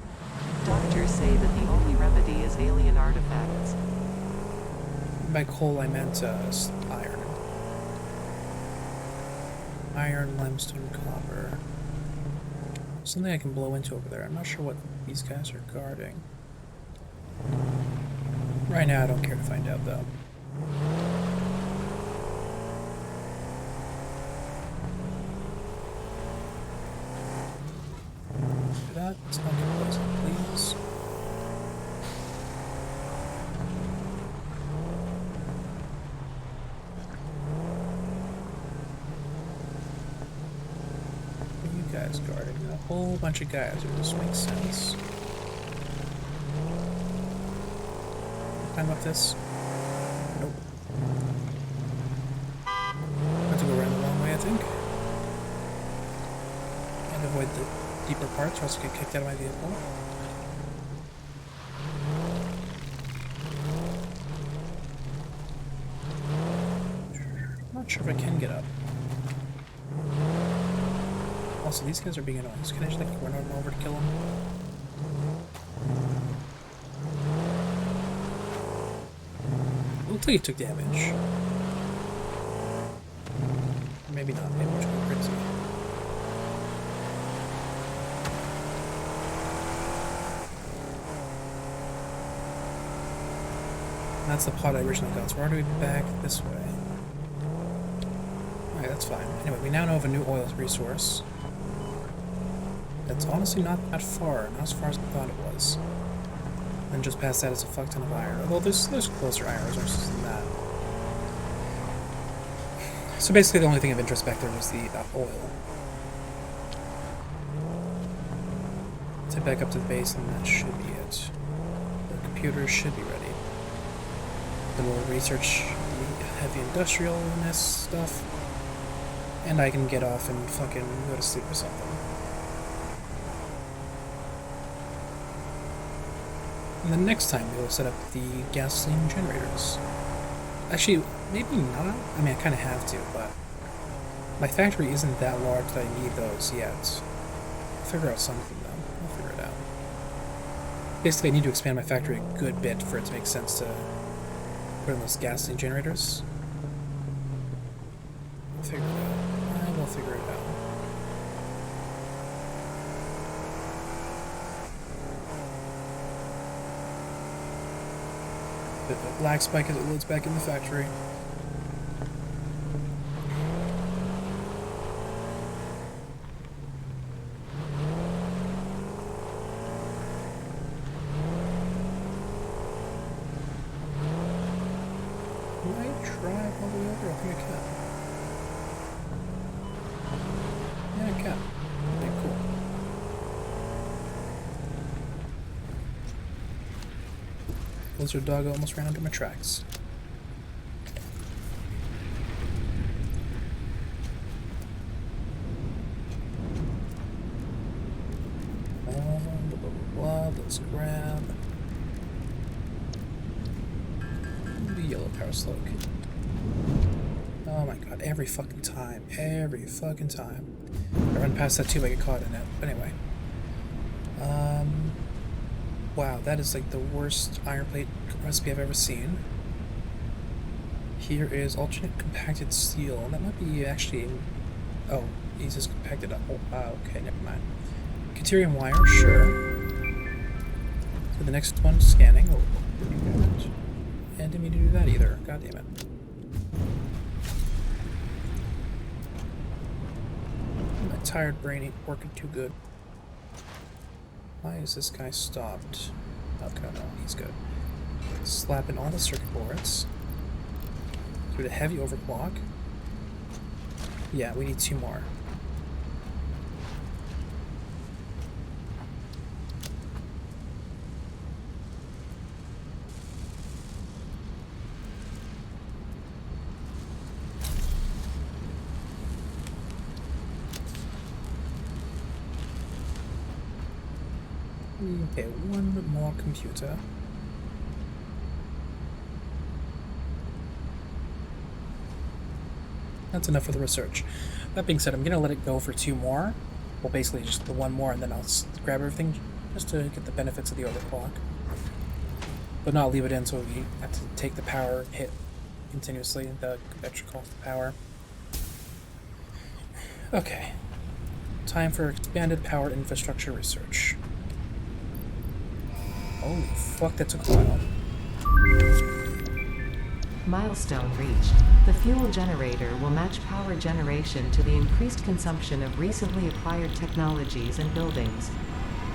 B: Doctors say that the only remedy is alien artifacts.
A: By coal, I meant iron. Iron, limestone, copper. Something I can blow into over there. I'm not sure what these guys are guarding. Right now, I don't care to find out, though. Let's not get poisoned, please. Where are you guys guys guarding. A whole bunch of guys. It just makes sense. Climb up this. Nope. I have to go around the long way, I think. And avoid the deeper parts or else I get kicked out of my vehicle. Not sure if I can get up. Also, these guys are being annoying. So can I just like run over to kill them? Looks like he took damage. Or maybe not. Maybe we're just going crazy. And that's the pot I originally got. So we're already back this way. Alright, that's fine. Anyway, we now know of a new oil resource. That's honestly not that far, not as far as I thought it was. And just past that is a fuck ton of iron. Although there's closer iron resources than that. So basically the only thing of interest back there was the oil. Let's head back up to the base and that should be it. The computers should be ready. Then we'll research the heavy industrialness stuff. And I can get off and fucking go to sleep or something. And then next time we'll set up the gasoline generators. Actually, maybe not. I mean, I kind of have to, but my factory isn't that large that I need those yet. I'll figure out something though. I'll figure it out. Basically, I need to expand my factory a good bit for it to make sense to put in those gasoline generators. I'll figure it out. I will figure it out. Bit of a lag spike as it loads back in the factory. Can I drive all the way over? I think I can. Yeah, I can. Okay, cool. Lizard dog almost ran under my tracks. Blah, blah, blah, blah. Let's grab the yellow power slug. Oh my god, every fucking time. Every fucking time. I run past that tube, I get caught in it. But anyway. Wow, that is like the worst iron plate recipe I've ever seen. Here is alternate compacted steel, and that might be actually... Oh, he's just compacted up. Oh, okay, never mind. Deuterium wire, sure. So the next one, scanning. Oh, and didn't mean to do that either. God damn it. My tired brain ain't working too good. Why is this guy stopped? Okay, no, he's good. Slap in all the circuit boards. Do the heavy overclock. Yeah, we need 2 more. Okay, 1 more computer. That's enough for the research. That being said, I'm going to let it go for 2 more. Well, basically just the 1 more, and then I'll grab everything just to get the benefits of the overclock. But not leave it in so we have to take the power hit continuously, the extra cost of power. Okay. Time for expanded power infrastructure research. Holy fuck, that took a while.
B: Milestone reached. The fuel generator will match power generation to the increased consumption of recently acquired technologies and buildings.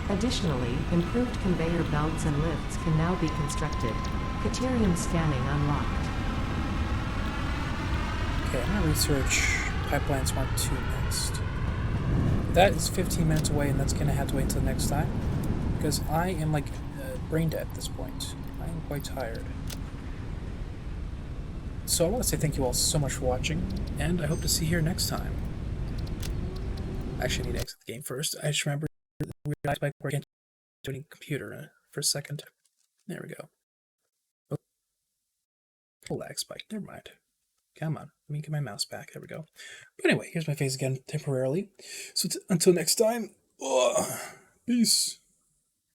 B: Additionally, improved conveyor belts and lifts can now be constructed. Deuterium scanning unlocked.
A: Okay, I'm gonna research Pipeline Smart 2 next. that is 15 minutes away, and that's going to have to wait until next time. Because I am, like, brain dead at this point. I am quite tired. So I want to say thank you all so much for watching, and I hope to see you here next time. Actually, I need to exit the game first. I just remember the weird aspect where I can't do any computer for a second. There we go. Oh, lag spike. Never mind. Come on. Let me get my mouse back. There we go. But anyway, here's my face again temporarily. So until next time, peace.